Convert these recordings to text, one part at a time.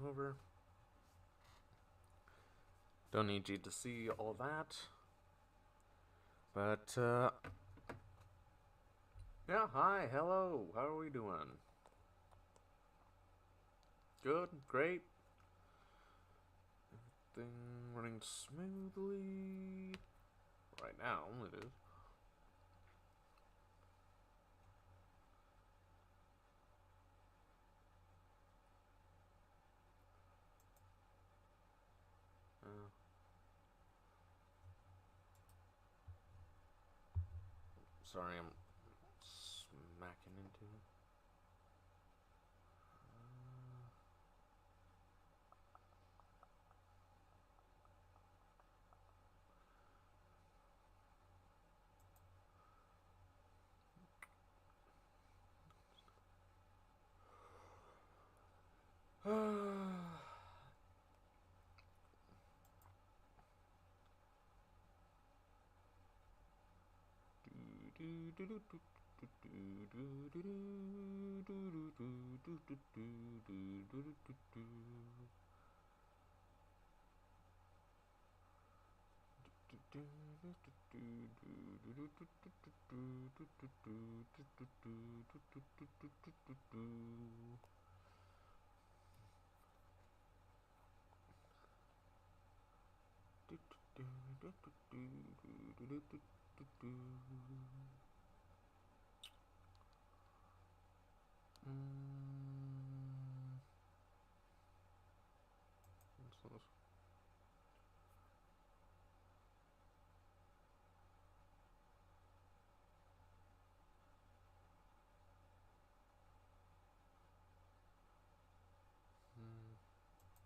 over. Don't need you to see all that. But, yeah, hi, hello, how are we doing? Good, great. Everything running smoothly. Right now, it is. Sorry, I'm smacking into it.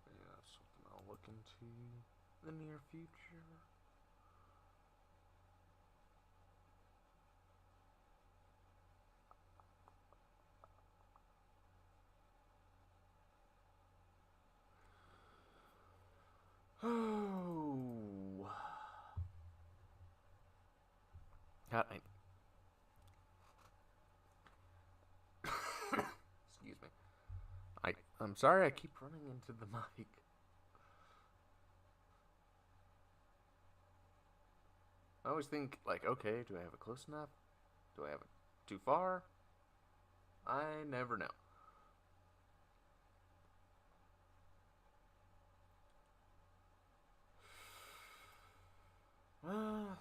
Yeah, something I'll look into the near future. Oh, God, excuse me. I'm sorry I keep running into the mic. I always think, like, okay, do I have it close enough? Do I have it too far? I never know. Well,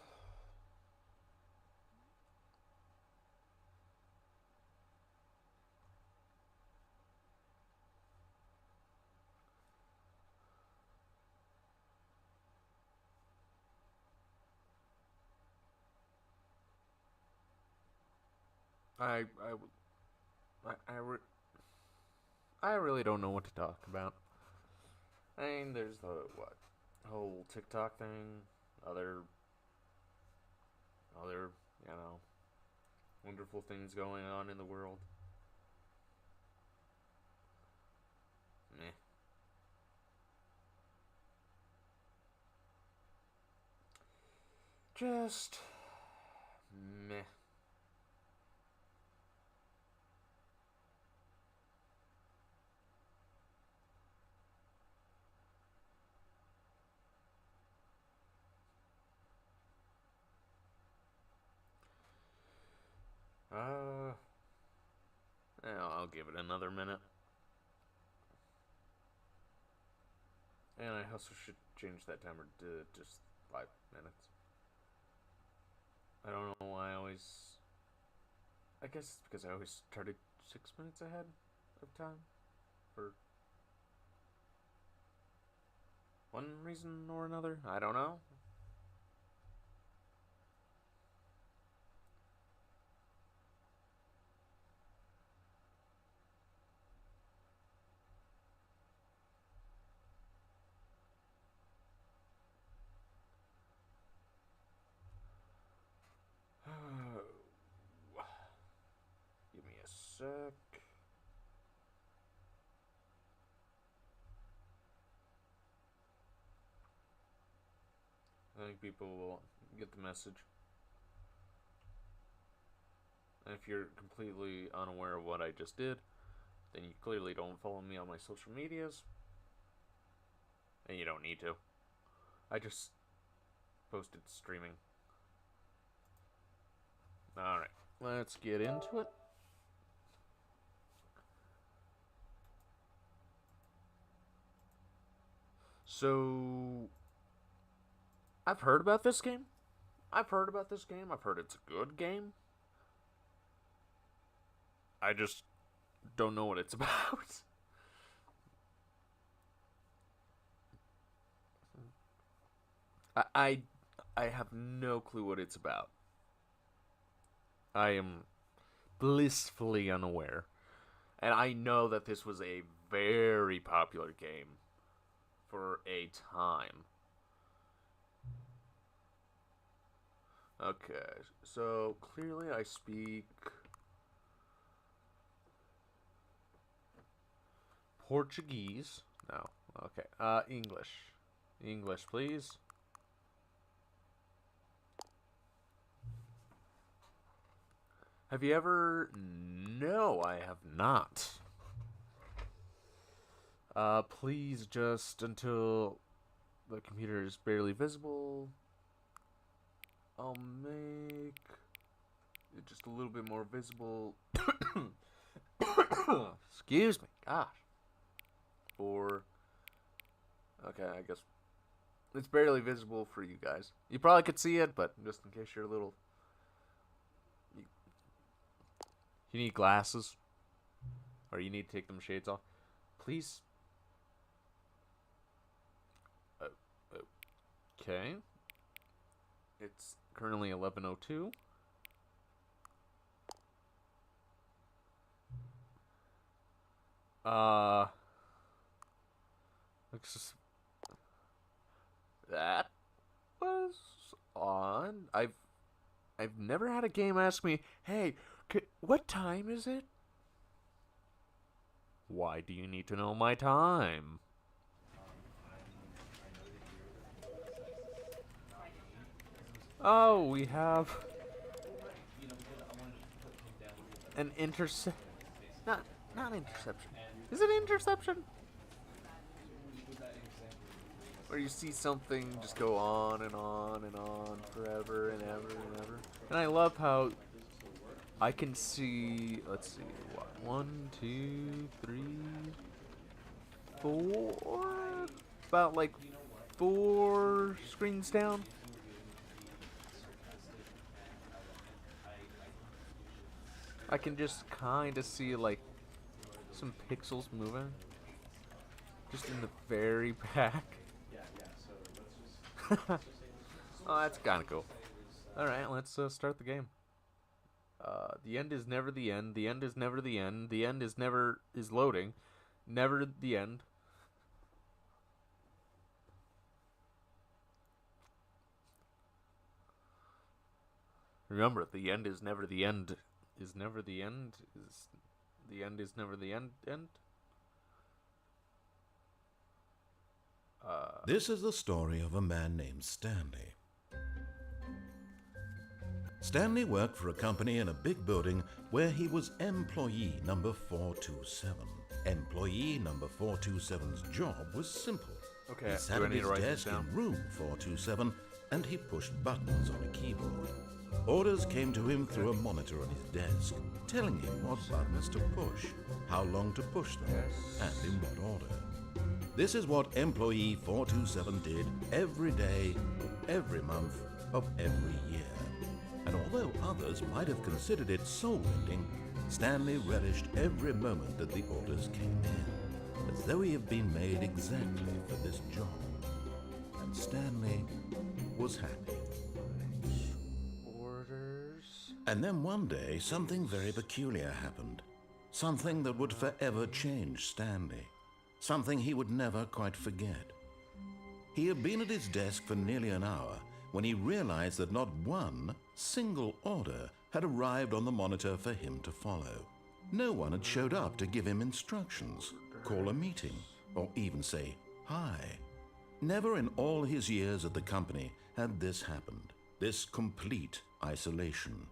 I, I, I really don't know what to talk about. I mean, there's the, what, whole TikTok thing, other, you know, wonderful things going on in the world. Meh. Just meh. Uh, I'll give it another minute. And I also should change that timer to just 5 minutes. I don't know why I always. I guess it's because I always started 6 minutes ahead of time. For one reason or another. I don't know. Give me a sec. I think people will get the message. And if you're completely unaware of what I just did, then you clearly don't follow me on my social medias. And you don't need to. I just posted streaming. Alright, let's get into it. So, I've heard about this game. I've heard it's a good game. I just don't know what it's about. I have no clue what it's about. I am blissfully unaware. And I know that this was a very popular game for a time. Okay, so clearly I speak Portuguese. No, okay. English. English, please. Have you ever? No, I have not. Please just until the computer is barely visible. I'll make it just a little bit more visible. Excuse me. Gosh. Okay, I guess it's barely visible for you guys. You probably could see it, but just in case you're a little... You need glasses? Or you need to take them shades off? Please. Okay. It's currently 11:02. That was on. I've never had a game ask me, "Hey, what time is it?" Why do you need to know my time? Oh, we have an not interception. Is it interception? Where you see something just go on and on and on forever and ever and ever. And I love how I can see, let's see, what, 1, 2, 3, 4? About like 4 screens down. I can just kind of see like some pixels moving. Just in the very back. Oh, that's kind of cool. Alright, let's start the game. The end is never the end. The end is never the end. The end is never is loading. Never the end. Remember, the end is never the end. Is never the end. Is the end is never the end. This is the story of a man named Stanley. Stanley worked for a company in a big building where he was employee number 427. Employee number 427's job was simple. Okay, he sat at his desk in room 427 and he pushed buttons on a keyboard. Orders came to him through a monitor on his desk, telling him what buttons to push, how long to push them, and in what order. This is what employee 427 did every day, every month of every year. And although others might have considered it soul-rending, Stanley relished every moment that the orders came in, as though he had been made exactly for this job. And Stanley was happy. Orders. And then one day, something very peculiar happened. Something that would forever change Stanley. Something he would never quite forget. He had been at his desk for nearly an hour when he realized that not one single order had arrived on the monitor for him to follow. No one had showed up to give him instructions, call a meeting, or even say hi. Never in all his years at the company had this happened, this complete isolation.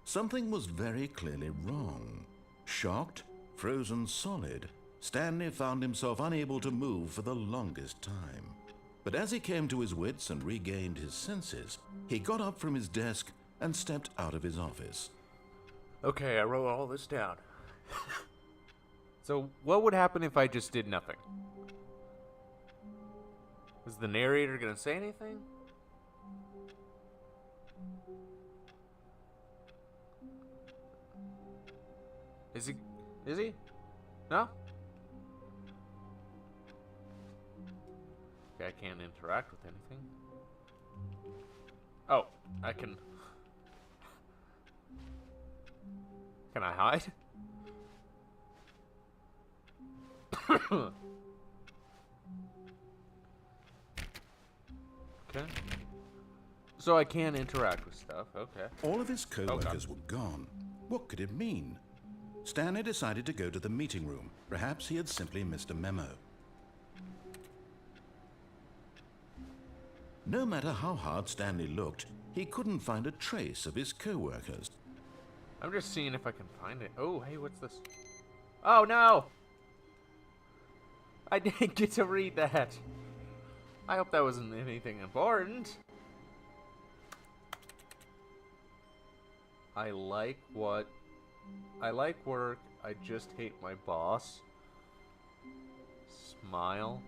Something was very clearly wrong. Shocked, frozen solid, Stanley found himself unable to move for the longest time. But as he came to his wits and regained his senses, he got up from his desk and stepped out of his office. Okay, I wrote all this down. So, what would happen if I just did nothing? Is the narrator gonna say anything? Is he? Is he? No? Okay, I can't interact with anything. Oh, I can... Can I hide? Okay. So I can interact with stuff, okay. All of his co-workers were gone. What could it mean? Stanley decided to go to the meeting room. Perhaps he had simply missed a memo. No matter how hard Stanley looked, he couldn't find a trace of his co-workers. I'm just seeing if I can find it. Oh, hey, what's this? Oh, no! I didn't get to read that. I hope that wasn't anything important. I like work. I just hate my boss. Smile.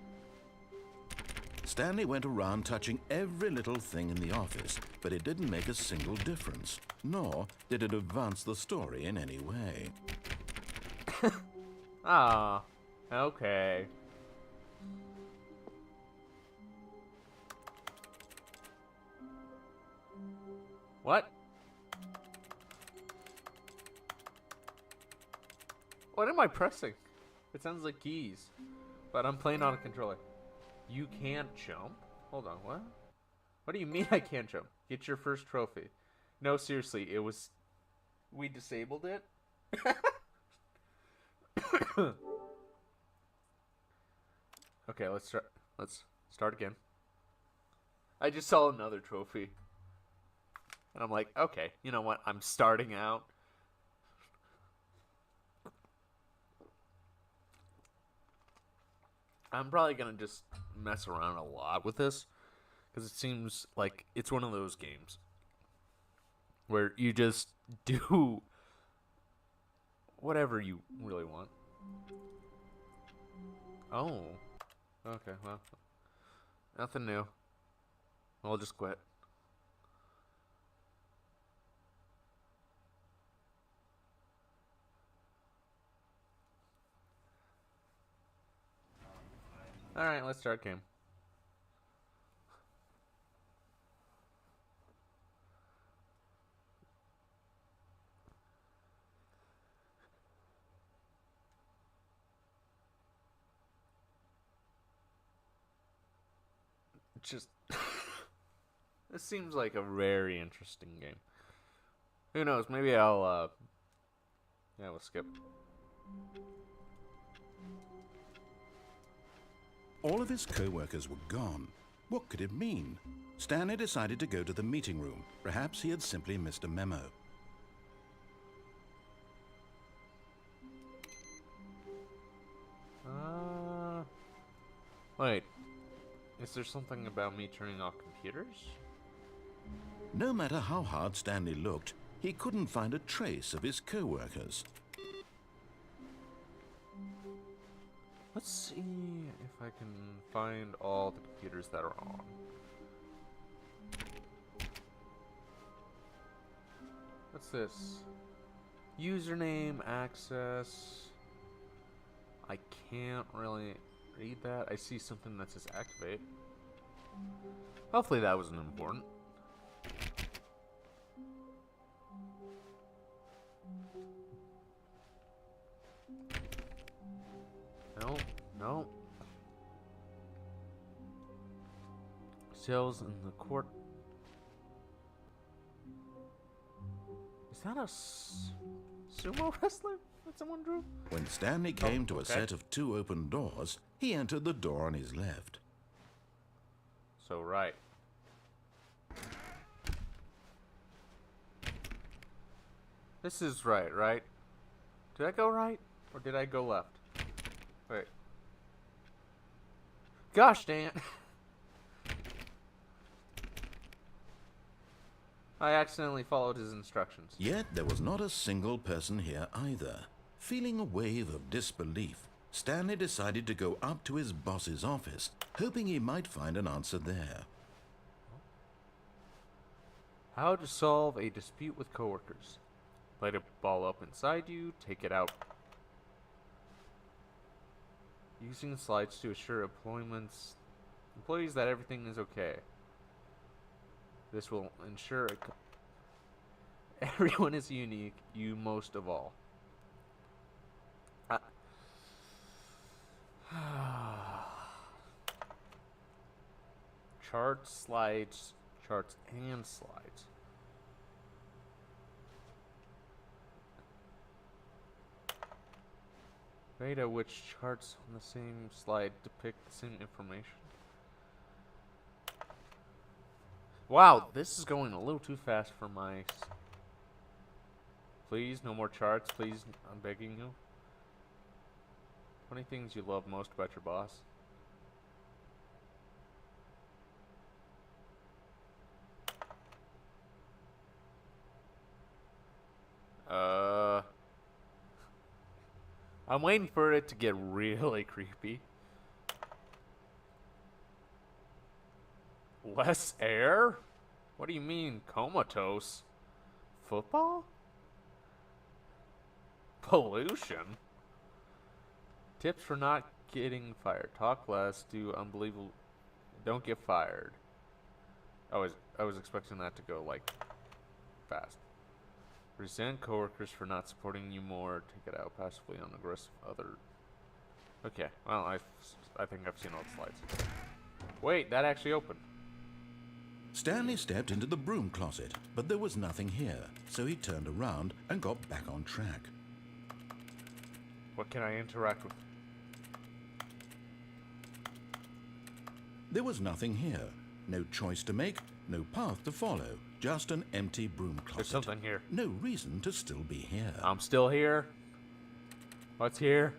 Stanley went around touching every little thing in the office, but it didn't make a single difference, nor did it advance the story in any way. Ah, okay. What? What am I pressing? It sounds like keys, but I'm playing on a controller. You can't jump? Hold on, what? What do you mean I can't jump? Get your first trophy. No, seriously, it was... We disabled it? Okay, let's start again. I just saw another trophy. And I'm like, okay, you know what? I'm starting out. I'm probably going to just mess around a lot with this. Because it seems like it's one of those games where you just do whatever you really want. Oh. Okay, well. Nothing new. I'll just quit. Alright, let's start game. Just... This seems like a very interesting game. Who knows, maybe I'll, yeah, we'll skip. All of his co-workers were gone. What could it mean? Stanley decided to go to the meeting room. Perhaps he had simply missed a memo. Wait. Is there something about me turning off computers? No matter how hard Stanley looked, he couldn't find a trace of his co-workers. Let's see if I can find all the computers that are on. What's this? Username, access. I can't really read that. I see something that says activate. Hopefully that wasn't important. No, no. Sales in the court. Is that a sumo wrestler that someone drew? When Stanley came to a set of 2 open doors, he entered the door on his left. So right. This is right, right? Did I go right? Or did I go left? Wait. Gosh, Dan. I accidentally followed his instructions. Yet there was not a single person here either. Feeling a wave of disbelief, Stanley decided to go up to his boss's office, hoping he might find an answer there. How to solve a dispute with coworkers. Light a ball up inside you, take it out. Using slides to assure employees that everything is okay. This will ensure everyone is unique, you most of all. Charts, slides, charts, and slides. Rate at which charts on the same slide depict the same information. Wow, this is going a little too fast for my... Please, no more charts, please, I'm begging you. 20 things you love most about your boss. I'm waiting for it to get really creepy. Less air? What do you mean, comatose? Football? Pollution? Tips for not getting fired. Talk less, do unbelievable... Don't get fired. I was expecting that to go, like, fast. Resent coworkers for not supporting you more. Take it out passively on aggressive other... Okay, well, I think I've seen all the slides. Wait, that actually opened. Stanley stepped into the broom closet, but there was nothing here, so he turned around and got back on track. What can I interact with? There was nothing here. No choice to make, no path to follow, just an empty broom closet. There's something here. No reason to still be here. I'm still here. What's here?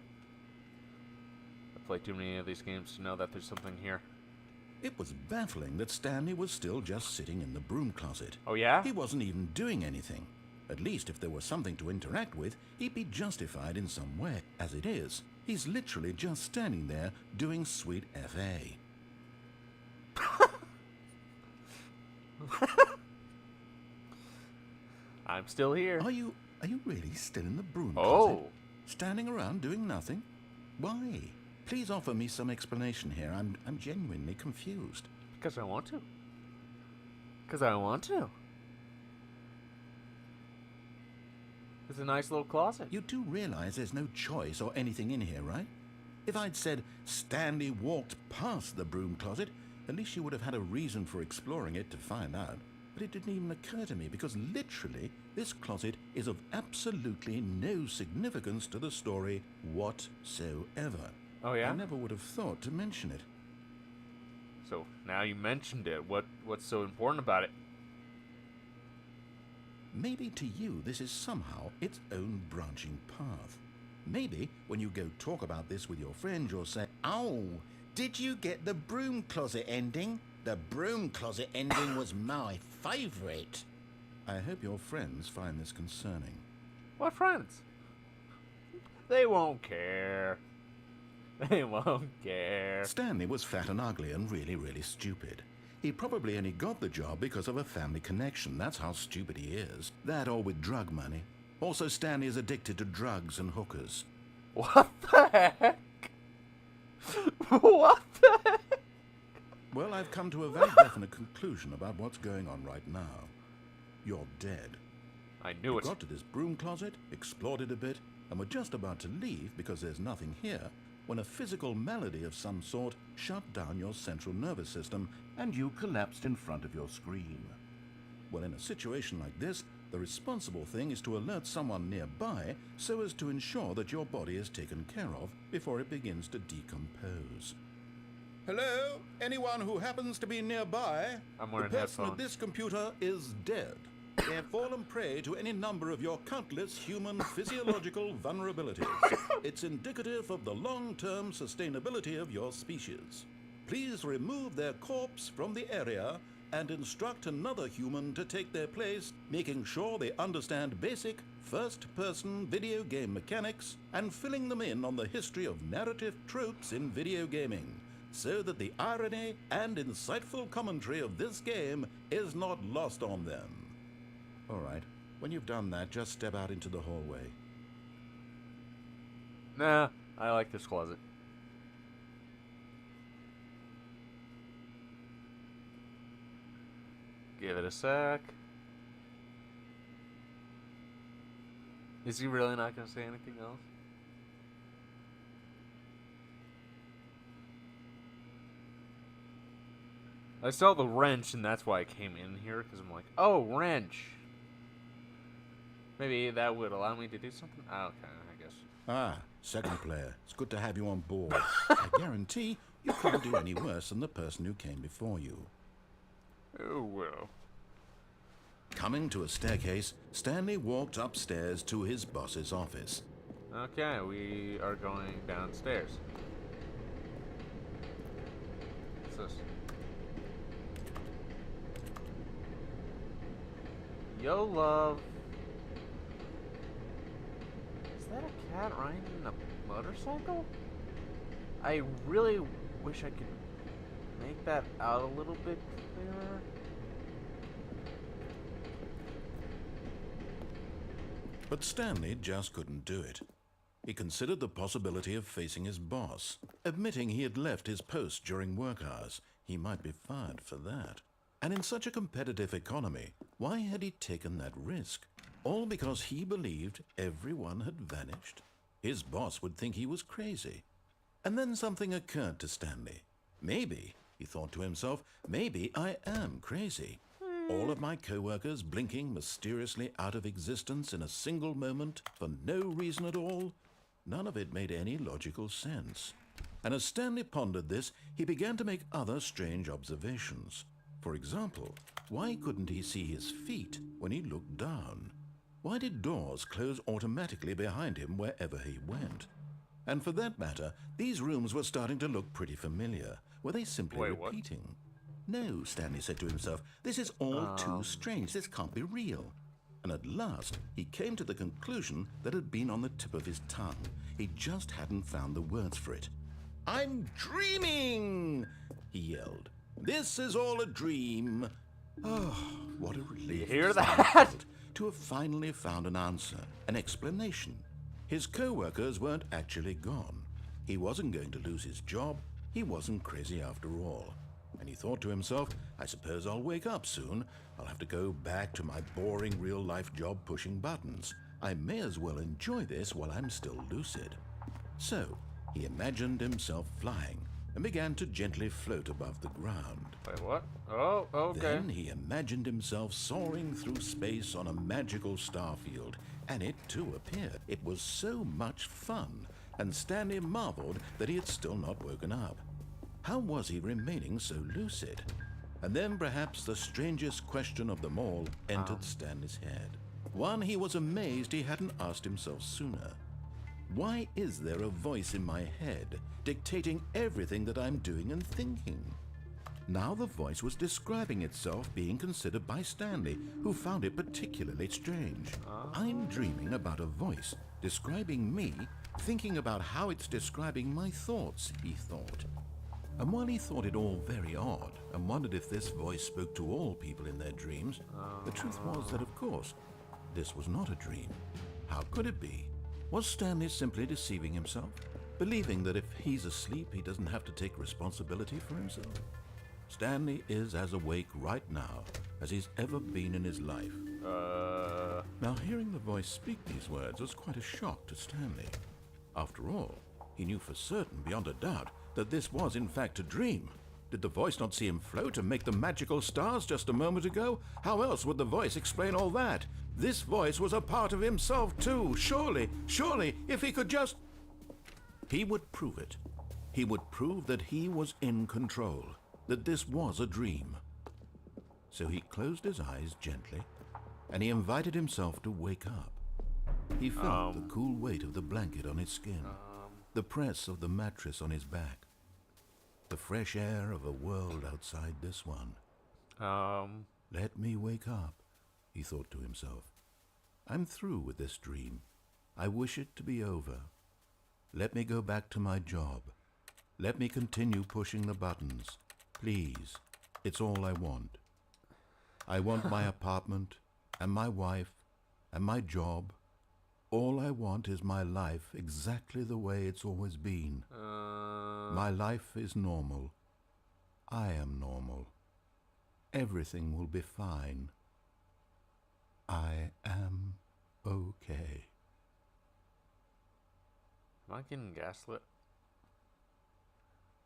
I've played too many of these games to know that there's something here. It was baffling that Stanley was still just sitting in the broom closet. Oh yeah? He wasn't even doing anything. At least if there was something to interact with, he'd be justified in some way. As it is, he's literally just standing there doing sweet FA. I'm still here. Are you really still in the broom Oh. closet? Standing around doing nothing? Why? Please offer me some explanation here. I'm genuinely confused. Because I want to. Because I want to. It's a nice little closet. You do realize there's no choice or anything in here, right? If I'd said Stanley walked past the broom closet, at least you would have had a reason for exploring it to find out. But it didn't even occur to me because literally this closet is of absolutely no significance to the story whatsoever. Oh yeah? I never would have thought to mention it. So now you mentioned it. What's so important about it? Maybe to you this is somehow its own branching path. Maybe when you go talk about this with your friend you'll say, "Oh, did you get the broom closet ending? The broom closet ending was my favourite." I hope your friends find this concerning. What friends? They won't care. They won't care. Stanley was fat and ugly and really, really stupid. He probably only got the job because of a family connection. That's how stupid he is. That or with drug money. Also, Stanley is addicted to drugs and hookers. What the heck? What the heck? Well, I've come to a very definite conclusion about what's going on right now. You're dead. I knew You it. got to this broom closet, explored it a bit, and were just about to leave because there's nothing here, when a physical malady of some sort shut down your central nervous system and you collapsed in front of your screen. Well, in a situation like this, the responsible thing is to alert someone nearby so as to ensure that your body is taken care of before it begins to decompose. Hello? Anyone who happens to be nearby? I'm wearing the person headphones. at this computer is dead. They have fallen prey to any number of your countless human physiological vulnerabilities. It's indicative of the long-term sustainability of your species. Please remove their corpse from the area and instruct another human to take their place, making sure they understand basic first-person video game mechanics and filling them in on the history of narrative tropes in video gaming, so that the irony and insightful commentary of this game is not lost on them. All right, when you've done that, just step out into the hallway. Nah, I like this closet. Give it a sec. Is he really not going to say anything else? I saw the wrench, and that's why I came in here, because I'm like, oh, wrench. Maybe that would allow me to do something? Oh, okay, I guess. Ah, second player. It's good to have you on board. I guarantee you can't do any worse than the person who came before you. Oh, well. Coming to a staircase, Stanley walked upstairs to his boss's office. Okay, we are going downstairs. What's this? Yo, love. Is that a cat riding a motorcycle? I really wish I could make that out a little bit clearer. But Stanley just couldn't do it. He considered the possibility of facing his boss, admitting he had left his post during work hours. He might be fired for that. And in such a competitive economy, why had he taken that risk? All because he believed everyone had vanished? His boss would think he was crazy. And then something occurred to Stanley. Maybe, he thought to himself, maybe I am crazy. All of my co-workers blinking mysteriously out of existence in a single moment for no reason at all? None of it made any logical sense. And as Stanley pondered this, he began to make other strange observations. For example, why couldn't he see his feet when he looked down? Why did doors close automatically behind him wherever he went? And for that matter, these rooms were starting to look pretty familiar. Were they simply repeating? What? No, Stanley said to himself, this is all too strange. This can't be real. And at last, he came to the conclusion that had been on the tip of his tongue. He just hadn't found the words for it. I'm dreaming, he yelled. This is all a dream. Oh, what a relief. You hear that? To have finally found an answer, an explanation. His co-workers weren't actually gone. He wasn't going to lose his job. He wasn't crazy after all. And he thought to himself, I suppose I'll wake up soon. I'll have to go back to my boring real-life job pushing buttons. I may as well enjoy this while I'm still lucid. So, he imagined himself flying and began to gently float above the ground. Wait, what? Oh, okay. Then he imagined himself soaring through space on a magical starfield, and it too appeared. It was so much fun, and Stanley marveled that he had still not woken up. How was he remaining so lucid? And then perhaps the strangest question of them all entered Stanley's head. One he was amazed he hadn't asked himself sooner. Why is there a voice in my head dictating everything that I'm doing and thinking? Now the voice was describing itself being considered by Stanley, who found it particularly strange. I'm dreaming about a voice describing me, thinking about how it's describing my thoughts, he thought. And while he thought it all very odd and wondered if this voice spoke to all people in their dreams, the truth was that, of course, this was not a dream. How could it be? Was Stanley simply deceiving himself, believing that if he's asleep, he doesn't have to take responsibility for himself? Stanley is as awake right now as he's ever been in his life. Now, hearing the voice speak these words was quite a shock to Stanley. After all, he knew for certain, beyond a doubt, that this was in fact a dream. Did the voice not see him float and make the magical stars just a moment ago? How else would the voice explain all that? This voice was a part of himself too. Surely, if he could just... He would prove it. He would prove that he was in control, that this was a dream. So he closed his eyes gently and he invited himself to wake up. He felt the cool weight of the blanket on his skin, the press of the mattress on his back, the fresh air of a world outside this one. Let me wake up, he thought to himself. I'm through with this dream. I wish it to be over. Let me go back to my job. Let me continue pushing the buttons. Please, it's all I want. I want my apartment, and my wife, and my job. All I want is my life exactly the way it's always been. My life is normal. I am normal. Everything will be fine. I am okay. Am I getting gaslit?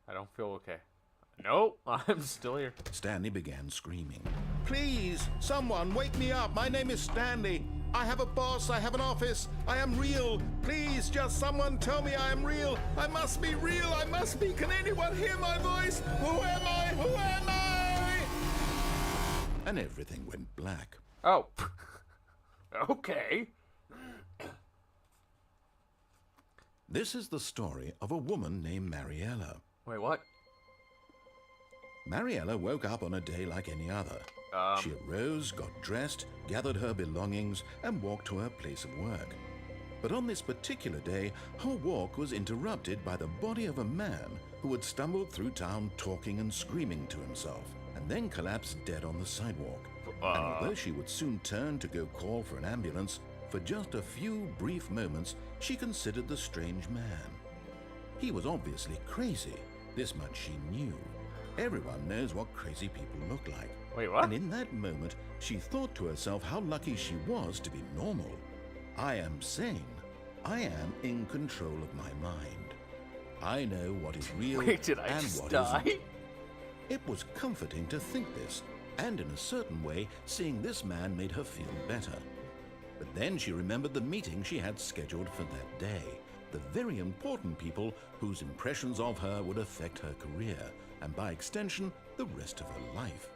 I don't feel okay. Nope, I'm still here. Stanley began screaming. Please, someone, wake me up. My name is Stanley. I have a boss. I have an office. I am real. Please, just someone tell me I am real. I must be real. I must be. Can anyone hear my voice? Who am I? Who am I? And everything went black. Oh. Okay. This is the story of a woman named Mariella. Wait, what? Mariella woke up on a day like any other. She arose, got dressed, gathered her belongings, and walked to her place of work. But on this particular day, her walk was interrupted by the body of a man who had stumbled through town talking and screaming to himself, and then collapsed dead on the sidewalk. And although she would soon turn to go call for an ambulance, for just a few brief moments, she considered the strange man. He was obviously crazy. This much she knew. Everyone knows what crazy people look like. Wait, what? And in that moment, she thought to herself how lucky she was to be normal. I am sane. I am in control of my mind. I know what is real Wait, did I and just what die? isn't. It was comforting to think this, and in a certain way, seeing this man made her feel better. But then she remembered the meeting she had scheduled for that day. The very important people whose impressions of her would affect her career, and by extension, the rest of her life.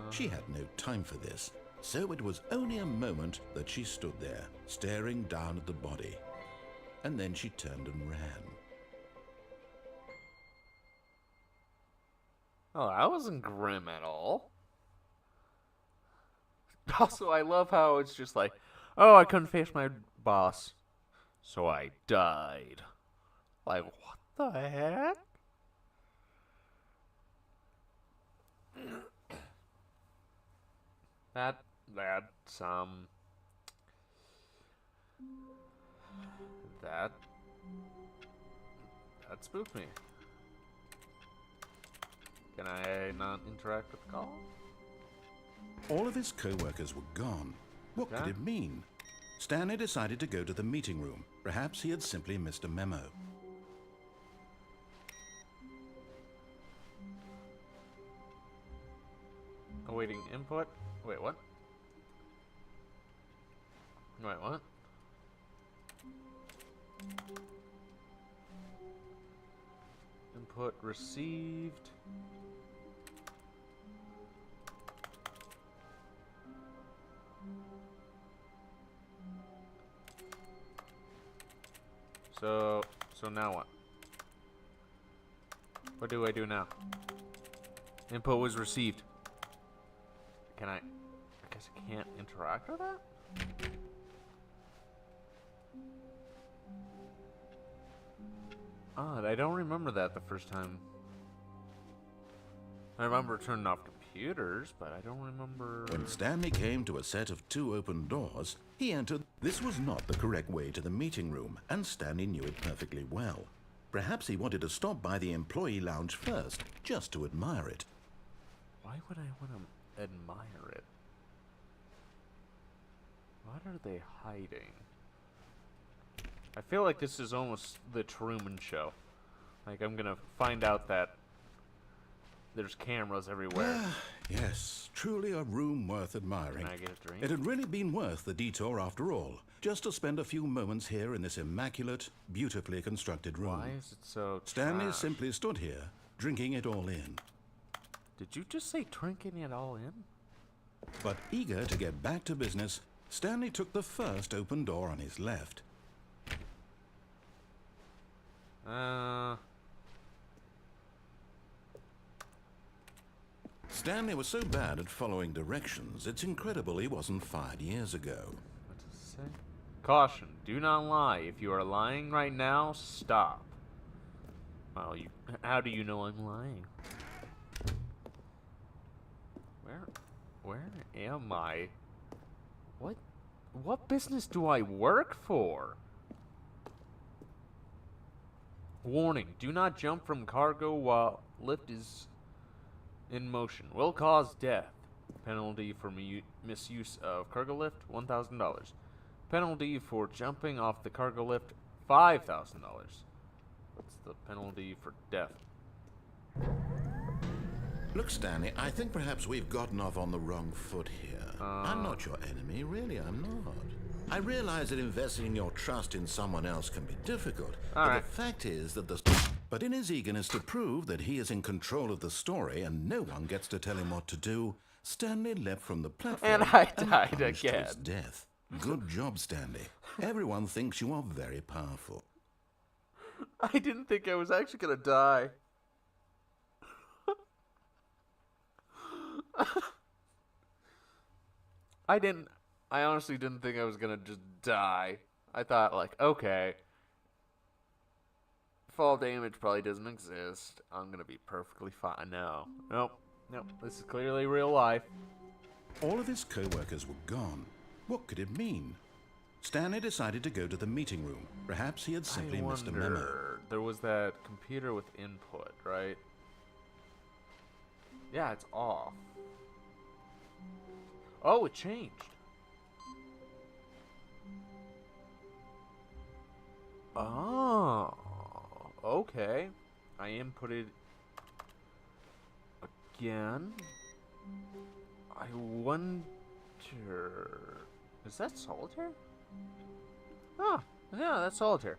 She had no time for this, so it was only a moment that she stood there, staring down at the body. And then she turned and ran. Oh, that wasn't grim at all. Also, I love how it's just like, oh, I couldn't face my boss, so I died. Like, what the heck? That spooked me. Can I not interact with the call? All of his co-workers were gone. What could it mean? Stanley decided to go to the meeting room. Perhaps he had simply missed a memo. Awaiting input. Wait, what? Wait, what? Input received. So now what? What do I do now? Input was received. Can I guess I can't interact with that? Odd, I don't remember that the first time. I remember turning off computers, but I don't remember... When Stanley came to a set of 2 open doors, he entered. This was not the correct way to the meeting room, and Stanley knew it perfectly well. Perhaps he wanted to stop by the employee lounge first, just to admire it. Why would I want to admire it? What are they hiding? I feel like this is almost the Truman Show. Like, I'm gonna find out that there's cameras everywhere. Yes, truly a room worth admiring. Can I get a drink? It had really been worth the detour after all, just to spend a few moments here in this immaculate, beautifully constructed room. Why is it so Stanley trash? simply stood here, drinking it all in. Did you just say drinking it all in? But eager to get back to business, Stanley took the first open door on his left. Stanley was so bad at following directions, it's incredible he wasn't fired years ago. What does it say? Caution, do not lie. If you are lying right now, stop. Well, how do you know I'm lying? Where am I? What business do I work for? Warning, do not jump from cargo while lift is in motion. Will cause death. Penalty for misuse of cargo lift, $1,000. Penalty for jumping off the cargo lift, $5,000. What's the penalty for death? Look, Stanley, I think perhaps we've gotten off on the wrong foot here. I'm not your enemy, really, I'm not. I realize that investing your trust in someone else can be difficult, but the fact is that But in his eagerness to prove that he is in control of the story and no one gets to tell him what to do, Stanley leapt from the platform and I died plunged to again. his death. Good job, Stanley. Everyone thinks you are very powerful. I didn't think I was actually gonna die. I honestly didn't think I was gonna just die. I thought, like, okay, fall damage probably doesn't exist. I'm gonna be perfectly fine. Nope, this is clearly real life. All of his co-workers were gone. What could it mean? Stanley decided to go to the meeting room. Perhaps he had simply missed a memo. There was that computer with input, right? Yeah, it's off. Oh, it changed. Oh, okay. I inputted again. I wonder... Is that solitaire? Oh, yeah, that's solitaire.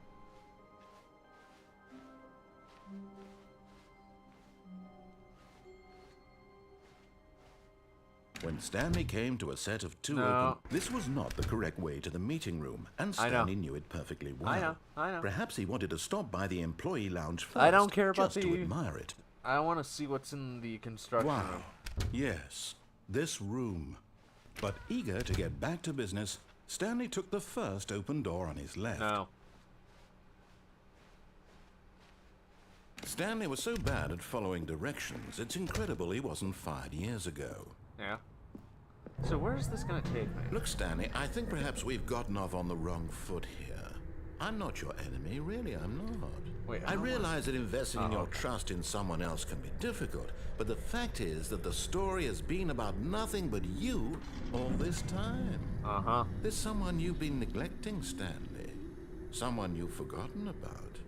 When Stanley came to a set of two open... This was not the correct way to the meeting room, and Stanley knew it perfectly well. I know. Perhaps he wanted to stop by the employee lounge first, I don't care about just to admire it. I want to see what's in the construction room. Yes, this room. But eager to get back to business, Stanley took the first open door on his left. No. Stanley was so bad at following directions, it's incredible he wasn't fired years ago. Yeah. So where's this gonna take me? Look, Stanley, I think perhaps we've gotten off on the wrong foot here. I'm not your enemy, really, I'm not. Wait, I realize that investing in your trust in someone else can be difficult, but the fact is that the story has been about nothing but you all this time. There's someone you've been neglecting, Stanley. Someone you've forgotten about.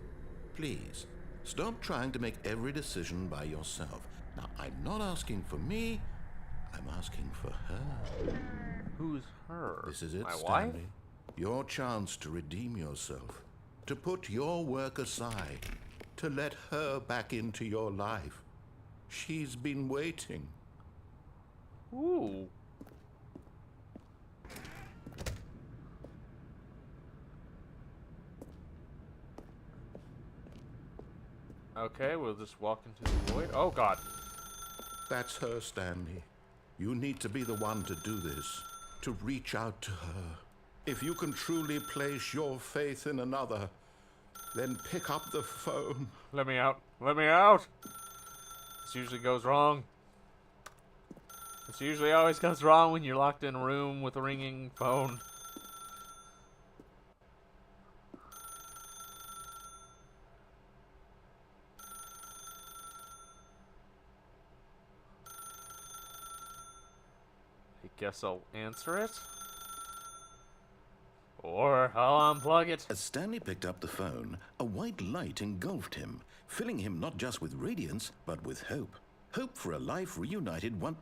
Please, stop trying to make every decision by yourself. Now, I'm not asking for me, I'm asking for her. Who's her? This is it, My Stanley. wife? Your chance to redeem yourself. To put your work aside. To let her back into your life. She's been waiting. Ooh. Okay, we'll just walk into the void. Oh, God. That's her, Stanley. You need to be the one to do this. To reach out to her. If you can truly place your faith in another, then pick up the phone. Let me out. Let me out. This usually goes wrong. This usually always goes wrong when you're locked in a room with a ringing phone. I guess I'll answer it. Or I'll unplug it. As Stanley picked up the phone, a white light engulfed him, filling him not just with radiance, but with hope. Hope for a life reunited one...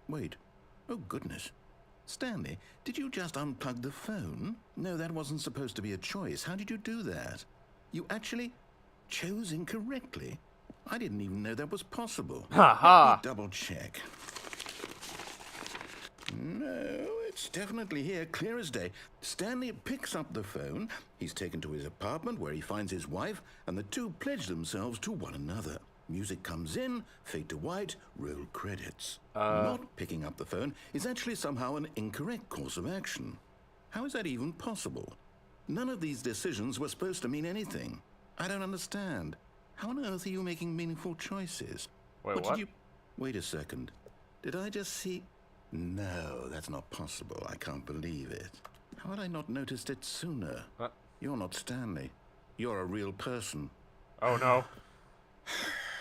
Wait. Oh, goodness. Stanley, did you just unplug the phone? No, that wasn't supposed to be a choice. How did you do that? You actually chose incorrectly. I didn't even know that was possible. Ha ha! Double check. No, it It's definitely here, clear as day. Stanley picks up the phone. He's taken to his apartment where he finds his wife, and the two pledge themselves to one another. Music comes in, fade to white, roll credits. Not picking up the phone is actually somehow an incorrect course of action. How is that even possible? None of these decisions were supposed to mean anything. I don't understand. How on earth are you making meaningful choices? Wait, what? Did you... Wait a second. Did I just see... No, that's not possible. I can't believe it. How had I not noticed it sooner? What? You're not Stanley. You're a real person. Oh, no.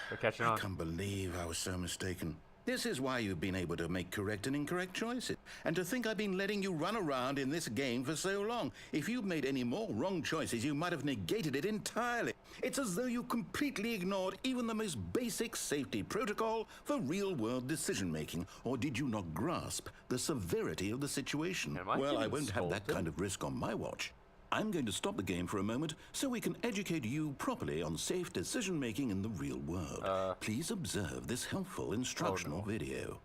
They're catching I on. can't believe I was so mistaken. This is why you've been able to make correct and incorrect choices. And to think I've been letting you run around in this game for so long. If you'd made any more wrong choices, you might have negated it entirely. It's as though you completely ignored even the most basic safety protocol for real-world decision-making. Or did you not grasp the severity of the situation? Am I Well, I getting won't have that scolded? kind of risk on my watch. I'm going to stop the game for a moment so we can educate you properly on safe decision-making in the real world. Please observe this helpful instructional video.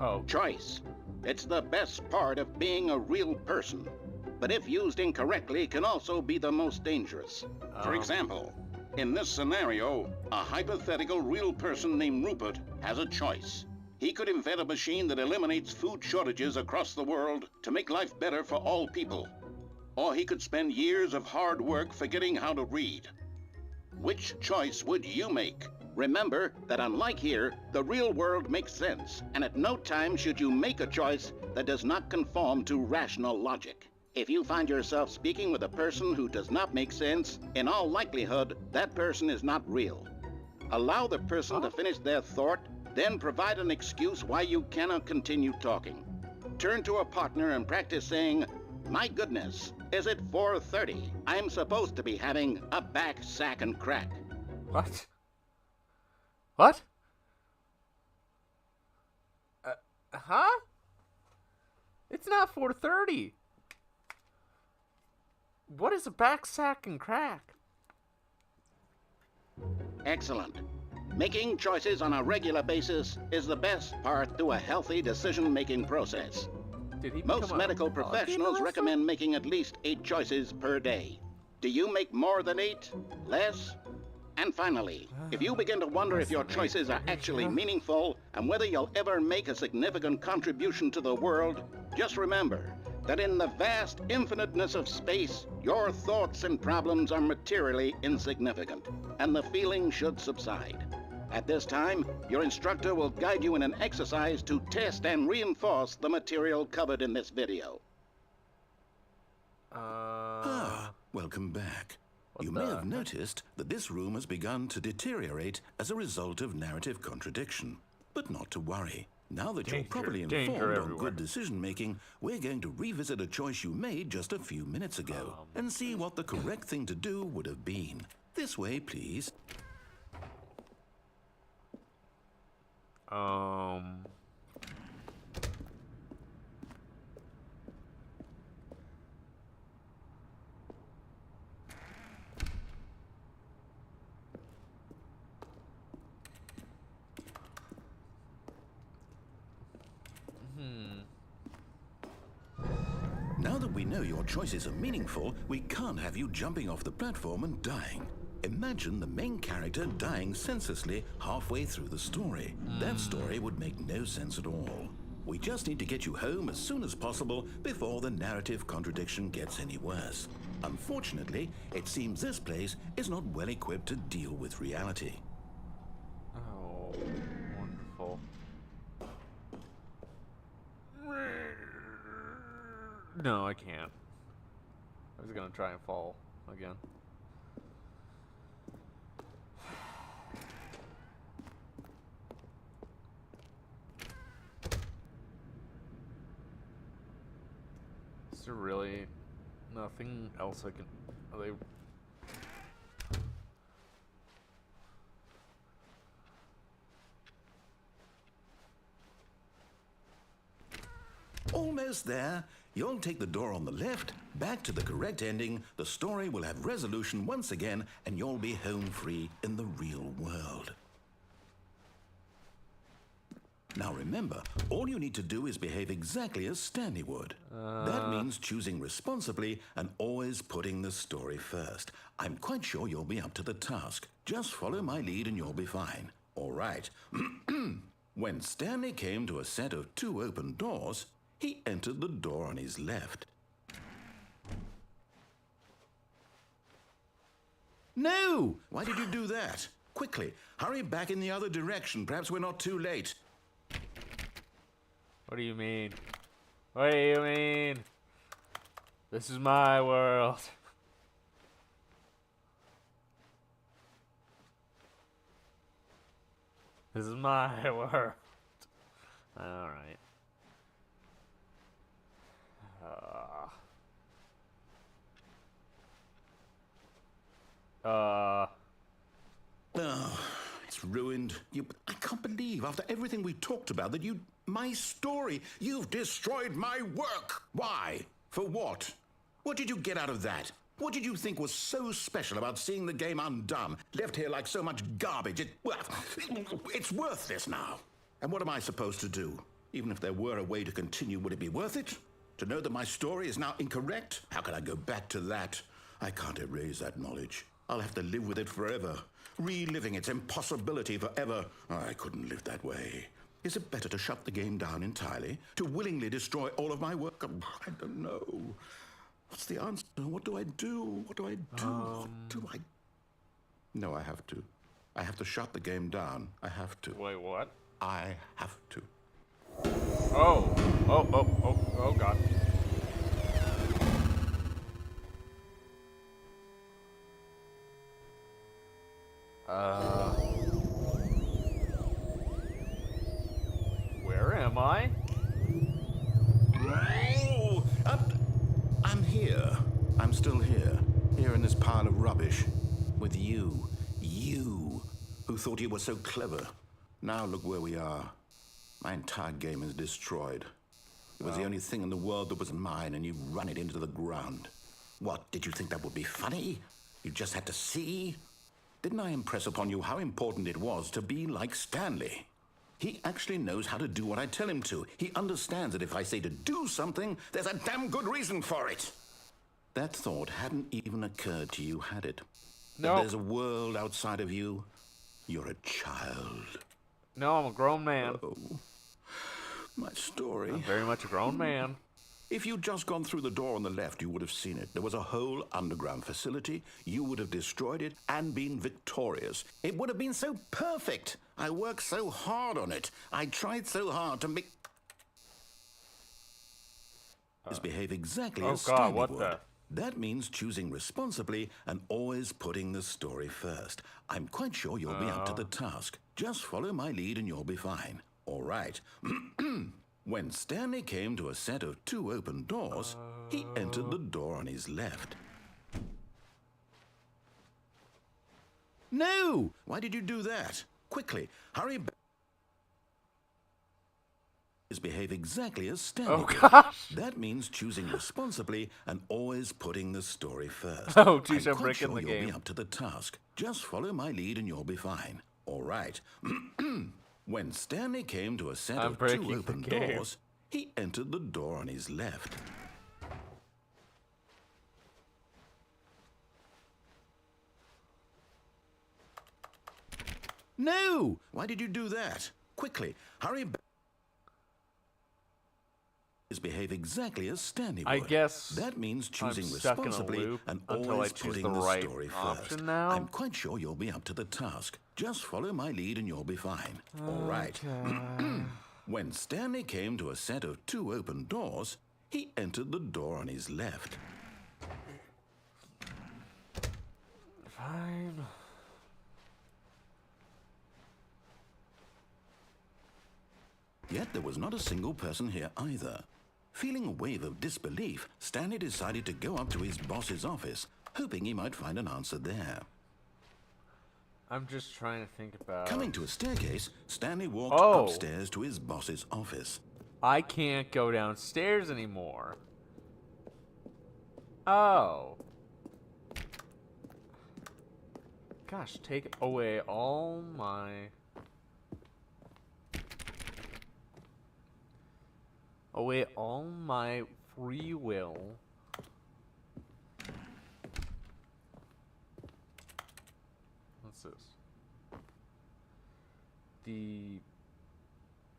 Oh, Choice. It's the best part of being a real person. But if used incorrectly, can also be the most dangerous. For example, in this scenario, a hypothetical real person named Rupert has a choice. He could invent a machine that eliminates food shortages across the world to make life better for all people. Or he could spend years of hard work forgetting how to read. Which choice would you make? Remember that unlike here, the real world makes sense, and at no time should you make a choice that does not conform to rational logic. If you find yourself speaking with a person who does not make sense, in all likelihood, that person is not real. Allow the person to finish their thought, then provide an excuse why you cannot continue talking. Turn to a partner and practice saying, "My goodness, is it 4:30? I'm supposed to be having a back sack and crack." what? What? Huh? It's not 4:30. What is a back sack and crack? Excellent. Making choices on a regular basis is the best part to a healthy decision-making process. Did he Most become a medical alligator professionals wrestler? recommend making at least 8 choices per day. Do you make more than 8? Less? And finally, if you begin to wonder if your choices are actually meaningful and whether you'll ever make a significant contribution to the world, just remember that in the vast infiniteness of space, your thoughts and problems are materially insignificant, and the feeling should subside. At this time, your instructor will guide you in an exercise to test and reinforce the material covered in this video. Welcome back. What You may the have heck? noticed that this room has begun to deteriorate as a result of narrative contradiction. But not to worry. Now that you're Danger, properly danger informed on everywhere. good decision-making, we're going to revisit a choice you made just a few minutes ago and see what the correct thing to do would have been. This way, please. Now that we know your choices are meaningful, we can't have you jumping off the platform and dying. Imagine the main character dying senselessly halfway through the story. That story would make no sense at all. We just need to get you home as soon as possible before the narrative contradiction gets any worse. Unfortunately, it seems this place is not well equipped to deal with reality. Oh, wonderful. No, I can't. I was gonna try and fall again. Is there really nothing else I can... Are they... Almost there. You'll take the door on the left, back to the correct ending, the story will have resolution once again, and you'll be home free in the real world. Now remember, all you need to do is behave exactly as Stanley would. That means choosing responsibly and always putting the story first. I'm quite sure you'll be up to the task. Just follow my lead and you'll be fine. All right. When Stanley came to a set of 2 open doors, he entered the door on his left. No! Why did you do that? Quickly, hurry back in the other direction. Perhaps we're not too late. What do you mean? What do you mean? This is my world. This is my world. Alright. Oh, it's ruined. I can't believe, after everything we talked about, that my story, you've destroyed my work. Why? For what? What did you get out of that? What did you think was so special about seeing the game undone, left here like so much garbage? It's worthless now. And what am I supposed to do? Even if there were a way to continue, would it be worth it? To know that my story is now incorrect? How can I go back to that? I can't erase that knowledge. I'll have to live with it forever, reliving its impossibility forever. I couldn't live that way. Is it better to shut the game down entirely? To willingly destroy all of my work? I don't know. What's the answer? What do I do? What do I do? What do I... No, I have to. I have to shut the game down. I have to. Wait, what? I have to. Oh. Oh, God. Where am I? Oh, I'm here. I'm still here. Here in this pile of rubbish. With you. You, who thought you were so clever. Now look where we are. My entire game is destroyed. It was the only thing in the world that was mine, and you run it into the ground. What, did you think that would be funny? You just had to see? Didn't I impress upon you how important it was to be like Stanley? He actually knows how to do what I tell him to. He understands that if I say to do something, there's a damn good reason for it. That thought hadn't even occurred to you, had it? No. That there's a world outside of you? You're a child. No, I'm a grown man. Oh, my story. I'm very much a grown man. If you'd just gone through the door on the left, you would have seen it. There was a whole underground facility. You would have destroyed it and been victorious. It would have been so perfect. I worked so hard on it. I tried so hard to make... behave exactly as Stanley what would. the... That means choosing responsibly and always putting the story first. I'm quite sure you'll be up to the task. Just follow my lead and you'll be fine. All right. When Stanley came to a set of 2 open doors, he entered the door on his left. No! Why did you do that? Quickly, hurry back. Behave exactly as Stanley Oh, did. gosh. That means choosing responsibly and always putting the story first. Oh, geez, I'm I'm quite breaking sure the you'll game. be up to the task. Just follow my lead and you'll be fine. All right. When Stanley came to a set I'm of 2 breaking the open game. doors, he entered the door on his left. No! Why did you do that? Quickly, hurry back. Behave exactly as Stanley would. I guess that means choosing I'm stuck in a responsibly loop and until I always choose putting the the right story option first. now. I'm quite sure you'll be up to the task. Just follow my lead and you'll be fine. All right. When Stanley came to a set of 2 open doors, he entered the door on his left. Fine. Yet there was not a single person here either. Feeling a wave of disbelief, Stanley decided to go up to his boss's office, hoping he might find an answer there. I'm just trying to think about... Coming to a staircase, Stanley walked Oh. upstairs to his boss's office. I can't go downstairs anymore. Oh. Gosh, take away all my... away all my free will. What's this? The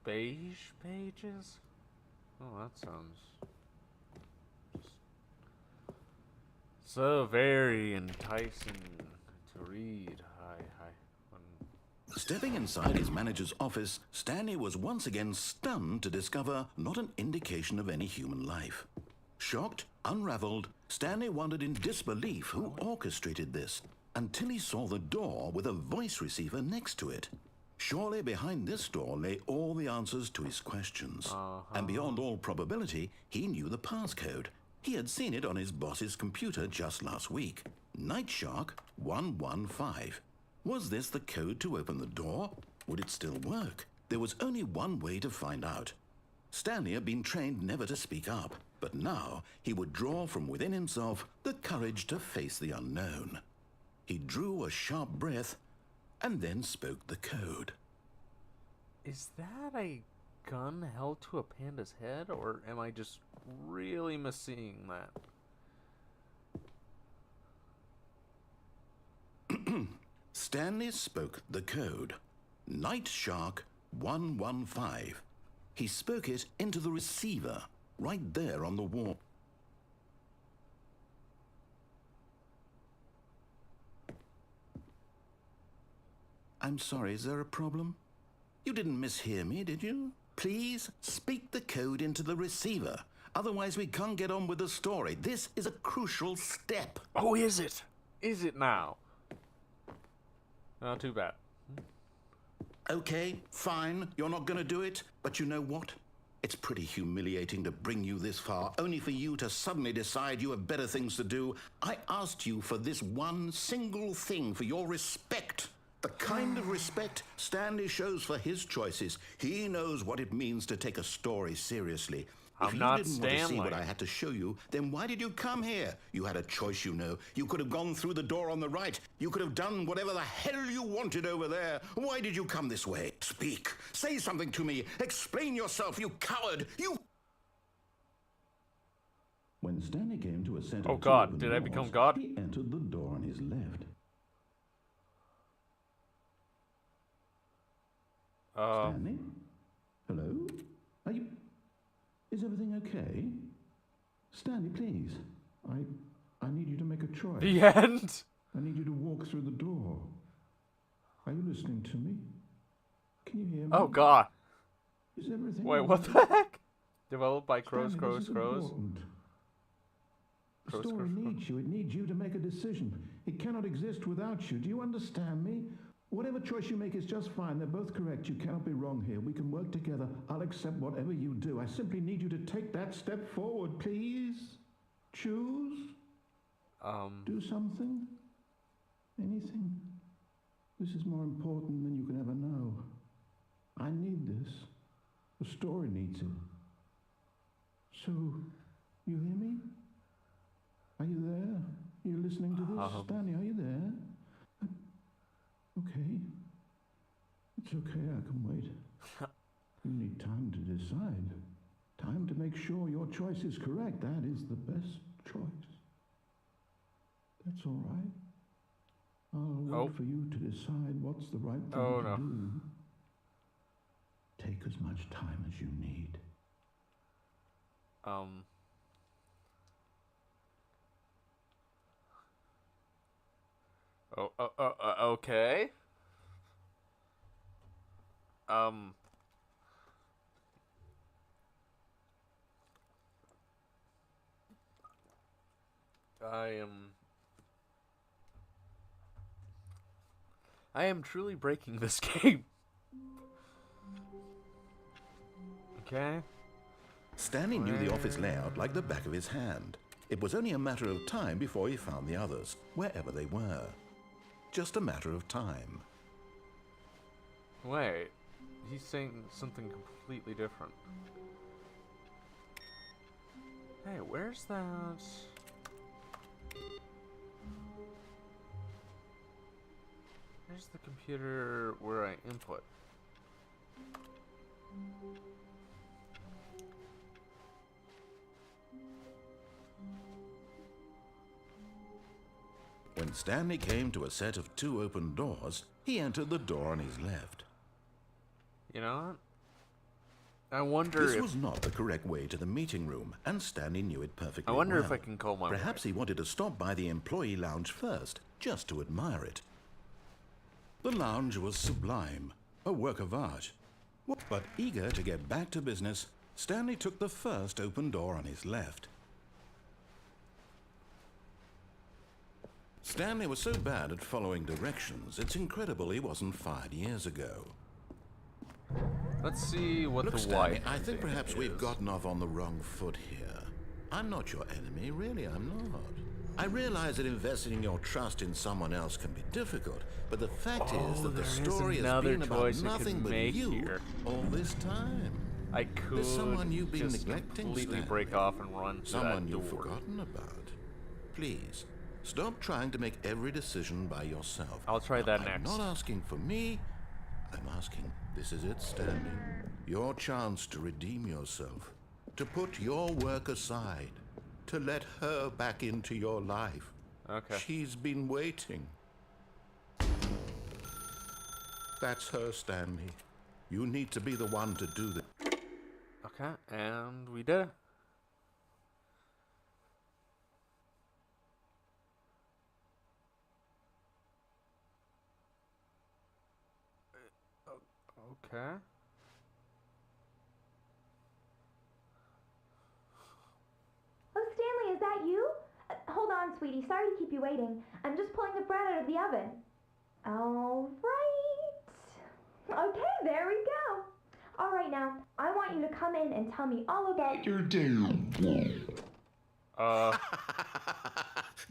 beige pages? Oh, that sounds just so very enticing to read. Hi. Stepping inside his manager's office, Stanley was once again stunned to discover not an indication of any human life. Shocked, unraveled, Stanley wondered in disbelief who orchestrated this, until he saw the door with a voice receiver next to it. Surely behind this door lay all the answers to his questions. And beyond all probability, he knew the passcode. He had seen it on his boss's computer just last week. Night Shark 115. Was this the code to open the door? Would it still work? There was only one way to find out. Stanley had been trained never to speak up, but now he would draw from within himself the courage to face the unknown. He drew a sharp breath and then spoke the code. Is that a gun held to a panda's head, or am I just really misseeing that? Stanley spoke the code. Night Shark 115. He spoke it into the receiver, right there on the wall. I'm sorry, is there a problem? You didn't mishear me, did you? Please speak the code into the receiver. Otherwise, we can't get on with the story. This is a crucial step. Oh, is it? Is it now? Not too bad. Okay, fine, you're not going to do it, but you know what? It's pretty humiliating to bring you this far, only for you to suddenly decide you have better things to do. I asked you for this one single thing, for your respect. The kind of respect Stanley shows for his choices. He knows what it means to take a story seriously. If you didn't want to see what I had to show you, then why did you come here? You had a choice, you know. You could have gone through the door on the right. You could have done whatever the hell you wanted over there. Why did you come this way? Speak. Say something to me. Explain yourself, you coward. You... When Stanley came to a center... Oh God, did I become God? He entered the door on his left. Stanley? Hello? Are you... Is everything okay? Stanley, please. I need you to make a choice. The end. I need you to walk through the door. Are you listening to me? Can you hear me? Oh God. Is everything Wait, all what right? the heck? Developed by Crows. The story needs you. It needs you to make a decision. It cannot exist without you. Do you understand me? Whatever choice you make is just fine. They're both correct. You cannot be wrong here. We can work together. I'll accept whatever you do. I simply need you to take that step forward, please. Choose. Do something. Anything. This is more important than you can ever know. I need this. The story needs it. So, you hear me? Are you there? Are you listening to this? Stanley, are you there? Okay. It's okay, I can wait. You need time to decide. Time to make sure your choice is correct. That is the best choice. That's all right. I'll wait for you to decide what's the right thing to do. Take as much time as you need. Okay. I am truly breaking this game. Okay. Stanley knew the office layout like the back of his hand. It was only a matter of time before he found the others, wherever they were. Just a matter of time. Wait, he's saying something completely different. Hey, where's that? Where's the computer where I input? When Stanley came to a set of 2 open doors, he entered the door on his left. You know what? I wonder This if... was not the correct way to the meeting room, and Stanley knew it perfectly I wonder well. if I can call my Perhaps wife. he wanted to stop by the employee lounge first, just to admire it. The lounge was sublime, a work of art. But eager to get back to business, Stanley took the first open door on his left. Stanley was so bad at following directions, it's incredible he wasn't fired years ago. Let's see what Look, the Stanley, wife I think thing perhaps is. we've gotten off on the wrong foot here. I'm not your enemy, really, I'm not. I realize that investing your trust in someone else can be difficult, but the fact is that the there is story has another been about choice we nothing could but make you here. all this time. I could There's someone you've been just neglecting, completely Stanley. break off and run to Someone that you've door. forgotten about. Please, stop trying to make every decision by yourself. I'll try Now, that I'm next. not asking for me, I'm asking, this is it, Stanley. Your chance to redeem yourself, to put your work aside, to let her back into your life. Okay. She's been waiting. That's her, Stanley. You need to be the one to do that. Okay, and we did it. Okay. Oh, Stanley, is that you? Hold on, sweetie. Sorry to keep you waiting. I'm just pulling the bread out of the oven. All right. Okay, there we go. All right, now, I want you to come in and tell me all about your day.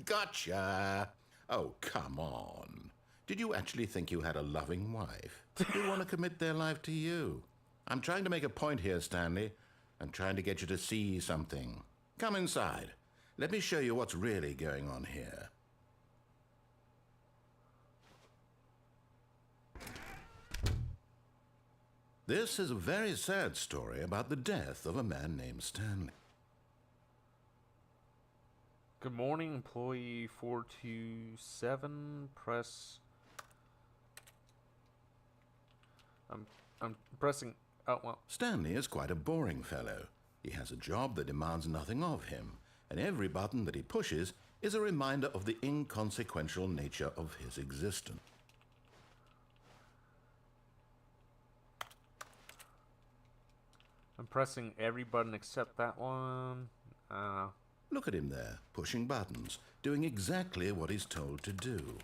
Gotcha. Oh, come on. Did you actually think you had a loving wife? Who want to commit their life to you? I'm trying to make a point here, Stanley. I'm trying to get you to see something. Come inside. Let me show you what's really going on here. This is a very sad story about the death of a man named Stanley. Good morning, employee 427. Press. I'm pressing. Oh well. Stanley is quite a boring fellow. He has a job that demands nothing of him, and every button that he pushes is a reminder of the inconsequential nature of his existence. I'm pressing every button except that one. Look at him there, pushing buttons, doing exactly what he's told to do.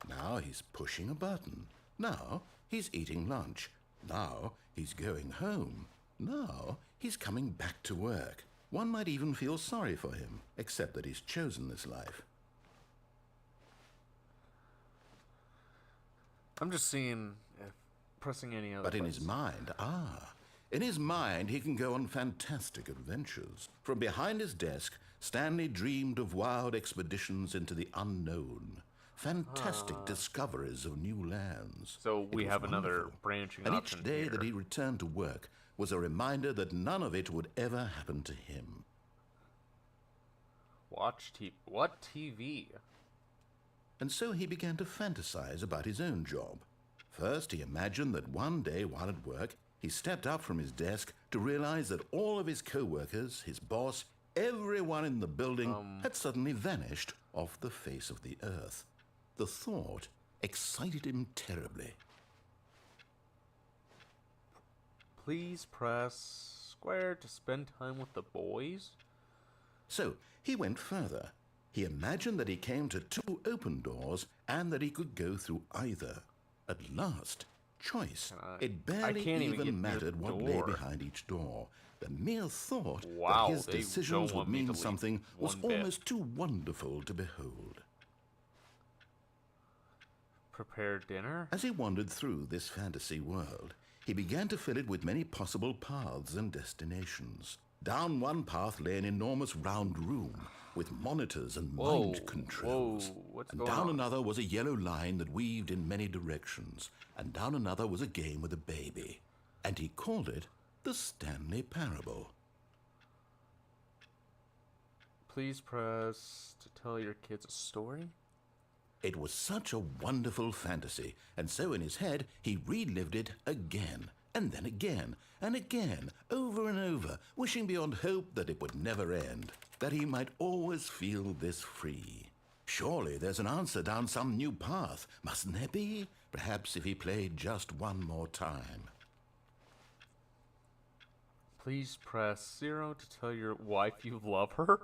Now he's pushing a button. Now he's eating lunch. Now he's going home. Now he's coming back to work. One might even feel sorry for him, except that he's chosen this life. I'm just seeing if pressing any other. But in buttons. his mind, in his mind he can go on fantastic adventures. From behind his desk, Stanley dreamed of wild expeditions into the unknown. Fantastic discoveries of new lands. So we It was have another wonderful. branching And option each day here. that he returned to work was a reminder that none of it would ever happen to him. Watch TV. What TV? And so he began to fantasize about his own job. First, he imagined that one day while at work, he stepped up from his desk to realize that all of his co-workers, his boss, everyone in the building had suddenly vanished off the face of the earth. The thought excited him terribly. Please press square to spend time with the boys. So he went further. He imagined that he came to 2 open doors and that he could go through either. At last, choice. It barely can't even get near mattered the what lay door. behind each door. The mere thought Wow, that his they decisions don't want would me to mean leave something was one bit. almost too wonderful to behold. Prepare dinner. As he wandered through this fantasy world, he began to fill it with many possible paths and destinations. Down one path lay an enormous round room with monitors and mind controls. What's And going down on? another was a yellow line that weaved in many directions. And down another was a game with a baby. And he called it the Stanley Parable. Please press to tell your kids a story. It was such a wonderful fantasy, and so in his head he relived it again, and then again, and again, over and over, wishing beyond hope that it would never end, that he might always feel this free. Surely there's an answer down some new path, mustn't there be? Perhaps if he played just one more time. Please press 0 to tell your wife you love her?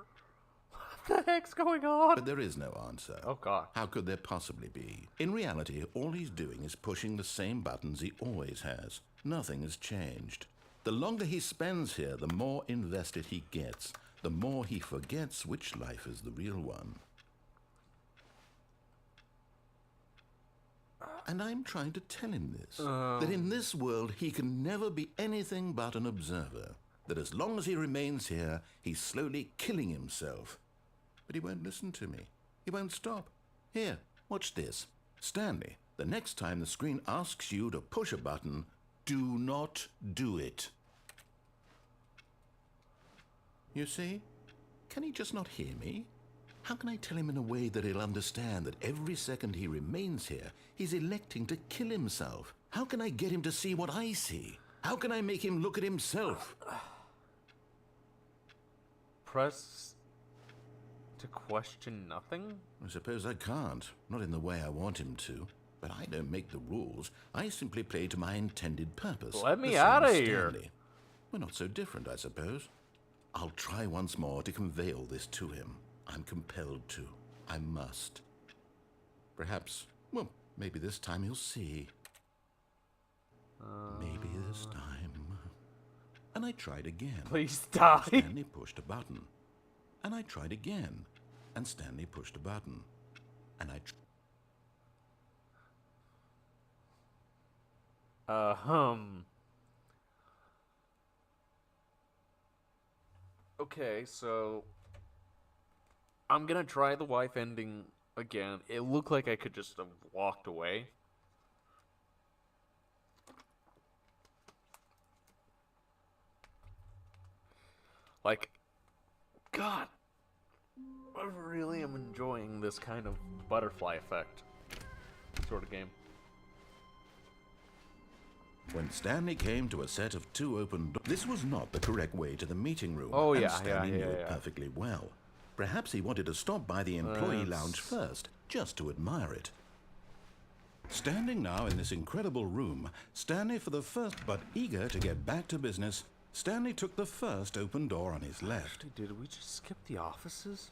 What the heck's going on? But there is no answer. Oh, God. How could there possibly be? In reality, all he's doing is pushing the same buttons he always has. Nothing has changed. The longer he spends here, the more invested he gets, the more he forgets which life is the real one. And I'm trying to tell him this, that in this world he can never be anything but an observer, that as long as he remains here, he's slowly killing himself. But he won't listen to me. He won't stop. Here, watch this. Stanley, the next time the screen asks you to push a button, do not do it. You see? Can he just not hear me? How can I tell him in a way that he'll understand that every second he remains here, he's electing to kill himself? How can I get him to see what I see? How can I make him look at himself? Press to question nothing? I suppose I can't. Not in the way I want him to. But I don't make the rules. I simply play to my intended purpose. Let me The same out of as here. Stanley. We're not so different, I suppose. I'll try once more to convey all this to him. I'm compelled to. I must. Perhaps, well, maybe this time he'll see. Maybe this time. And I tried again. Please die. Stanley pushed a button. And I tried again. And Stanley pushed a button. And I Okay, so I'm gonna try the wife ending again. It looked like I could just have walked away. Like, God, I really am enjoying this kind of butterfly effect sort of game. When Stanley came to a set of 2 open doors, this was not the correct way to the meeting room. Oh, and yeah, Stanley yeah, knew it yeah. perfectly well. Perhaps he wanted to stop by the employee lounge first, just to admire it. Standing now in this incredible room, Stanley for the first, but eager to get back to business, Stanley took the first open door on his left. Did we just skip the offices?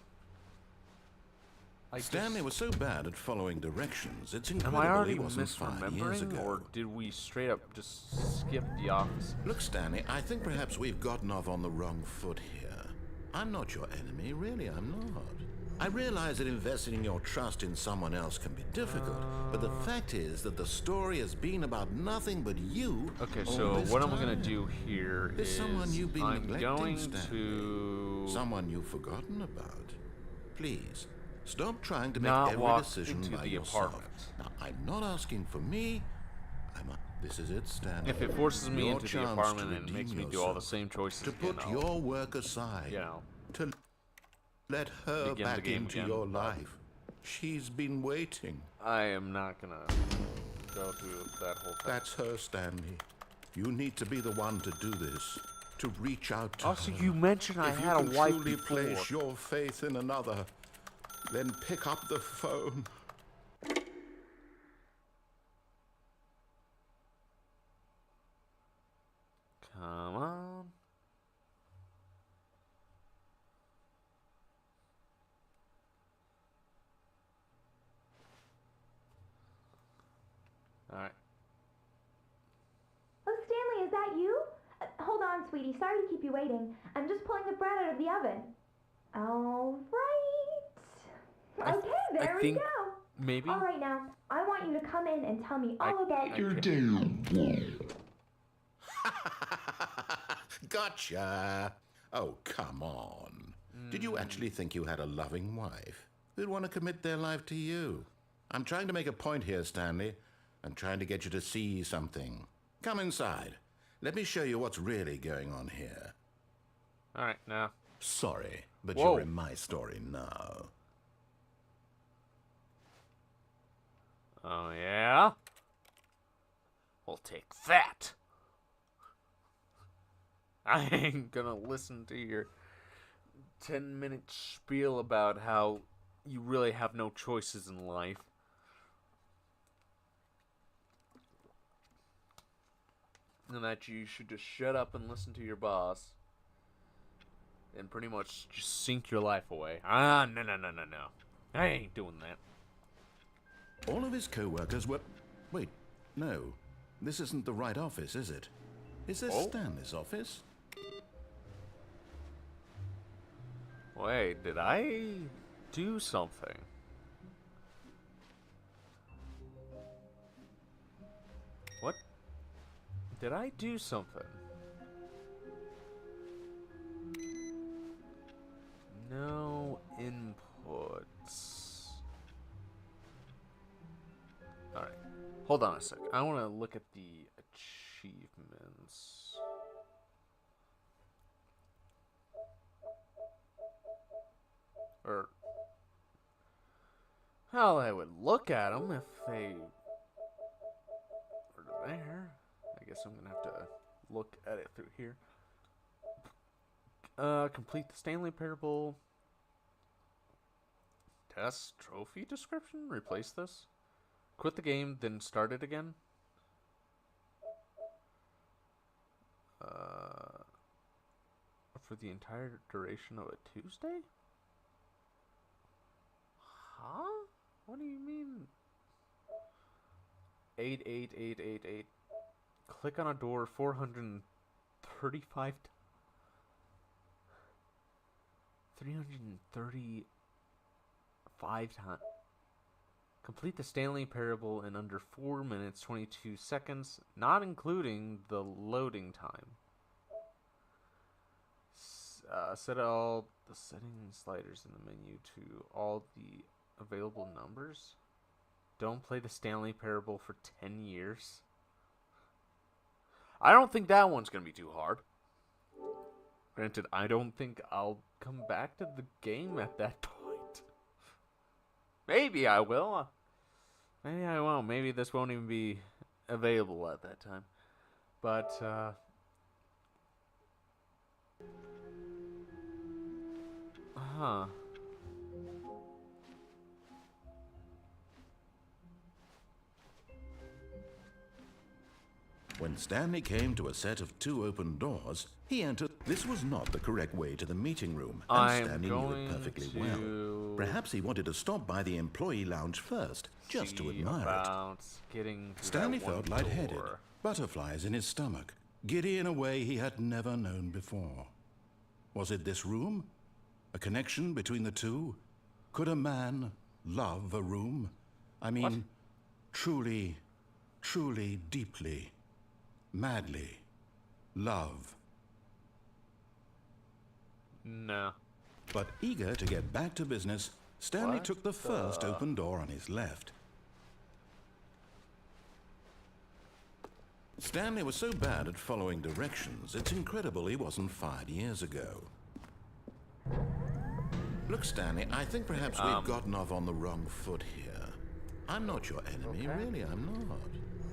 Stanley was so bad at following directions, it's Am incredible I already he wasn't 5 years misremembering, ago. or did we straight up just skip the office? Look, Stanley, I think perhaps we've gotten off on the wrong foot here. I'm not your enemy, really, I'm not. I realize that investing your trust in someone else can be difficult, but the fact is that the story has been about nothing but you. Okay, all so this what I'm time. gonna do here There's is someone you've been I'm neglecting, going Stanley. to Someone you've forgotten about. Please, stop trying to make not every walk decision into by the yourself. apartment. Now, I'm not asking for me. This is it, Stanley. If it forces me Your into the chance apartment to and makes redeem me do all the yourself. same choices To again, put I'll, your work aside. you know, To let her begin the back game into again. your life. She's been waiting. I am not gonna go through that whole thing. That's her, Stanley. You need to be the one to do this. To reach out to Also, her. you mentioned I If had a you wife can truly before. place your faith in another, then pick up the phone. Come on. Alright. Oh, Stanley, is that you? Hold on, sweetie. Sorry to keep you waiting. I'm just pulling the bread out of the oven. All right. Okay, there we think go. maybe. All right, now, I want you to come in and tell me all about your Gotcha. Oh, come on. Did you actually think you had a loving wife who'd want to commit their life to you? I'm trying to make a point here, Stanley. I'm trying to get you to see something. Come inside. Let me show you what's really going on here. Alright, now. Sorry, but Whoa. you're in my story now. Oh, yeah? We'll take that. I ain't gonna listen to your 10-minute spiel about how you really have no choices in life. And that you should just shut up and listen to your boss. And pretty much just sink your life away. No. I ain't doing that. All of his co-workers were... Wait, no. This isn't the right office, is it? Is this Stanley's office? Wait, did I do something? What? Did I do something? No inputs. Alright. Hold on a sec. I want to look at the achievements. Or, well, I would look at them if they were there. I guess I'm gonna have to look at it through here. Complete the Stanley Parable. Test trophy description? Replace this? Quit the game, then start it again? For the entire duration of a Tuesday? Huh? What do you mean? 88888. Click on a door 435 335 times. Complete the Stanley Parable in under 4 minutes 22 seconds, not including the loading time. Set all the setting sliders in the menu to all the available numbers. Don't play the Stanley Parable for 10 years. I don't think that one's going to be too hard. Granted, I don't think I'll come back to the game at that point. Maybe I will. Maybe I won't. Maybe this won't even be available at that time. But, huh. When Stanley came to a set of 2 open doors, he entered. This was not the correct way to the meeting room, and Stanley knew it perfectly well. Perhaps he wanted to stop by the employee lounge first, just to admire it. Stanley felt lightheaded, butterflies in his stomach, giddy in a way he had never known before. Was it this room? A connection between the two? Could a man love a room? I mean, what? Truly, deeply, madly love. No. But eager to get back to business, Stanley took the first open door on his left. Stanley was so bad at following directions, it's incredible he wasn't fired years ago. Look, Stanley, I think perhaps we've gotten off on the wrong foot here. I'm not your enemy, really, I'm not.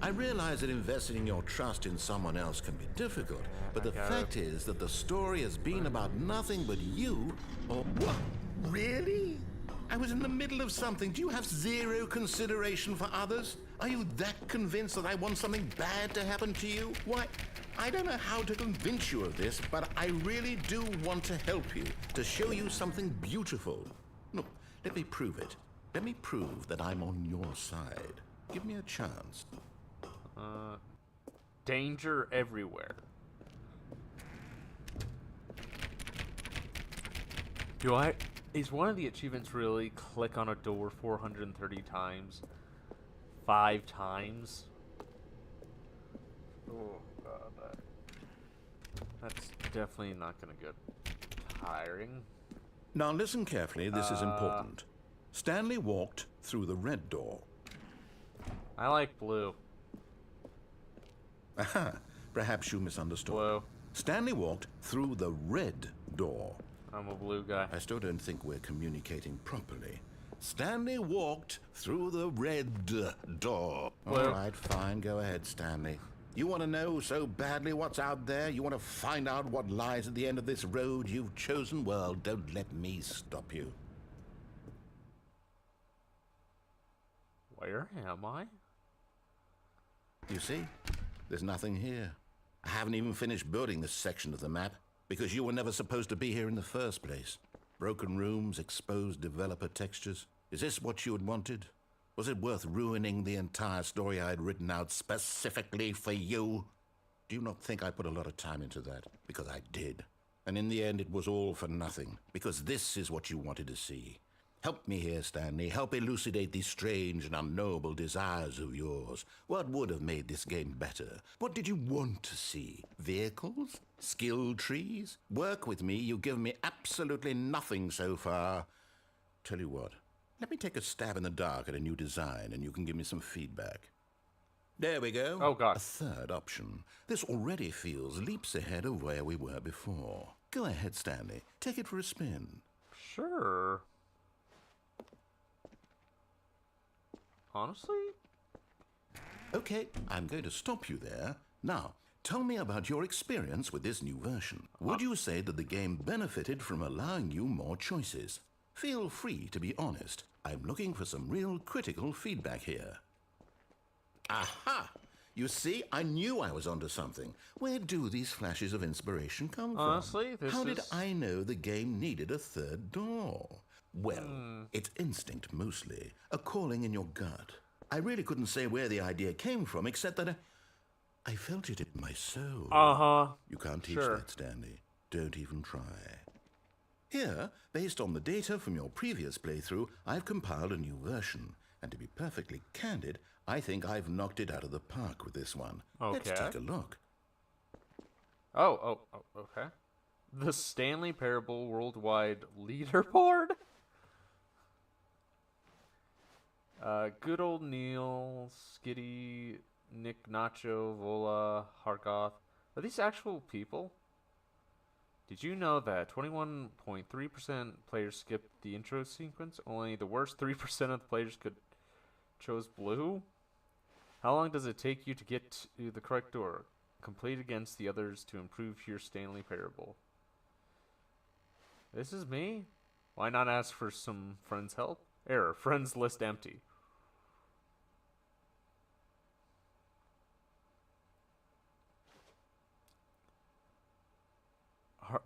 I realize that investing your trust in someone else can be difficult, but the fact is that the story has been about nothing but you, or what? Really? I was in the middle of something. Do you have zero consideration for others? Are you that convinced that I want something bad to happen to you? Why, I don't know how to convince you of this, but I really do want to help you, to show you something beautiful. Look, let me prove it. Let me prove that I'm on your side. Give me a chance. Danger everywhere. Is one of the achievements really click on a door 430 times? 5 times? Oh, God. That's definitely not going to get tiring. Now listen carefully, this is important. Stanley walked through the red door. I like blue. Aha, perhaps you misunderstood. Blue. Stanley walked through the red door. I'm a blue guy. I still don't think we're communicating properly. Stanley walked through the red door. Well- All right, fine. Go ahead, Stanley. You want to know so badly what's out there? You want to find out what lies at the end of this road you've chosen? Well, don't let me stop you. Where am I? You see? There's nothing here. I haven't even finished building this section of the map because you were never supposed to be here in the first place. Broken rooms, exposed developer textures. Is this what you had wanted? Was it worth ruining the entire story I had written out specifically for you? Do you not think I put a lot of time into that? Because I did. And in the end, it was all for nothing. Because this is what you wanted to see. Help me here, Stanley. Help elucidate these strange and unknowable desires of yours. What would have made this game better? What did you want to see? Vehicles? Skill trees? Work with me. You've given me absolutely nothing so far. Tell you what. Let me take a stab in the dark at a new design, and you can give me some feedback. There we go. Oh, God. A third option. This already feels leaps ahead of where we were before. Go ahead, Stanley. Take it for a spin. Sure. Honestly? Okay, I'm going to stop you there. Now, tell me about your experience with this new version. Would you say that the game benefited from allowing you more choices? Feel free to be honest. I'm looking for some real critical feedback here. Aha! You see, I knew I was onto something. Where do these flashes of inspiration come from? Honestly, this How did is- I know the game needed a third door? Well, it's instinct mostly, a calling in your gut. I really couldn't say where the idea came from, except that I felt it in my soul. Uh-huh. You can't teach Sure. that, Stanley. Don't even try. Here, based on the data from your previous playthrough, I've compiled a new version. And to be perfectly candid, I think I've knocked it out of the park with this one. Let's Okay. take a look. Oh, okay. The Stanley Parable Worldwide Leaderboard? Good old Neil, Skitty, Nick Nacho, Vola, Hargoth. Are these actual people? Did you know that 21.3% players skipped the intro sequence? Only the worst 3% of the players chose blue? How long does it take you to get to the correct door? Complete against the others to improve your Stanley Parable. This is me? Why not ask for some friends' help? Error. Friends list empty. Har-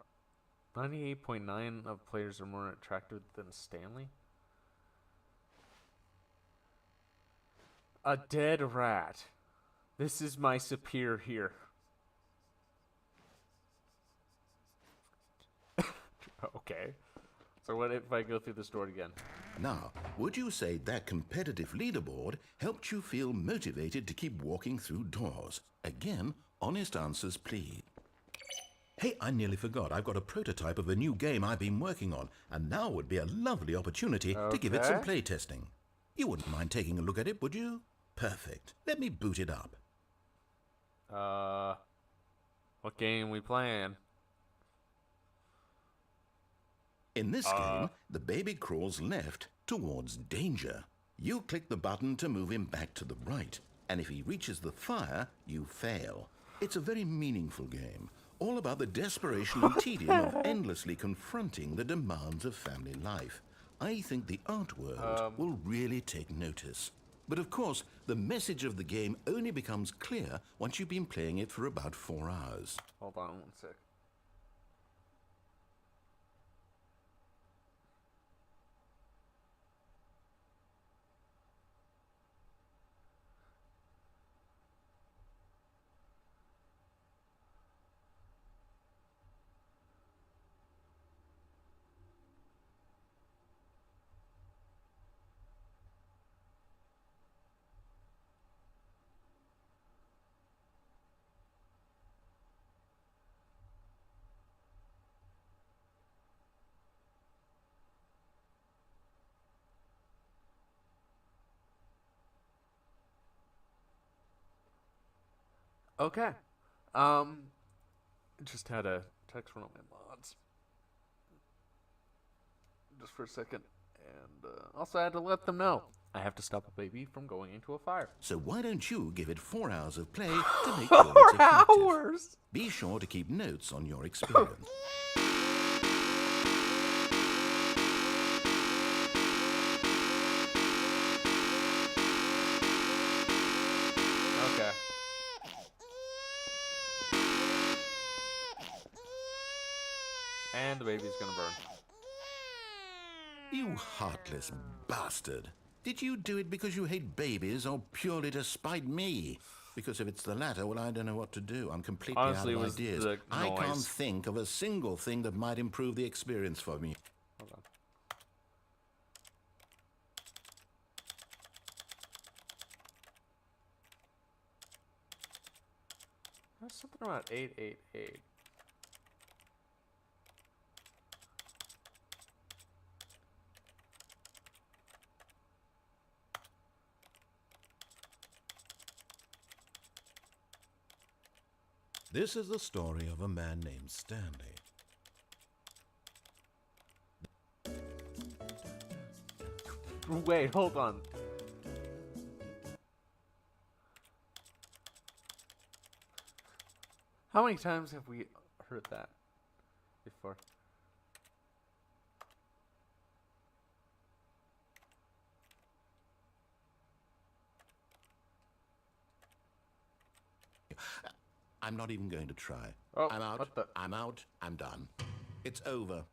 98.9 of players are more attractive than Stanley? A dead rat. This is my superior here. Okay. So what if I go through this door again? Now, would you say that competitive leaderboard helped you feel motivated to keep walking through doors? Again, honest answers, please. Hey, I nearly forgot. I've got a prototype of a new game I've been working on, and now would be a lovely opportunity to give it some Okay. play testing. You wouldn't mind taking a look at it, would you? Perfect. Let me boot it up. What game we playing? In this game, the baby crawls left towards danger. You click the button to move him back to the right, and if he reaches the fire, you fail. It's a very meaningful game, all about the desperation and tedium of endlessly confronting the demands of family life. I think the art world will really take notice. But of course, the message of the game only becomes clear once you've been playing it for about 4 hours. Hold on 1 sec. Okay. Just had a text from one of my mods. Just for a second. And also, I had to let them know I have to stop a baby from going into a fire. So why don't you give it 4 hours of play to make sure it's effective? 4 hours! Be sure to keep notes on your experience. Okay. And the baby's gonna burn. You heartless bastard. Did you do it because you hate babies or purely to spite me? Because if it's the latter, well, I don't know what to do. I'm completely Honestly, out it of was ideas. the I can't noise. think of a single thing that might improve the experience for me. Hold on. There's something about 888. This is the story of a man named Stanley. Wait, hold on. How many times have we heard that before? I'm not even going to try. Oh, I'm out. what the- I'm out. I'm done. It's over.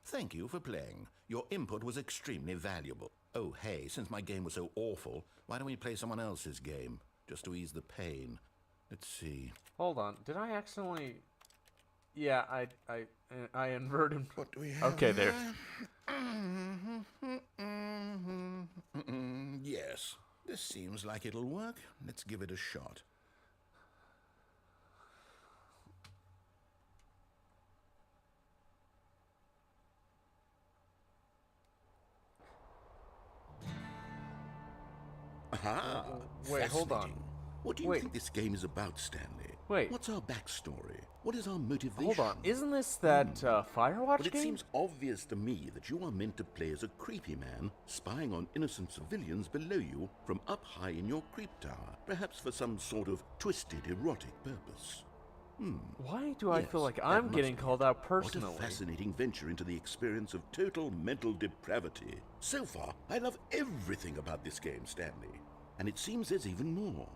Thank you for playing. Your input was extremely valuable. Oh, hey, since my game was so awful, why don't we play someone else's game? Just to ease the pain. Let's see. Hold on. Did I accidentally? Yeah, I inverted. What do we have? Okay, there. Yes. This seems like it'll work. Let's give it a shot. Aha! Wait, hold on. Fascinating. What do you Wait. think this game is about, Stanley? Wait. What's our backstory? What is our motivation? Hold on. Isn't this that Firewatch Well, it game? seems obvious to me that you are meant to play as a creepy man, spying on innocent civilians below you from up high in your creep tower, perhaps for some sort of twisted, erotic purpose. Why do I Yes, feel like that I'm must getting be called it. out personally? What a fascinating venture into the experience of total mental depravity. So far, I love everything about this game, Stanley. And it seems there's even more.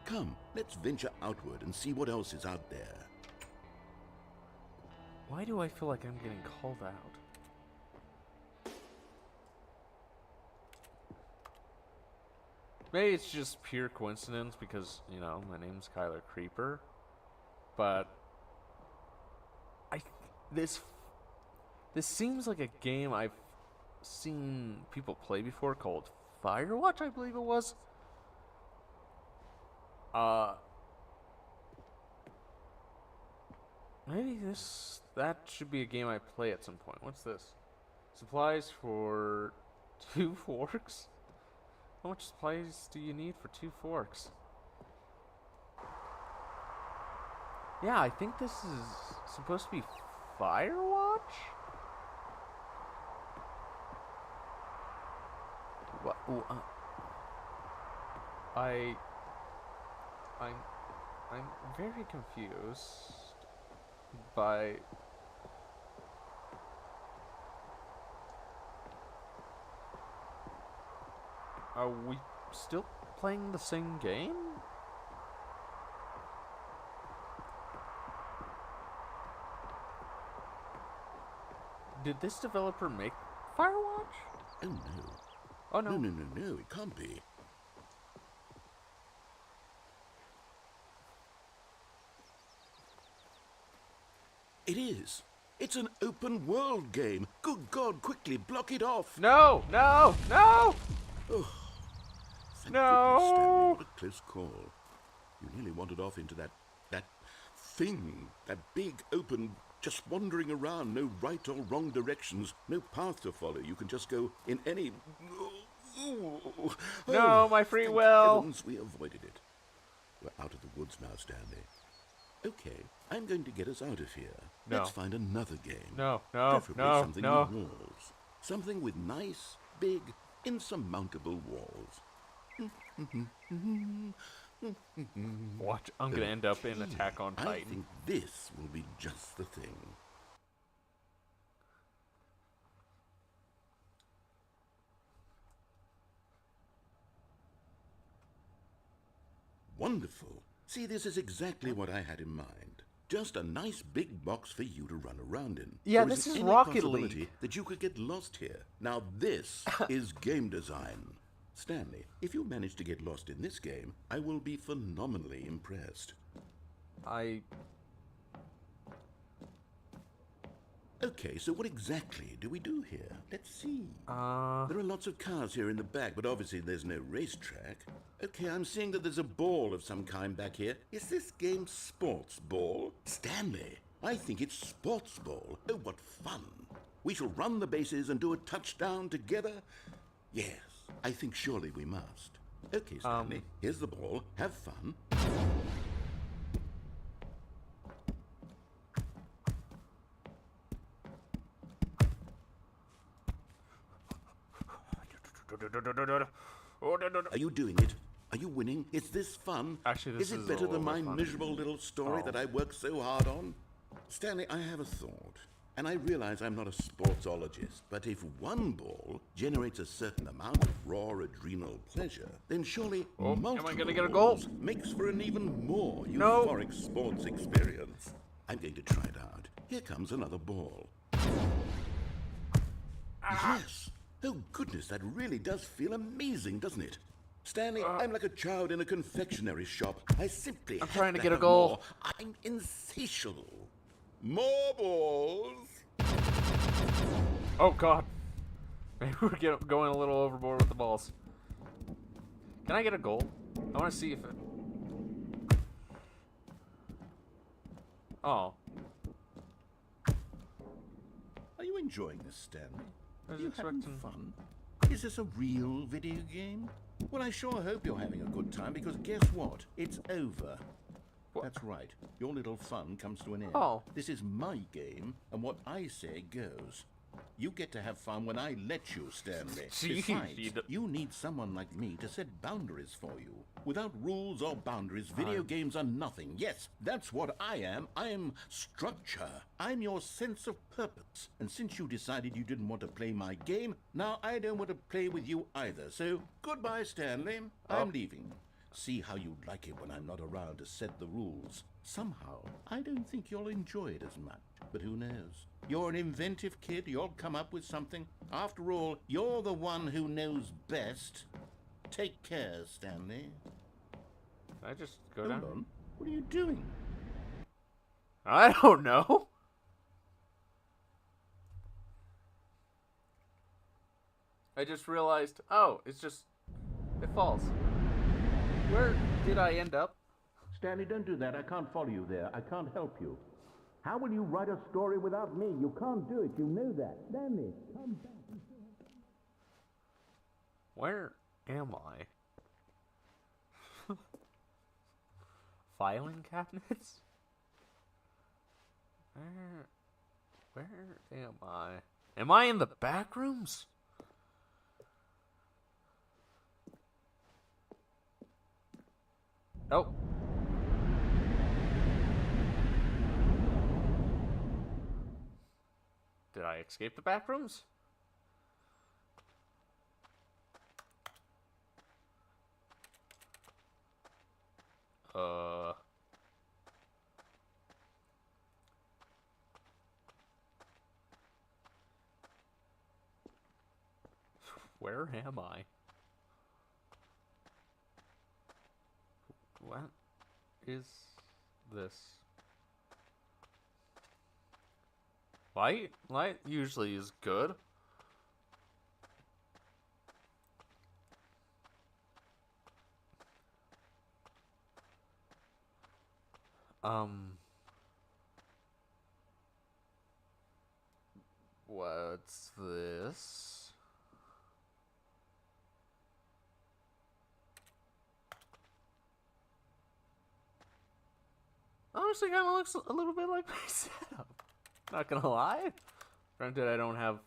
Come, let's venture outward and see what else is out there. Why do I feel like I'm getting called out? Maybe it's just pure coincidence because, you know, my name's Kyler Creeper. But this seems like a game I've seen people play before called Firewatch, I believe it was. Maybe that should be a game I play at some point. What's this? Supplies for 2 forks? How much supplies do you need for 2 forks? Yeah, I think this is supposed to be Firewatch? What? I'm very confused by Are we still playing the same game? Did this developer make Firewatch? Oh, no. Oh no. No, it can't be. It is. It's an open world game. Good God, quickly block it off. No! No! No! Thank No. goodness, Stanley. What a close call. You nearly wandered off into that thing, that big open, just wandering around, no right or wrong directions, no path to follow. You can just go in any. No, my free thank will. Heavens we avoided it. We're out of the woods now, Stanley. Okay, I'm going to get us out of here. No. Let's find another game. No, no, Preferably no, something no. with walls. Something with nice, big, insurmountable walls. Watch, I'm gonna end up in Attack on I Titan. think this will be just the thing. Wonderful. See, this is exactly what I had in mind. Just a nice big box for you to run around in. Yeah, There this isn't is any Rocket possibility League. that you could get lost here. Now this is game design. Stanley, if you manage to get lost in this game, I will be phenomenally impressed. Okay, so what exactly do we do here? Let's see. There are lots of cars here in the back, but obviously there's no racetrack. Okay, I'm seeing that there's a ball of some kind back here. Is this game sports ball? Stanley, I think it's sports ball. Oh, what fun. We shall run the bases and do a touchdown together? Yes, I think surely we must. Okay, Stanley, here's the ball. Have fun. Are you doing it? Are you winning? Is this fun? Actually, this is it is better a than little my bit fun. miserable little story that I worked so hard on? Stanley, I have a thought. And I realize I'm not a sportsologist, but if one ball generates a certain amount of raw adrenal pleasure, then surely multiple am I gonna get a goal? balls makes for an even more No. euphoric sports experience. I'm going to try it out. Here comes another ball. Yes. Oh, goodness, that really does feel amazing, doesn't it? Stanley, I'm like a child in a confectionery shop. I simply have trying to get a have goal. more. I'm insatiable. More balls. Oh god. Maybe we're going a little overboard with the balls. Can I get a goal? I want to see if it... Oh. Are you enjoying this, Stanley? I was Are you having expecting- fun? Is this a real video game? Well, I sure hope you're having a good time, because guess what? It's over. What? That's right. Your little fun comes to an end. Oh. This is my game, and what I say goes. You get to have fun when I let you, Stanley. Gee, Besides, you d- you need someone like me to set boundaries for you. Without rules or boundaries, video games are nothing. Yes, that's what I am. I'm structure. I'm your sense of purpose. And since you decided you didn't want to play my game, now I don't want to play with you either. So, goodbye, Stanley. I'm leaving. See how you like it when I'm not around to set the rules. Somehow, I don't think you'll enjoy it as much. But who knows? You're an inventive kid. You'll come up with something. After all, you're the one who knows best. Take care, Stanley. Can I just go Hold down? on. What are you doing? I don't know. I just realized, oh, it's just... It falls. Where did I end up? Stanley, don't do that. I can't follow you there. I can't help you. How will you write a story without me? You can't do it. You know that. Stanley, come back. Where am I? Filing cabinets? Where am I? Am I in the back rooms? Oh. Did I escape the back rooms? Where am I? What is this? Light? Light usually is good. What's this? Honestly, kind of looks a little bit like my setup. Not gonna lie. Granted, I don't have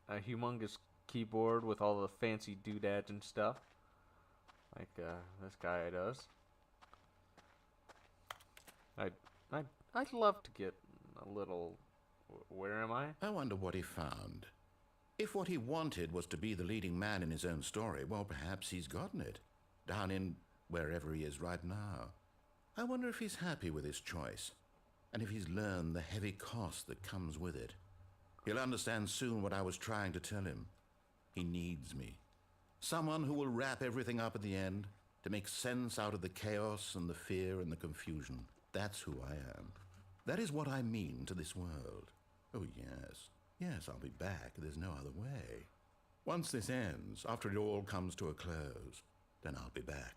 a humongous keyboard with all the fancy doodads and stuff, like this guy does. I'd love to get a little. Where am I? I wonder what he found. If what he wanted was to be the leading man in his own story, well, perhaps he's gotten it. Down in wherever he is right now. I wonder if he's happy with his choice, and if he's learned the heavy cost that comes with it. He'll understand soon what I was trying to tell him. He needs me. Someone who will wrap everything up at the end, to make sense out of the chaos and the fear and the confusion. That's who I am. That is what I mean to this world. Oh, yes. Yes, I'll be back. There's no other way. Once this ends, after it all comes to a close, then I'll be back.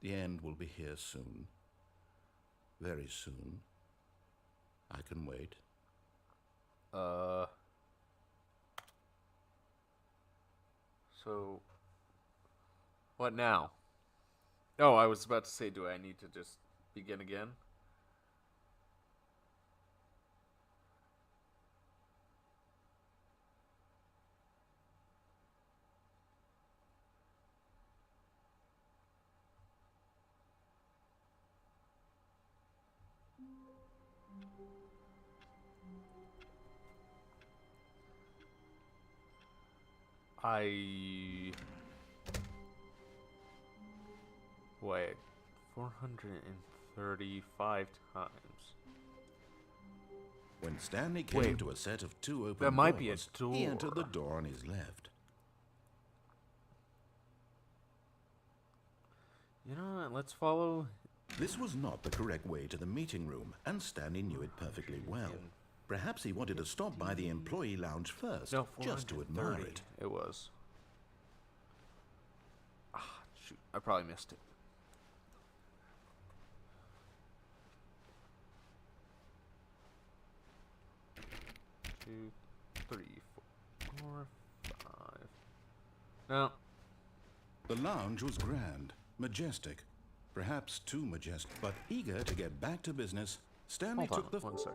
The end will be here soon. Very soon. I can wait. So, what now? Oh, I was about to say, do I need to just begin again? Wait, 435 times. When Stanley came to a set of 2 open That might be a doors, door. he entered the door on his left. You know what, let's follow. This was not the correct way to the meeting room, and Stanley knew it perfectly well. Perhaps he wanted to stop by the employee lounge first, No, just to admire 430. it. It was. Ah, shoot, I probably missed it. Two, 3, 4, 5. No. The lounge was grand, majestic, perhaps too majestic, but eager to get back to business, Stanley Hold took on, the... 1 sec.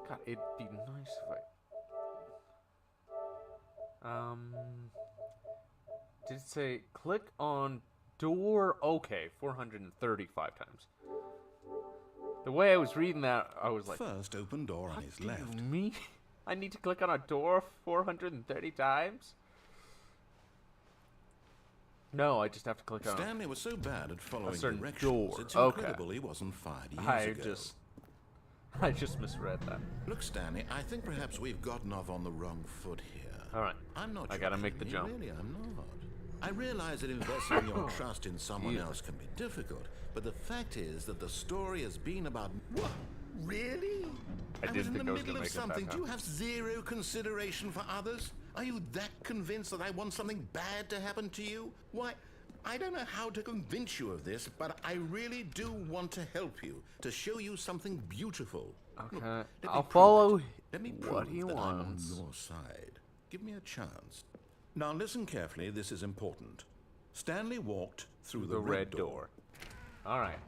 God, it'd be nice if I... Did it say click on door? Okay, 435 times. The way I was reading that, I was like, First open door on what his do left. you mean? I need to click on a door 430 times? No, I just have to click on Stanley was so bad at following certain directions, door. it's Okay. incredible he wasn't fired years ago. I just misread that. Look, Stanley, I think perhaps we've gotten off on the wrong foot here. Alright. I'm not I gotta make the kidding jump. you, really, I'm not. I realize that investing your trust in someone else can be difficult, but the fact is that the story has been about... What? Really? I was didn't in think the I was middle gonna of make it back something. Do you up. have zero consideration for others? Are you that convinced that I want something bad to happen to you? Why, I don't know how to convince you of this, but I really do want to help you, to show you something beautiful. Okay, Look, let me I'll prove follow it. Let me prove what he that I'm on wants. your side. Give me a chance. Now listen carefully, this is important. Stanley walked through the red door. Alright.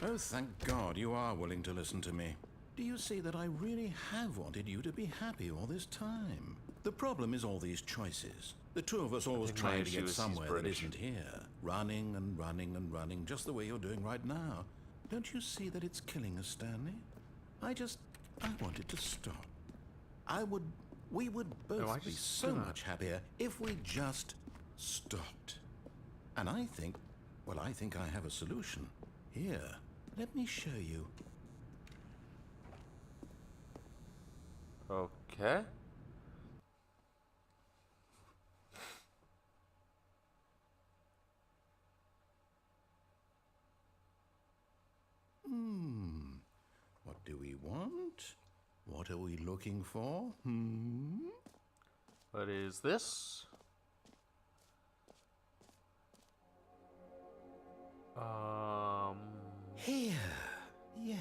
Oh, thank God you are willing to listen to me. Do you see that I really have wanted you to be happy all this time? The problem is all these choices. The two of us always think my trying to issue get is he's somewhere that British. isn't here. Running and running and running, just the way you're doing right now. Don't you see that it's killing us, Stanley? I wanted to stop. We would both I be just so gonna- much happier if we just stopped. And I think I have a solution. Here, let me show you. Okay. What do we want? What are we looking for? What is this? Here. Yes.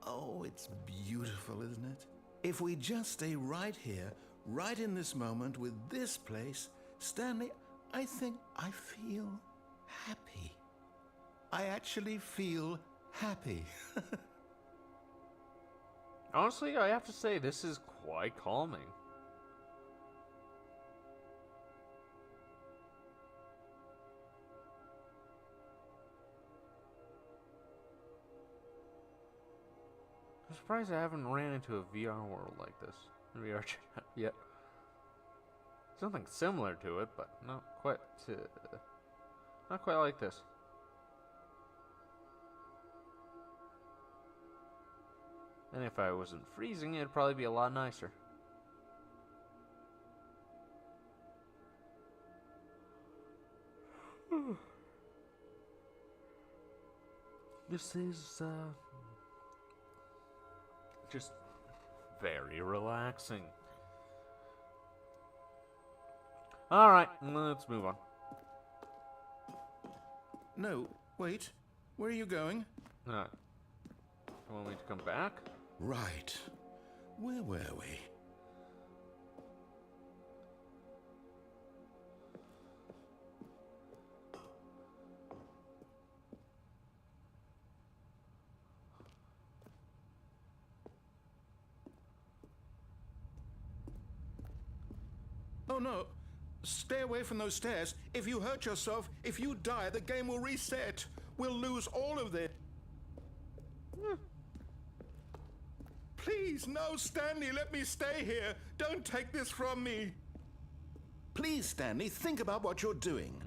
Oh, it's beautiful, isn't it? If we just stay right here, right in this moment with this place, Stanley, I think I feel happy. I actually feel happy. Honestly, I have to say, this is quite calming. I'm surprised I haven't ran into a VR world like this. VR chat yet. Something similar to it, but not quite like this. And if I wasn't freezing, it'd probably be a lot nicer. This is just very relaxing. Alright, let's move on. No, wait. Where are you going? Alright. You want me to come back? Right. Where were we? Oh no! Stay away from those stairs. If you hurt yourself, if you die, the game will reset. We'll lose all of it. Please, no, Stanley, let me stay here. Don't take this from me. Please, Stanley, think about what you're doing.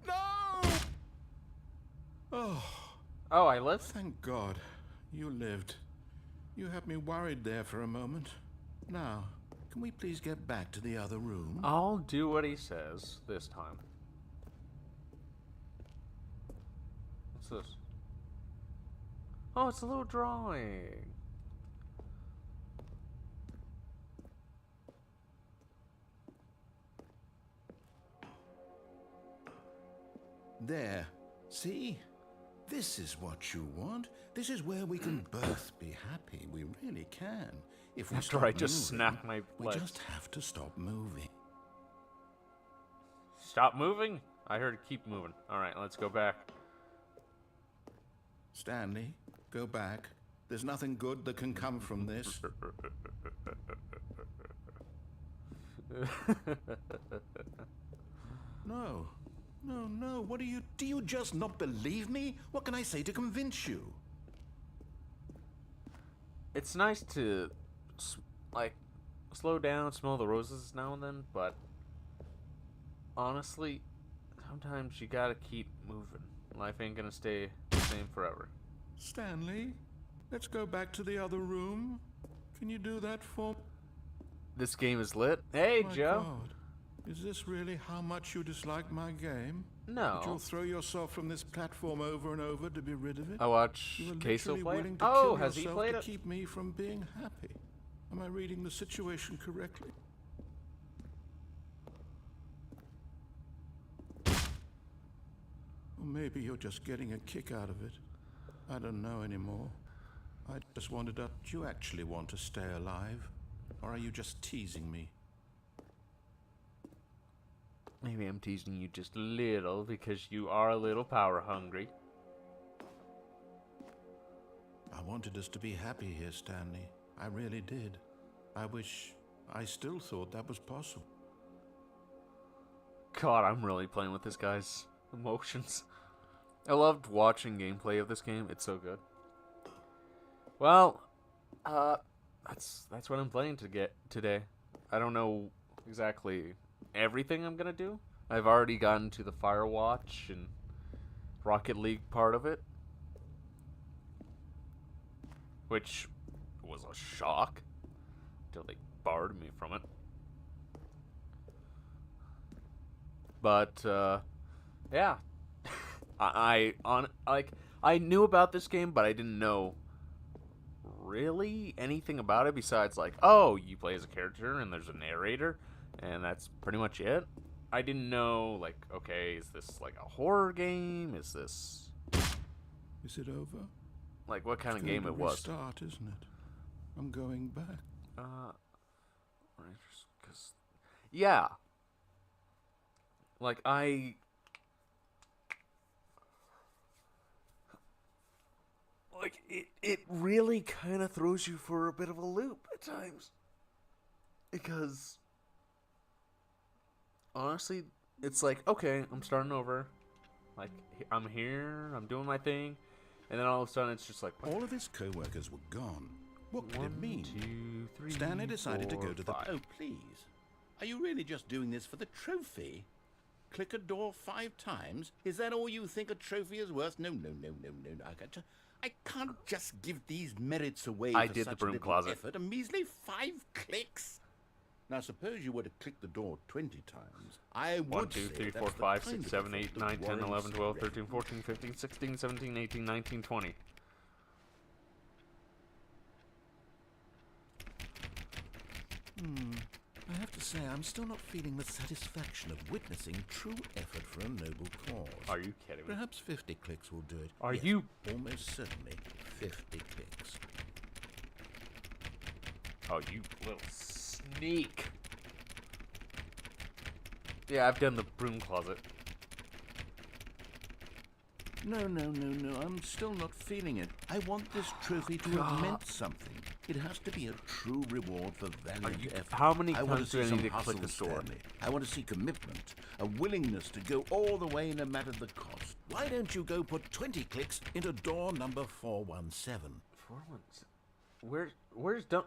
No! Oh. Oh, I lived? Thank God. You lived. You had me worried there for a moment. Now, can we please get back to the other room? I'll do what he says this time. What's this? Oh, it's a little drawing. There. See? This is what you want. This is where we can both be happy. We really can. If we After stop I just moving, snapped my we legs. just have to stop moving. Stop moving? I heard keep moving. Alright, let's go back. Stanley, go back. There's nothing good that can come from this. No. No, no. What do you just not believe me? What can I say to convince you? It's nice to, like, slow down, smell the roses now and then, but honestly, sometimes you gotta keep moving. Life ain't gonna stay the same forever. Stanley, let's go back to the other room. Can you do that for me? This game is lit. Hey, My Joe. God. Is this really how much you dislike my game? No. That you'll throw yourself from this platform over and over to be rid of it? I watch You were Queso literally play it. willing to Oh, kill has he yourself played to it? keep me from being happy. Am I reading the situation correctly? Or maybe you're just getting a kick out of it. I don't know anymore. I just wondered, do you actually want to stay alive? Or are you just teasing me? Maybe I'm teasing you just a little because you are a little power hungry. I wanted us to be happy here, Stanley. I really did. I still thought that was possible. God, I'm really playing with this guy's emotions. I loved watching gameplay of this game. It's so good. Well, that's what I'm playing today. I don't know exactly everything I'm gonna do. I've already gotten to the Firewatch and Rocket League part of it, which was a shock until they barred me from it. But yeah, I knew about this game, but I didn't know really anything about it besides like, oh, you play as a character and there's a narrator, and that's pretty much it. I didn't know, like, okay, is this like a horror game? Is this Is it over? like what kind of game it was? Restart, isn't it? I'm going back. Cause yeah, like I like, it really kind of throws you for a bit of a loop at times. Because, honestly, it's like, okay, I'm starting over. Like, I'm here, I'm doing my thing. And then all of a sudden, it's just like... All of his co-workers were gone. What could it mean? 1, 2, 3, Stanley decided to 4, go to the... 5. Oh, please. Are you really just doing this for the trophy? Click a door 5 times? Is that all you think a trophy is worth? No. I can't just give these merits away I for did the such broom little closet. effort. A measly 5 clicks? Now, suppose you were to click the door 20 times. I would 1, 2, say 3, that's 4, the 5, kind 6, of 7, effort 8, that 9, 10, 11, warrants 12, 13, recognition. 14, 15, 16, 17, 18, 19, 20. I have to say, I'm still not feeling the satisfaction of witnessing true effort for a noble cause. Are you kidding me? Perhaps 50 clicks will do it. Are Yes, you... Almost certainly 50 clicks. Oh, you little sneak. Yeah, I've done the broom closet. No. I'm still not feeling it. I want this trophy to have meant something. It has to be a true reward for valiant effort. How many I want times to do I see need some to click hustle, the store? Stanley. I want to see commitment, a willingness to go all the way no matter the cost. Why don't you go put 20 clicks into door number 417? 417. Where's done?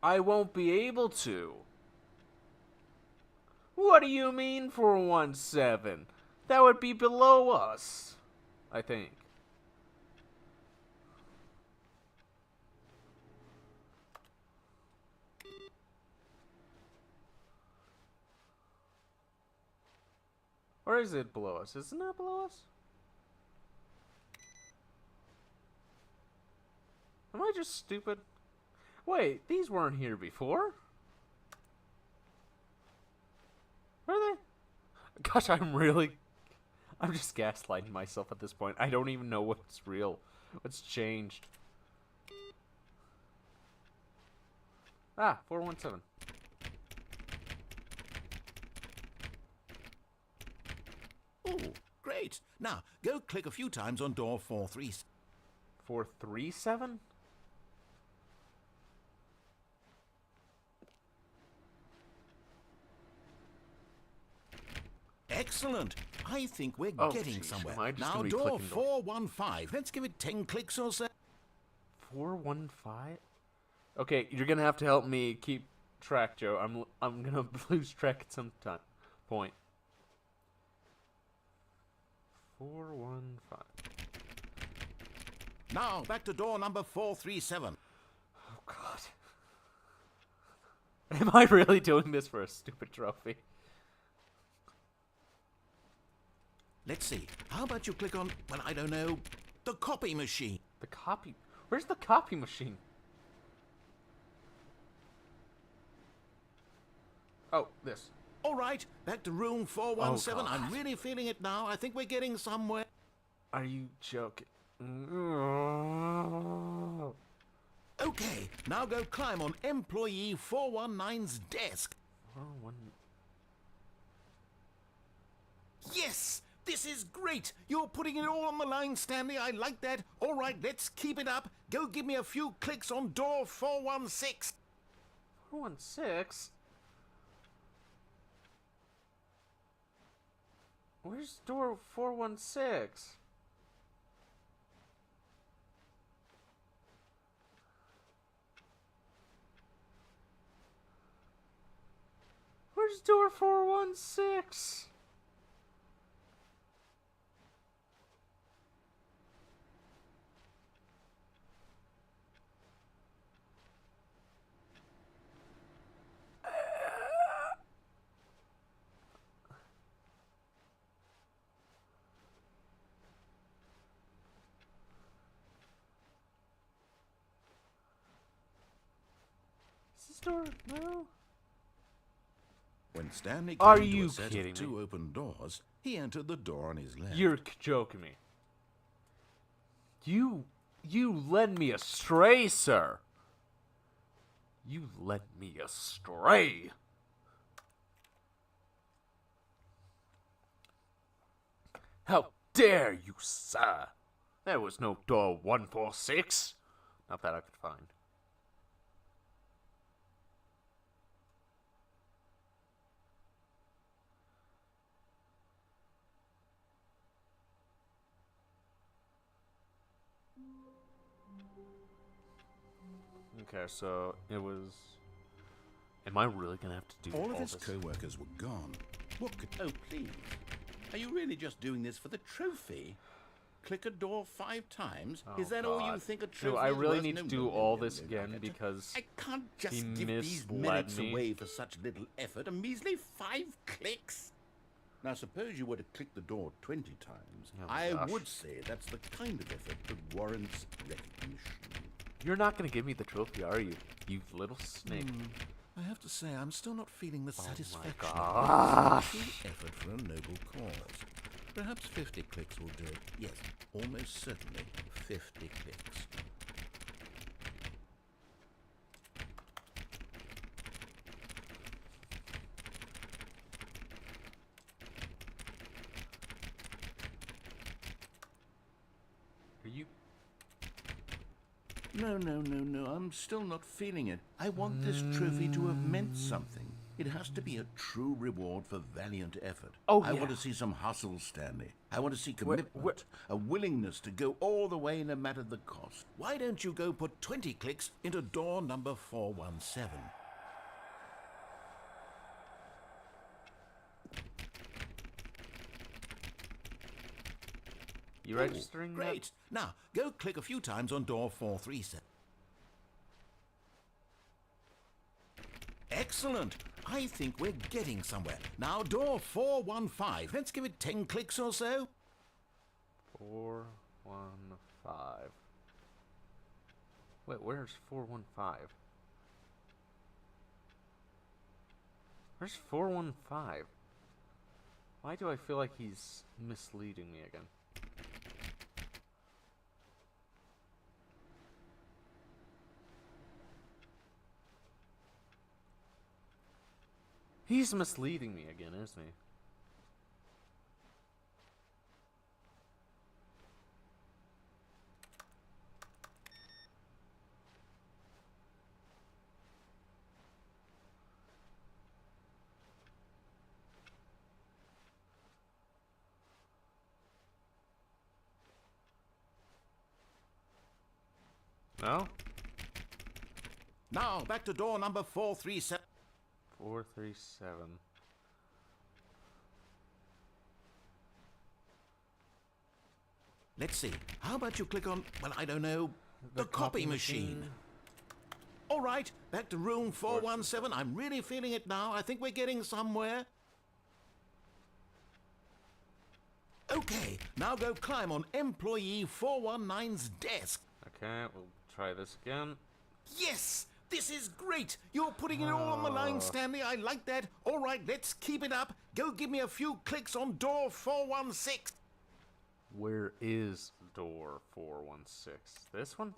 I won't be able to. What do you mean 417? That would be below us, I think. Or is it below us? Isn't that below us? Am I just stupid? Wait, these weren't here before? Were they? Gosh, I'm just gaslighting myself at this point. I don't even know what's real. What's changed. Ah, 417. Oh, great. Now, go click a few times on door 43. 437? Excellent. I think we're Oh, getting geez, somewhere. am I just Now, gonna be door clicking 415. Let's give it 10 clicks or so. 415? Okay, you're gonna have to help me keep track, Joe. I'm gonna lose track at some point. 415. Now, back to door number 437. Oh God. Am I really doing this for a stupid trophy? Let's see. How about you click on, well, I don't know, the copy machine? The copy? Where's the copy machine? Oh, this. All right, back to room 417. Oh, I'm God. really feeling it now. I think we're getting somewhere. Are you joking? Okay, now go climb on employee 419's desk. 411. Yes! This is great! You're putting it all on the line, Stanley. I like that. All right, let's keep it up. Go give me a few clicks on door 416. 416? Where's door 416? Where's door 416? Is this door? No. When Stanley Are came to you a set kidding of 2 me? open doors, he entered the door on his left. You're joking me. You led me astray, sir. You led me astray. How dare you, sir? There was no door 146. Not that I could find. Okay, so it was... Am I really gonna have to do All of his this? co-workers were gone. What could... Oh, please. Are you really just doing this for the trophy? Click a door 5 times? Oh, Is that all you God. think a trophy Do I is really worth? need to No, do no, all no, this no, again no, because I can't he just give these misled minutes me? away for such little effort. A measly 5 clicks. Now, suppose you were to click the door 20 times. Oh my I gosh. would say that's the kind of effort that warrants recognition. You're not gonna give me the trophy, are you? You little snake. I have to say, I'm still not feeling the satisfaction gosh. of true effort for a noble cause. Perhaps 50 clicks will do it. Yes, almost certainly 50 clicks. Are you... No, I'm still not feeling it. I want this trophy to have meant something. It has to be a true reward for valiant effort. Oh, I yeah. want to see some hustle, Stanley. I want to see commitment, a willingness to go all the way no matter the cost. Why don't you go put 20 clicks into door number 417? You registering that? Great. Now, go click a few times on door 437. Excellent. I think we're getting somewhere. Now, door 415. Let's give it 10 clicks or so. 415. Wait, where's 415? Where's 415? Why do I feel like he's misleading me again? He's misleading me again, isn't he? No? Now, back to door number 437. 437. Let's see. How about you click on, well, I don't know, the copy machine. All right, back to room 417. I'm really feeling it now. I think we're getting somewhere. Okay, now go climb on employee 419's desk. Okay, we'll try this again. Yes! This is great! You're putting it all on the line, Stanley. I like that. All right, let's keep it up. Go give me a few clicks on door 416. Where is door 416? This one?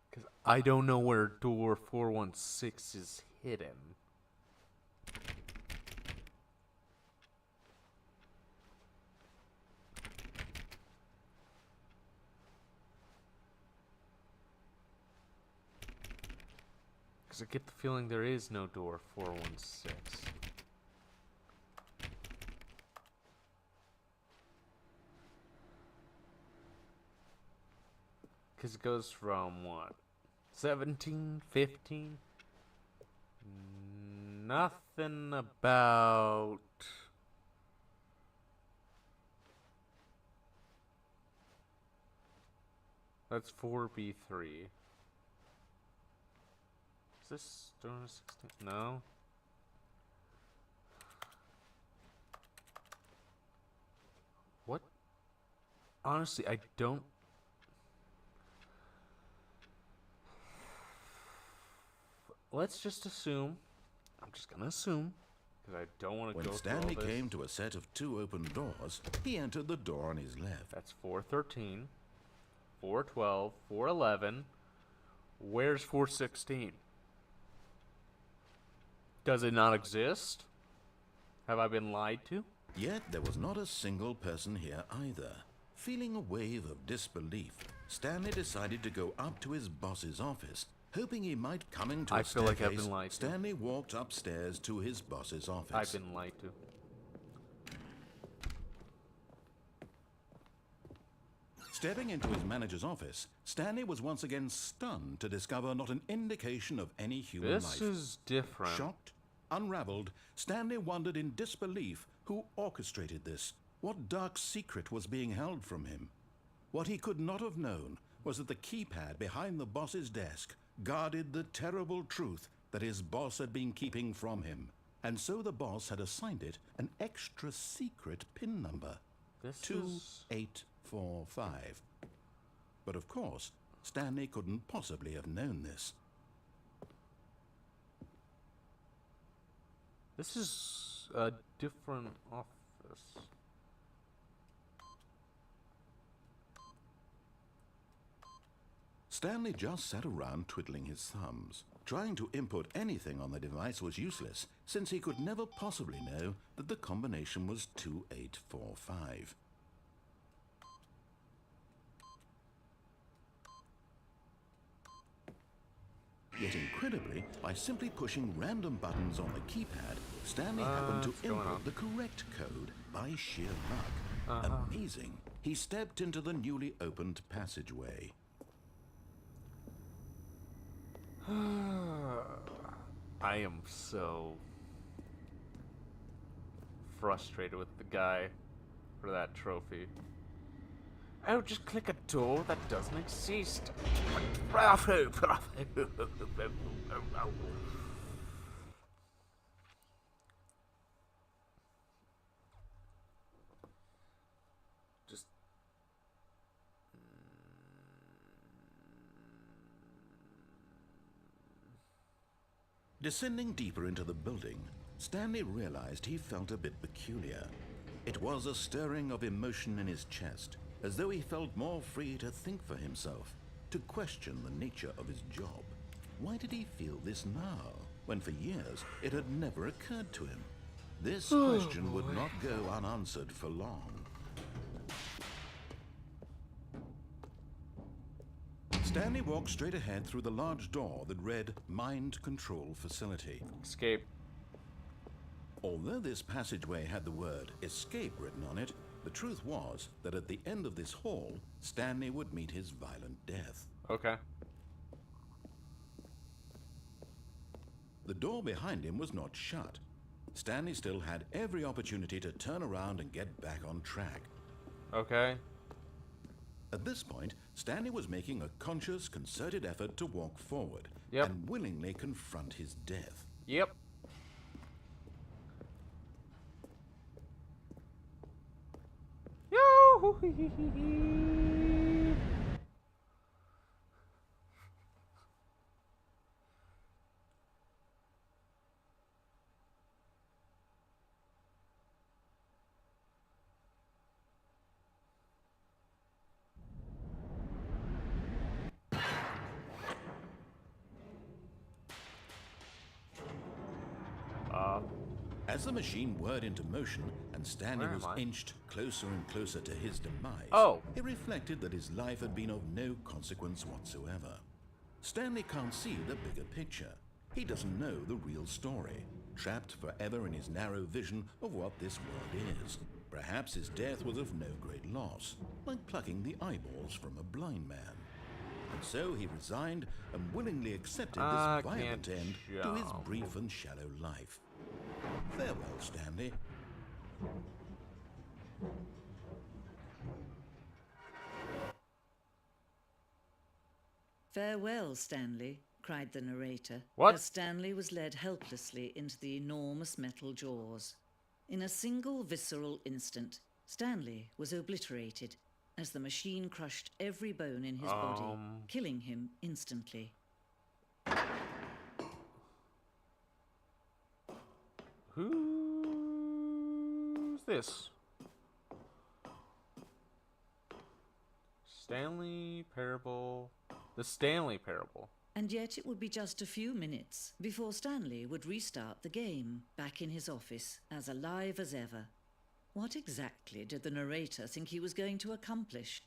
Because I don't know where door 416 is hidden. Because I get the feeling there is no door 416. Because it goes from what? 17, 15? Nothing about... That's 4B3. Is this door 16? No. What? Honestly, I don't... Let's just assume. I'm just gonna assume. Because I don't want to When go Stanley through all this. came to a set of 2 open doors, he entered the door on his left. That's 413. 412. 411. Where's 416? Does it not exist? Have I been lied to? Yet there was not a single person here either. Feeling a wave of disbelief, Stanley decided to go up to his boss's office. Hoping he might come into a feel like I've staircase, been lied to. Stanley walked upstairs to his boss's office. I've been lied to. Stepping into his manager's office, Stanley was once again stunned to discover not an indication of any human life. This is different. Shocked, unraveled, Stanley wondered in disbelief who orchestrated this. What dark secret was being held from him? What he could not have known was that the keypad behind the boss's desk guarded the terrible truth that his boss had been keeping from him. And so the boss had assigned it an extra secret PIN number. This is... 2845. But of course, Stanley couldn't possibly have known this. This is a different office. Stanley just sat around twiddling his thumbs. Trying to input anything on the device was useless, since he could never possibly know that the combination was 2845. Yet incredibly, by simply pushing random buttons on the keypad, Stanley happened to what's going on? input the correct code by sheer luck. Amazing. He stepped into the newly opened passageway. I am so frustrated with the guy for that trophy. Oh, just click a door that doesn't exist. Bravo, bravo. Just... Descending deeper into the building, Stanley realized he felt a bit peculiar. It was a stirring of emotion in his chest, as though he felt more free to think for himself, to question the nature of his job. Why did he feel this now, when for years it had never occurred to him? This question would not go unanswered for long. Stanley walked straight ahead through the large door that read Mind Control Facility. Escape. Although this passageway had the word escape written on it, the truth was that at the end of this hall, Stanley would meet his violent death. Okay. The door behind him was not shut. Stanley still had every opportunity to turn around and get back on track. Okay. At this point, Stanley was making a conscious, concerted effort to walk forward Yep. and willingly confront his death. Yep. Yo! As the machine whirred into motion and Stanley Where was am I? inched closer and closer to his demise, Oh. he reflected that his life had been of no consequence whatsoever. Stanley can't see the bigger picture. He doesn't know the real story, trapped forever in his narrow vision of what this world is. Perhaps his death was of no great loss, like plucking the eyeballs from a blind man. And so he resigned and willingly accepted this violent can't end to his jump. brief and shallow life. Farewell, Stanley. "Farewell, Stanley," cried the narrator, What? as Stanley was led helplessly into the enormous metal jaws. In a single visceral instant, Stanley was obliterated as the machine crushed every bone in his body, killing him instantly. Who's this? Stanley Parable. The Stanley Parable. And yet it would be just a few minutes before Stanley would restart the game, back in his office, as alive as ever. What exactly did the narrator think he was going to accomplish?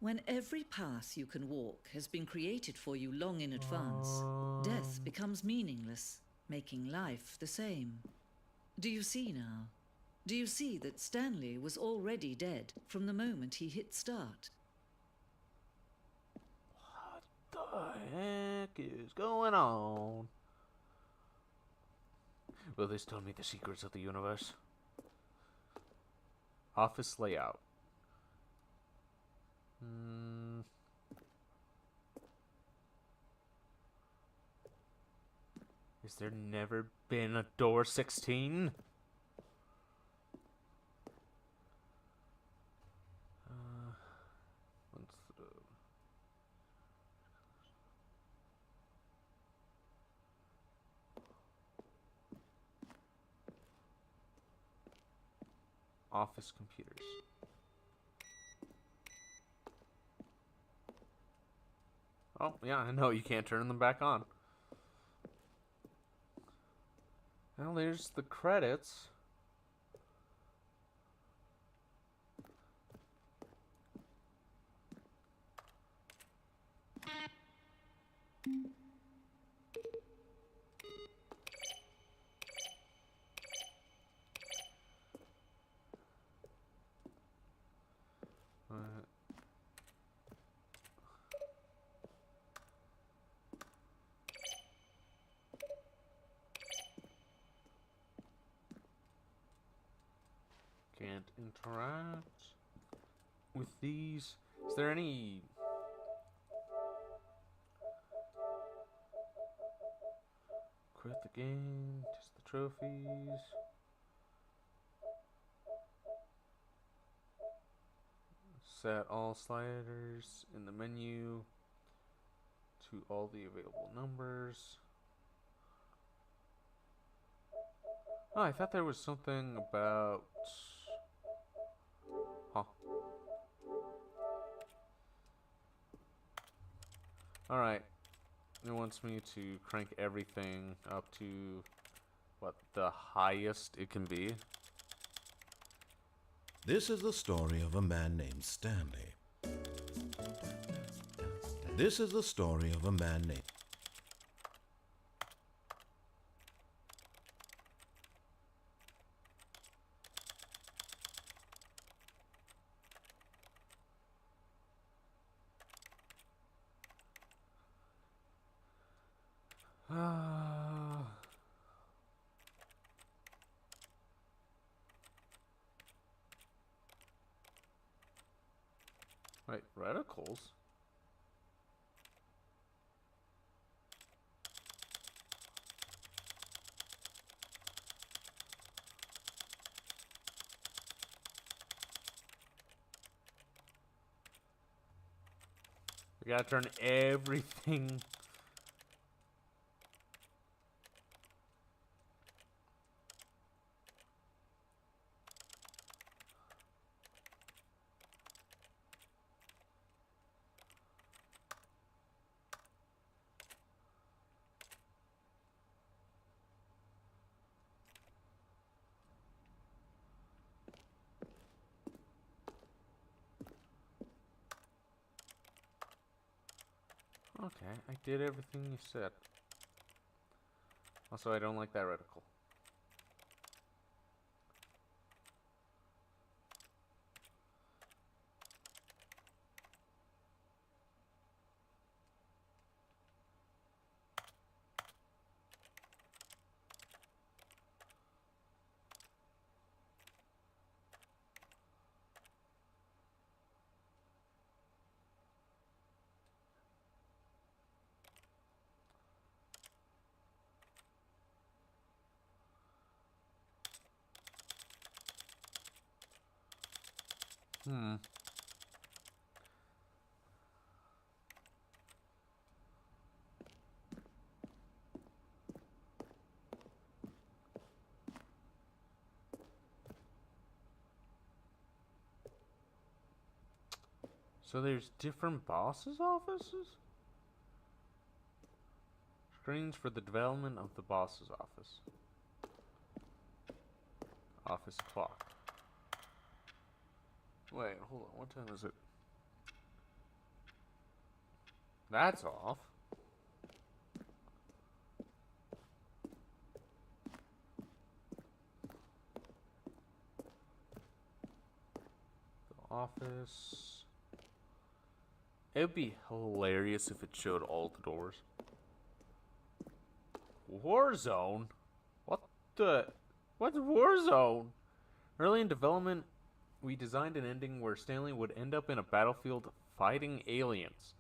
When every path you can walk has been created for you long in advance, death becomes meaningless, making life the same. Do you see now? Do you see that Stanley was already dead from the moment he hit start? What the heck is going on? Will this tell me the secrets of the universe? Office layout. Has there never been a door 16? Office computers. Oh, yeah, I know. You can't turn them back on. Well, there's the credits. Can't interact with these. Is there any... Quit the game, just the trophies. Set all sliders in the menu to all the available numbers. Oh, I thought there was something about... Huh. Alright. It wants me to crank everything up to, what, the highest it can be. This is the story of a man named Stanley. This is the story of a man named... Wait, reticles? We gotta turn everything... Okay, I did everything you said. Also, I don't like that reticle. So there's different bosses' offices? Screens for the development of the boss's office. Office clock. Wait, hold on. What time is it? That's off. The office. It would be hilarious if it showed all the doors. Warzone? What's Warzone? Early in development, we designed an ending where Stanley would end up in a battlefield fighting aliens.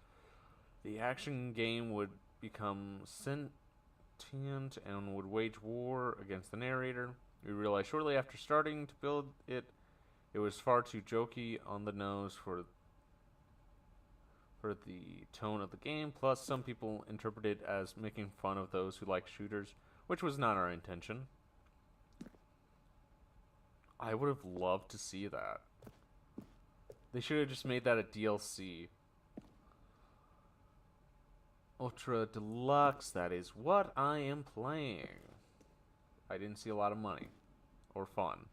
The action game would become sentient and would wage war against the narrator. We realized shortly after starting to build it, it was far too jokey on the nose for the tone of the game. Plus, some people interpret it as making fun of those who like shooters, which was not our intention. I would have loved to see that. They should have just made that a DLC. Ultra Deluxe, that is what I am playing. I didn't see a lot of money. Or fun.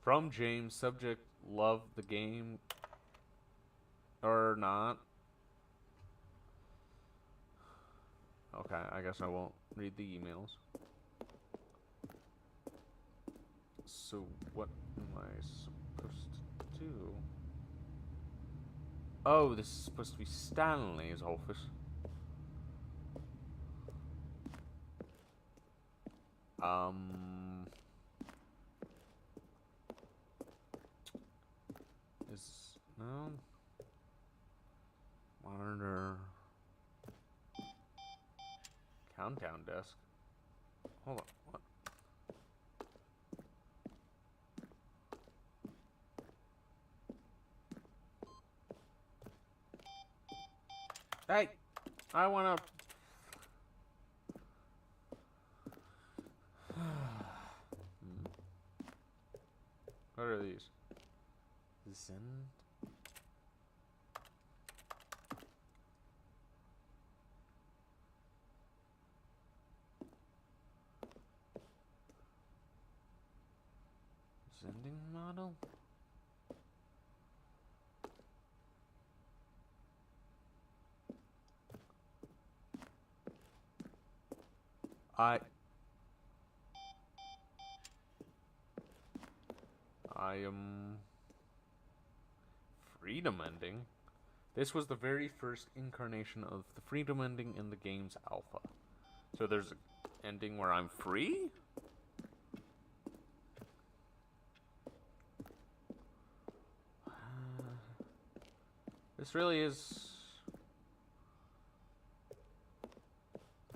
From James, subject, love the game. Or not. Okay, I guess I won't read the emails. So, what am I supposed to do? Oh, this is supposed to be Stanley's office. No? Monitor. Countdown desk. Hold on, what? Hey! I wanna... What are these? Send? Sending model? I am freedom ending. This was the very first incarnation of the freedom ending in the game's alpha. So there's an ending where I'm free? This really is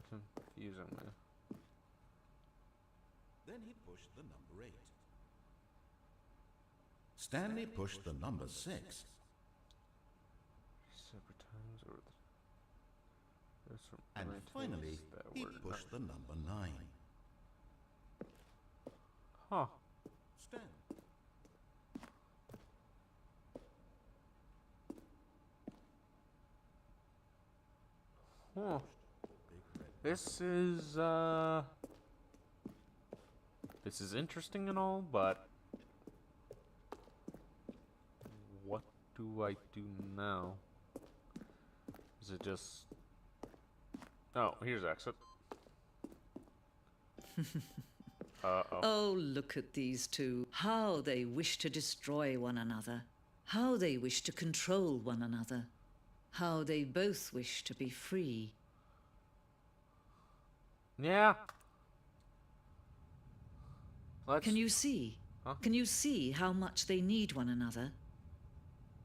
confusing me. Then he pushed the number 8. Stanley pushed the number 6. Separate times or there's some And finally, that he were pushed the number 9. Huh. Stan. Huh. This is interesting and all, but what do I do now? Is it just... Oh, here's exit. Uh-oh. Oh, look at these two. How they wish to destroy one another. How they wish to control one another. How they both wish to be free. Yeah. Let's... Can you see? Huh? Can you see how much they need one another?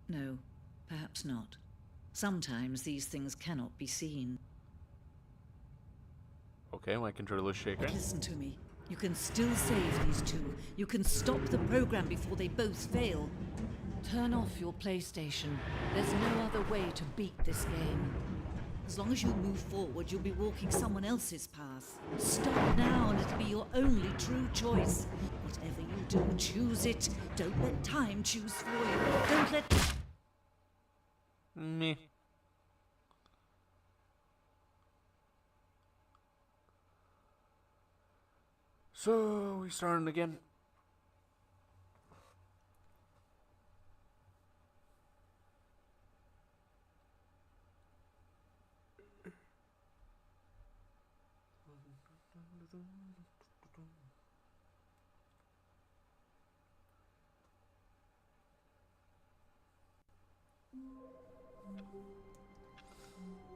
No, perhaps not. Sometimes these things cannot be seen. Okay, my controller's shaking. Listen to me. You can still save these two. You can stop the program before they both fail. Turn off your PlayStation. There's no other way to beat this game. As long as you move forward, you'll be walking someone else's path. Stop now and it'll be your only true choice. Whatever you do, choose it. Don't let time choose for you. Don't let... Meh. So, we starting again?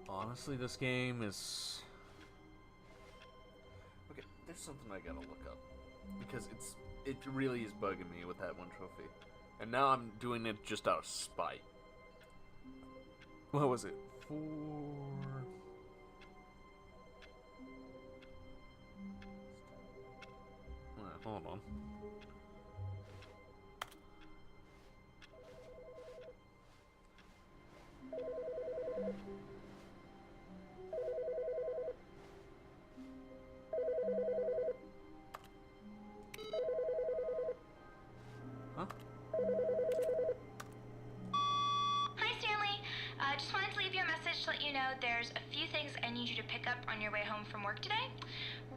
Honestly, this game is... Okay, there's something I gotta look up. Because it really is bugging me with that one trophy. And now I'm doing it just out of spite. What was it? 4... Hold on. Huh? Hi, Stanley. Just wanted to leave you a message to let you know there's a few things I need you to pick up on your way home from work today.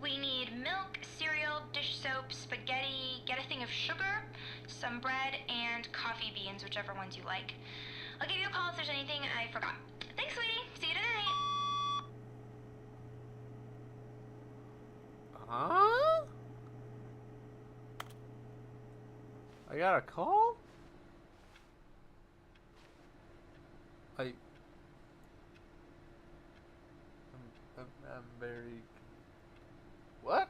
We need milk, cereal, dish soap, spaghetti, get a thing of sugar, some bread, and coffee beans, whichever ones you like. I'll give you a call if there's anything I forgot. Thanks, sweetie. See you tonight. Huh? I got a call? I'm very... What?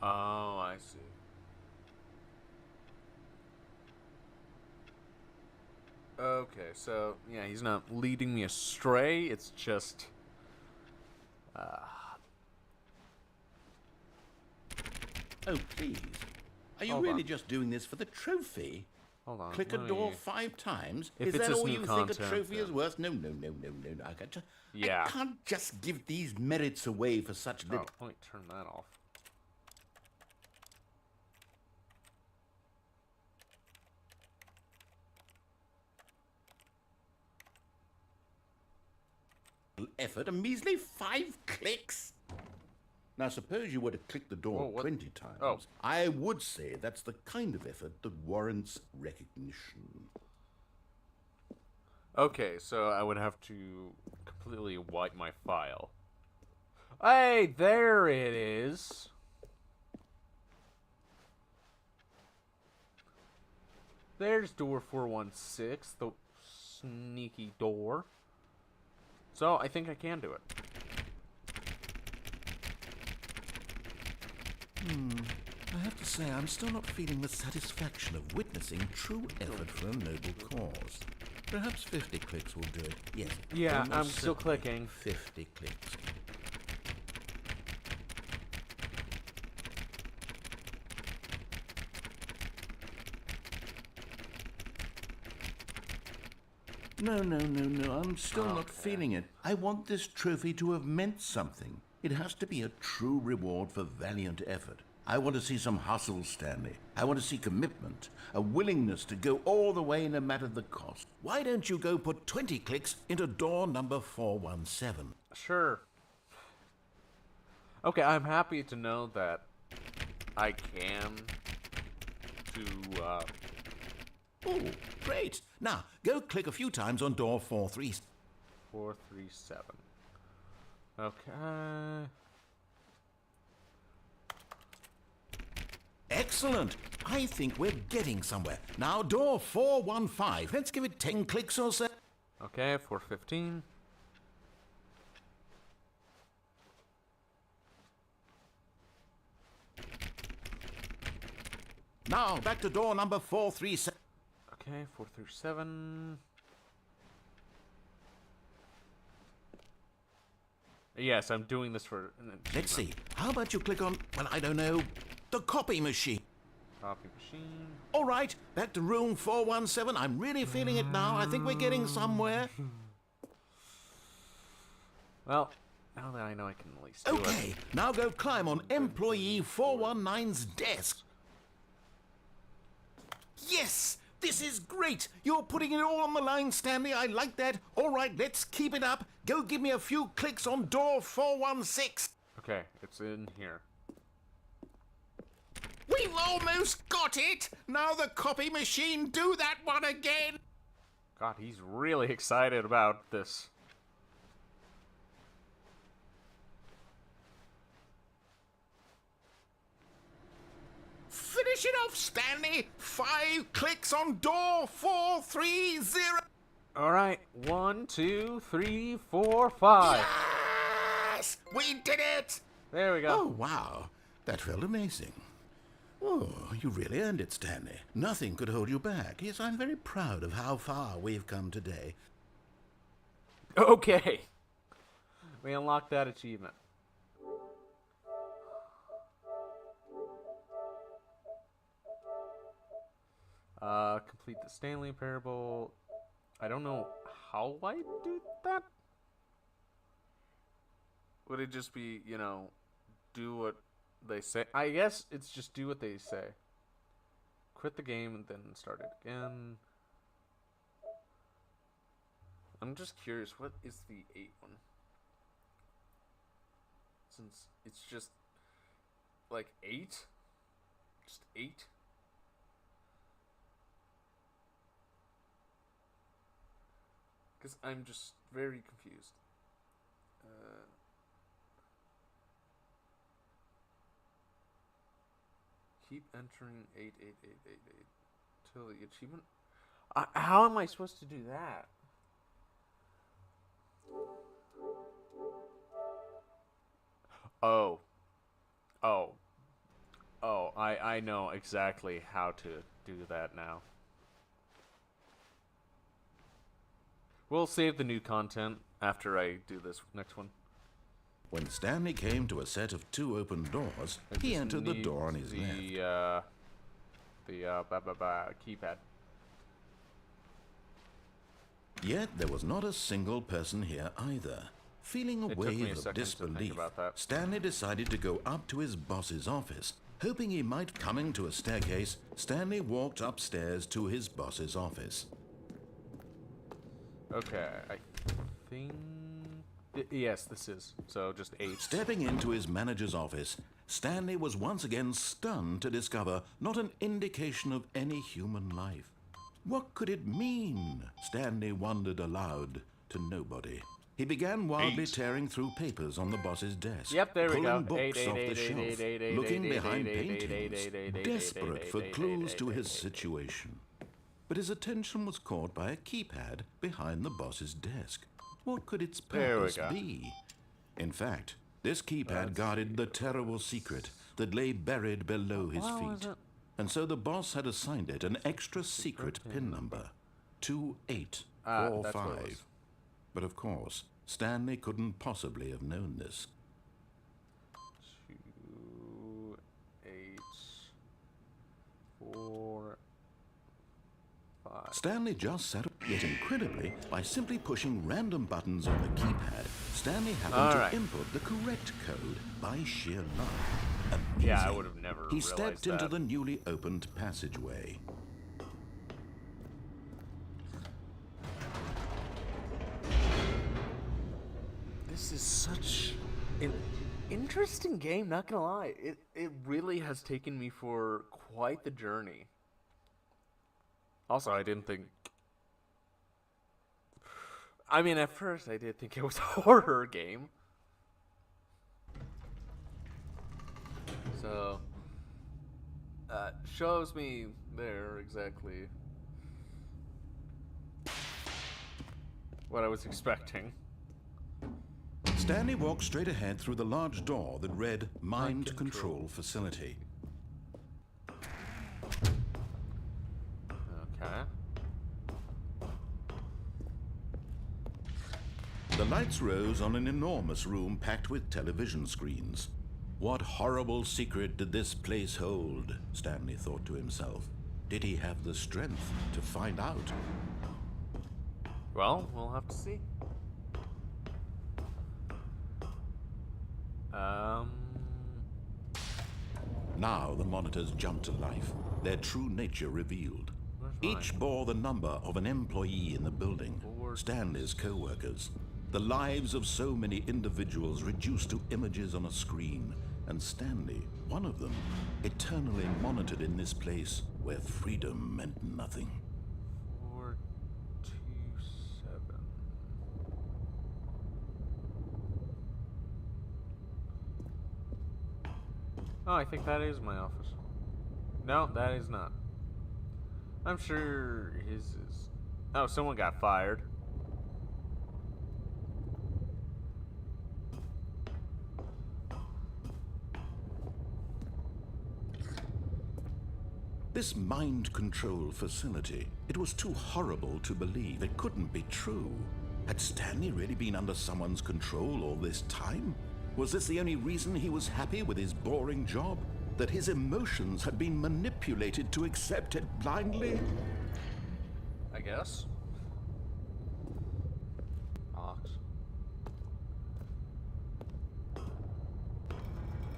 Oh, I see. Okay, so, yeah, he's not leading me astray, it's just... Oh, please. Are you Hold really on. just doing this for the trophy? Hold on. Click a let door me- 5 times? If Is it's that this all new you think a content, trophy is then- worth? No. Yeah. I can't just give these merits away for such Oh, little... wait, turn that off. effort, a measly 5 clicks. Now, suppose you were to click the door Whoa, what? 20 times. Oh. I would say that's the kind of effort that warrants recognition. Okay, so I would have to completely wipe my file. Hey, there it is. There's door 416, the sneaky door. So, I think I can do it. I have to say, I'm still not feeling the satisfaction of witnessing true effort for a noble cause. Perhaps 50 clicks will do it. Yes. Yeah, almost I'm still certainly clicking. 50 clicks. No, I'm still not Okay. feeling it. I want this trophy to have meant something. It has to be a true reward for valiant effort. I want to see some hustle, Stanley. I want to see commitment, a willingness to go all the way no matter the cost. Why don't you go put 20 clicks into door number 417? Sure. Okay, I'm happy to know that I can do, Oh, great. Now, go click a few times on door 437. 437. Okay. Excellent. I think we're getting somewhere. Now, door 415. Let's give it 10 clicks or so. Okay, 415. Now, back to door number 437. Okay, 437. Yes, I'm doing this for an achievement. Let's see. How about you click on, well, I don't know, the copy machine. Copy machine. All right, back to room 417. I'm really feeling it now. I think we're getting somewhere. Well, now that I know I can at least do it. Okay, now go climb on employee 419's desk. Yes! This is great! You're putting it all on the line, Stanley. I like that. All right, let's keep it up. Go give me a few clicks on door 416. Okay, it's in here. We've almost got it! Now the copy machine, do that one again! God, he's really excited about this. Finish it off, Stanley! 5 clicks on door 430. Alright, 1, 2, 3, 4, 5. Yes! We did it! There we go. Oh, wow. That felt amazing. Oh, you really earned it, Stanley. Nothing could hold you back. Yes, I'm very proud of how far we've come today. Okay. We unlocked that achievement. Complete the Stanley parable. I don't know how I do that. Would it just be, you know, do what they say? I guess it's just do what they say. Quit the game and then start it again. I'm just curious, what is the 8 one? Since it's just like 8? Just 8? Because I'm just very confused. Keep entering 88888 till the achievement. How am I supposed to do that? Oh, I know exactly how to do that now. We'll save the new content after I do this next one. When Stanley came to a set of 2 open doors, he entered the door on his left. Keypad. Yet there was not a single person here either. Feeling a It took me a wave of second to think disbelief, about that. Stanley decided to go up to his boss's office. Hoping he might coming to a staircase, Stanley walked upstairs to his boss's office. Okay, I think... Yes, this is. So just 8. Stepping into his manager's office, Stanley was once again stunned to discover not an indication of any human life. What could it mean? Stanley wondered aloud to nobody. He began wildly tearing through papers on the boss's desk. Yep, there we go. Pulling books off the shelf, looking behind paintings, desperate for clues to his situation. But his attention was caught by a keypad behind the boss's desk. What could its purpose be? In fact, this keypad guarded the terrible secret that lay buried below his feet. And so the boss had assigned it an extra secret pin number, 2845. But of course, Stanley couldn't possibly have known this. 2845. Stanley just sat up, yet incredibly, by simply pushing random buttons on the keypad, Stanley happened to input the correct code by sheer luck. Amazing. Yeah, I would have never He realized stepped that. into the newly opened passageway. This is such an interesting game, not gonna lie. It really has taken me for quite the journey. Also, I didn't think... I mean, at first I did think it was a horror game. shows me there exactly what I was expecting. Stanley walked straight ahead through the large door that read Mind Control Facility. Okay. The lights rose on an enormous room packed with television screens. What horrible secret did this place hold? Stanley thought to himself. Did he have the strength to find out? Well, we'll have to see. Now the monitors jumped to life, their true nature revealed. Each bore the number of an employee in the building, Stanley's co-workers. The lives of so many individuals reduced to images on a screen, and Stanley, one of them, eternally monitored in this place where freedom meant nothing. 427. Oh, I think that is my office. No, that is not. I'm sure his is. Oh, someone got fired. This mind control facility, it was too horrible to believe. It couldn't be true. Had Stanley really been under someone's control all this time? Was this the only reason he was happy with his boring job? That his emotions had been manipulated to accept it blindly? I guess. Ox.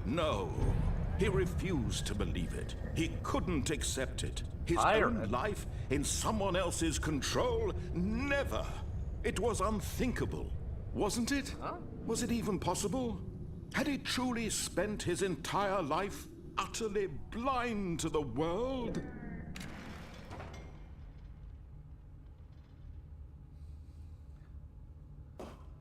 No. He refused to believe it. He couldn't accept it. His own life in someone else's control? Never. It was unthinkable, wasn't it? Huh? Was it even possible? Had he truly spent his entire life utterly blind to the world?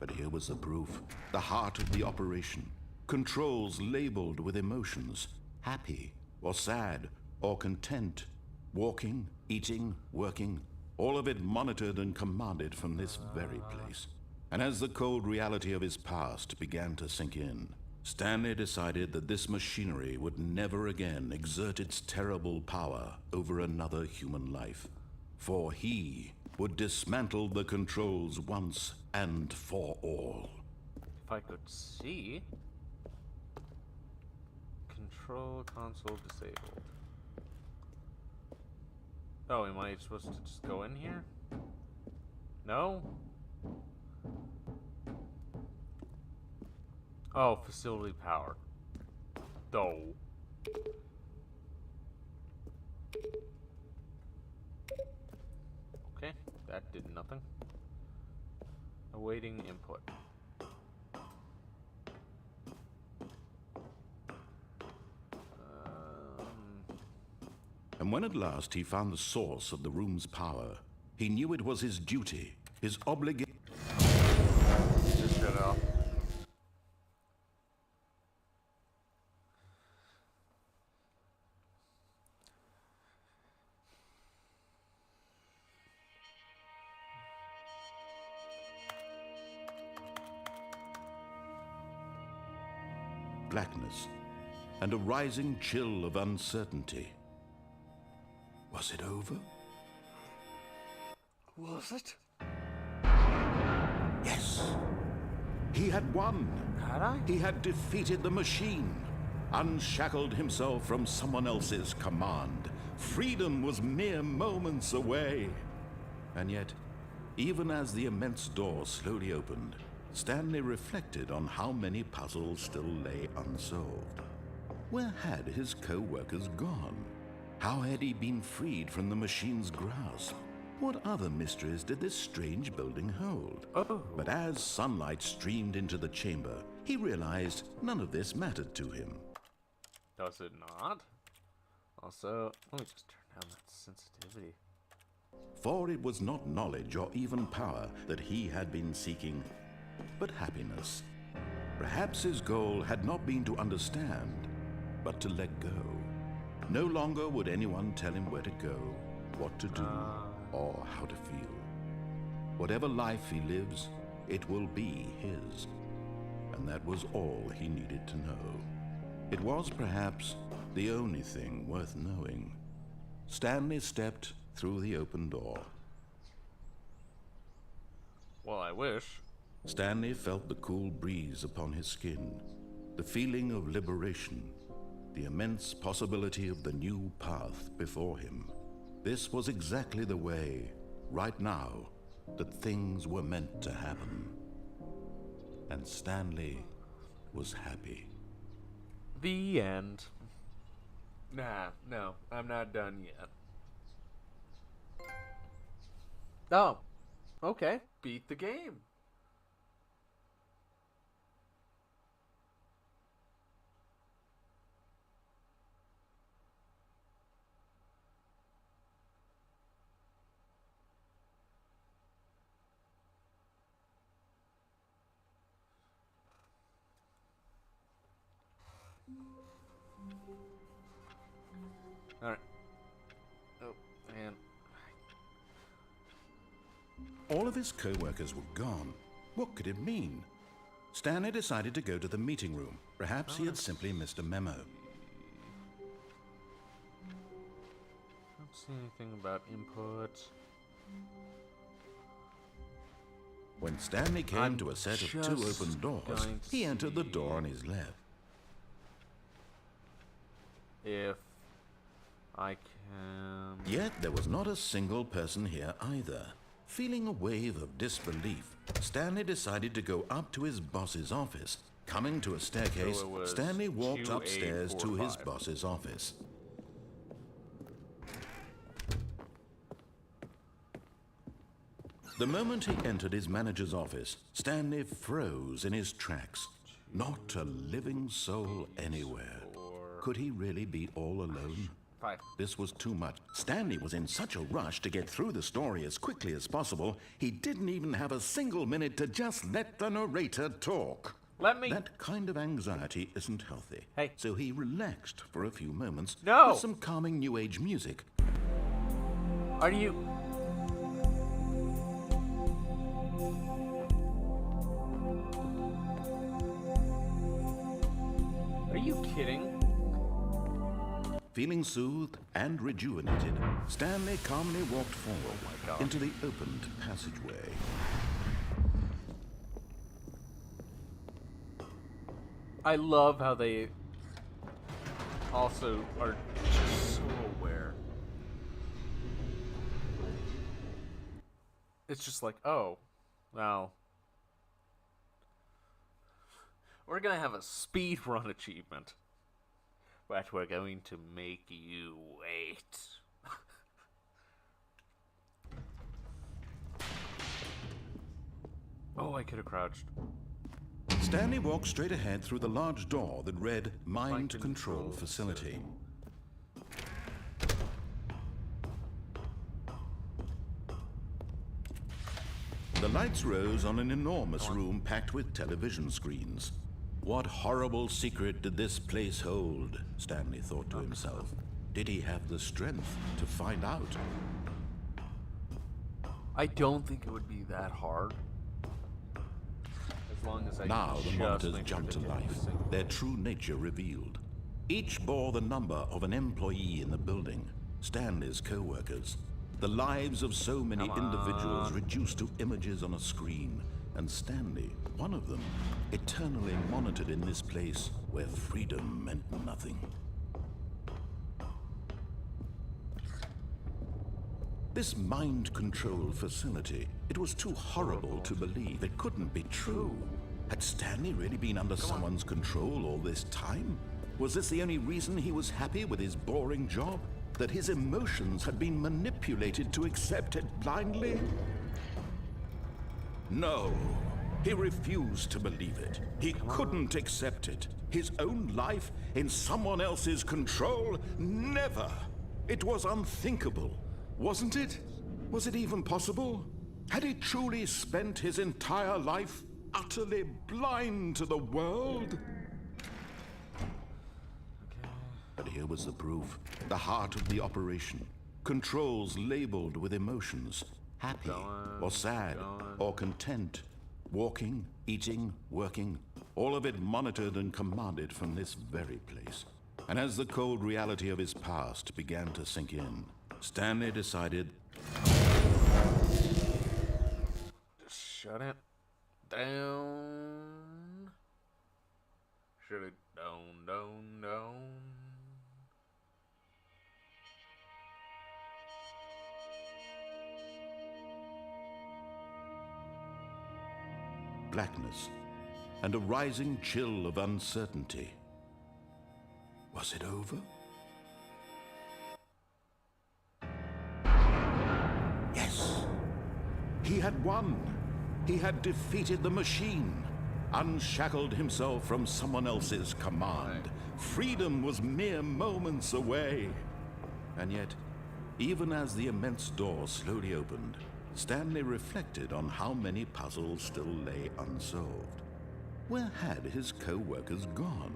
But here was the proof, the heart of the operation. Controls labeled with emotions, happy or sad or content, walking, eating, working, all of it monitored and commanded from this very place. And as the cold reality of his past began to sink in, Stanley decided that this machinery would never again exert its terrible power over another human life. For he would dismantle the controls once and for all. If I could see. Control console disabled. Oh, am I supposed to just go in here? No? Oh, facility power. No. Okay, that did nothing. Awaiting input. And when at last he found the source of the room's power, he knew it was his duty, his obligation. Just shut up. Blackness and a rising chill of uncertainty. Was it over? Was it? Yes. He had won. Had I? He had defeated the machine, unshackled himself from someone else's command. Freedom was mere moments away. And yet, even as the immense door slowly opened, Stanley reflected on how many puzzles still lay unsolved. Where had his co-workers gone? How had he been freed from the machine's grasp? What other mysteries did this strange building hold? Oh. But as sunlight streamed into the chamber, he realized none of this mattered to him. Does it not? Also, let me just turn down that sensitivity. For it was not knowledge or even power that he had been seeking, but happiness. Perhaps his goal had not been to understand, but to let go. No longer would anyone tell him where to go, what to do, or how to feel. Whatever life he lives, it will be his. And that was all he needed to know. It was perhaps the only thing worth knowing. Stanley stepped through the open door. Well, I wish. Stanley felt the cool breeze upon his skin, the feeling of liberation, the immense possibility of the new path before him. This was exactly the way, right now, that things were meant to happen. And Stanley was happy. The end. Nah, no, I'm not done yet. Oh, okay, beat the game. All right. Oh, man. All of his co-workers were gone. What could it mean? Stanley decided to go to the meeting room. Perhaps he had simply missed a memo. Don't see anything about input. When Stanley came to a set of 2 open doors, going to he entered the see door on his left. If I can... Yet there was not a single person here either. Feeling a wave of disbelief, Stanley decided to go up to his boss's office. Coming to a staircase, So it was Stanley walked upstairs to his 2845. boss's office. The moment he entered his manager's office, Stanley froze in his tracks. Not a living soul anywhere. Could he really be all alone? 5. This was too much. Stanley was in such a rush to get through the story as quickly as possible, he didn't even have a single minute to just let the narrator talk. Let me... That kind of anxiety isn't healthy. Hey. So he relaxed for a few moments No! with some calming New Age music. Are you... Are you kidding? Feeling soothed and rejuvenated, Stanley calmly walked forward into the opened passageway. I love how they also are just so aware. It's just like, oh, wow. We're gonna have a speed run achievement. But we're going to make you wait. Oh, I could have crouched. Stanley walked straight ahead through the large door that read Mind Control Facility. The lights rose on an enormous room packed with television screens. What horrible secret did this place hold? Stanley thought to himself. Did he have the strength to find out? I don't think it would be that hard. As long as I Now the just monitors make jumped to sure they life, get the their true nature revealed. Each bore the number of an employee in the building, Stanley's co-workers. The lives of so many individuals reduced to images on a screen, and Stanley, one of them, eternally monitored in this place where freedom meant nothing. This mind control facility, it was too horrible to believe. It couldn't be true. Had Stanley really been under someone's control all this time? Was this the only reason he was happy with his boring job? That his emotions had been manipulated to accept it blindly? No. He refused to believe it. He couldn't accept it. His own life in someone else's control? Never. It was unthinkable, wasn't it? Was it even possible? Had he truly spent his entire life utterly blind to the world? But here was the proof. The heart of the operation. Controls labeled with emotions. Happy, or sad, or content. Walking, eating, working. All of it monitored and commanded from this very place. And as the cold reality of his past began to sink in, Stanley decided... Shut it down. Shut it down. Blackness, and a rising chill of uncertainty. Was it over? Yes. He had won. He had defeated the machine, unshackled himself from someone else's command. Freedom was mere moments away. And yet, even as the immense door slowly opened, Stanley reflected on how many puzzles still lay unsolved. Where had his co-workers gone?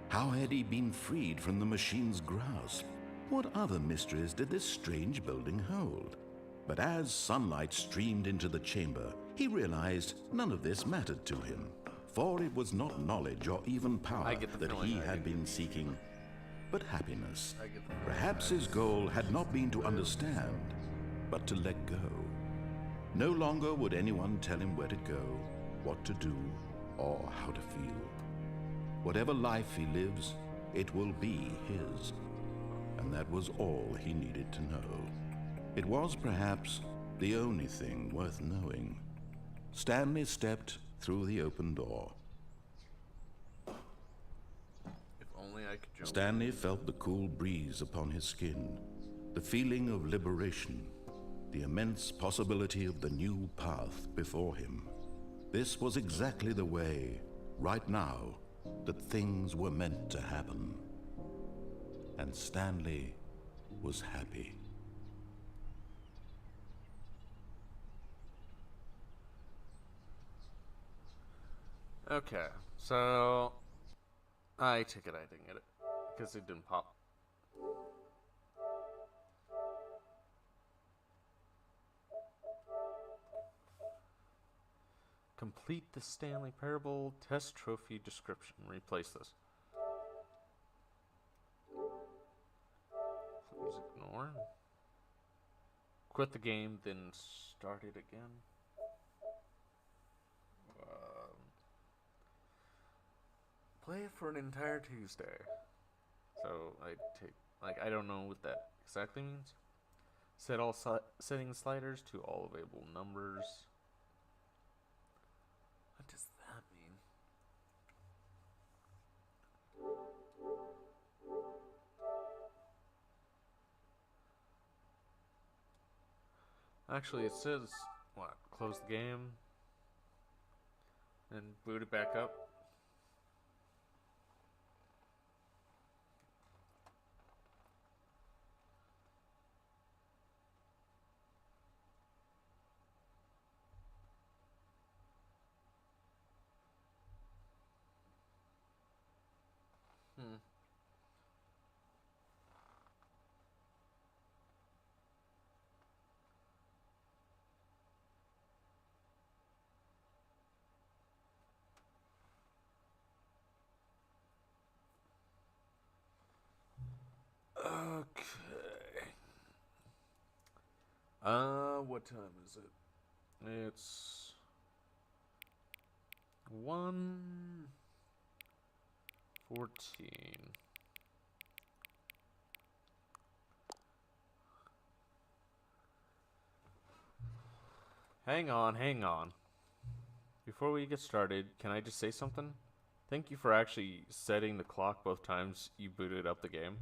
How had he been freed from the machine's grasp? What other mysteries did this strange building hold? But as sunlight streamed into the chamber, he realized none of this mattered to him, for it was not knowledge or even power that he had been seeking, but happiness. Perhaps his goal had not been to understand, but to let go. No longer would anyone tell him where to go, what to do, or how to feel. Whatever life he lives, it will be his. And that was all he needed to know. It was perhaps the only thing worth knowing. Stanley stepped through the open door. If only I could jump. Stanley felt the cool breeze upon his skin, the feeling of liberation, the immense possibility of the new path before him. This was exactly the way, right now, that things were meant to happen. And Stanley was happy. Okay, so I take it I didn't get it because it didn't pop. Complete the Stanley Parable Test Trophy description. Replace this. Please ignore. Quit the game, then start it again. Play it for an entire Tuesday. So I don't know what that exactly means. Set all setting sliders to all available numbers. What does that mean? Actually, it says, what, close the game and boot it back up. Okay. What time is it? It's 1:14. Hang on. Before we get started, can I just say something? Thank you for actually setting the clock both times you booted up the game.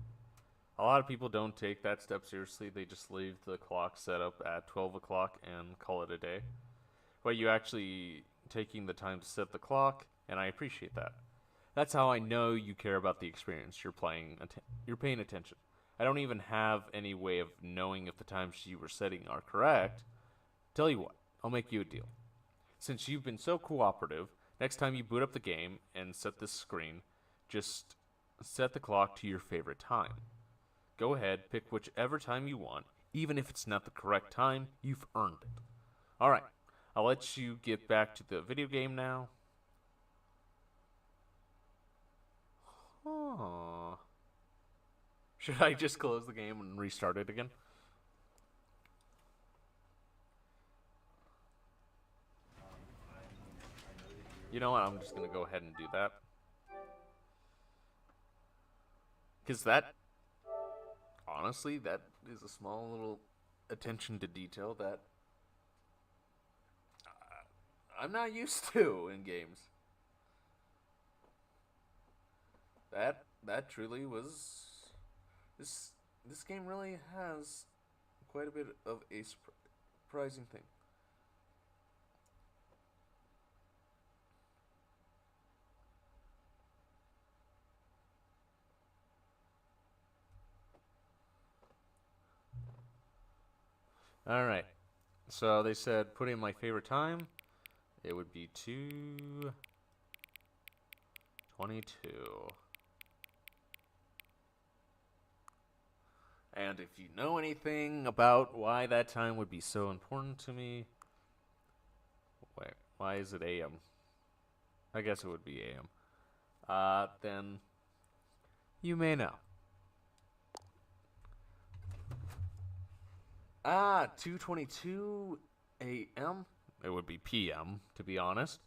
A lot of people don't take that step seriously. They just leave the clock set up at 12 o'clock and call it a day. But you actually taking the time to set the clock, and I appreciate that. That's how I know you care about the experience. You're paying attention. I don't even have any way of knowing if the times you were setting are correct. Tell you what, I'll make you a deal. Since you've been so cooperative, next time you boot up the game and set this screen, just set the clock to your favorite time. Go ahead, pick whichever time you want. Even if it's not the correct time, you've earned it. Alright, I'll let you get back to the video game now. Huh. Should I just close the game and restart it again? You know what, I'm just gonna go ahead and do that. Because that, honestly, that is a small little attention to detail that I'm not used to in games. That truly was, this game really has quite a bit of a surprising thing. Alright, so they said put in my favorite time. It would be 2:22. And if you know anything about why that time would be so important to me... Wait, why is it AM? I guess it would be AM. Then you may know. 2:22 AM? It would be PM, to be honest.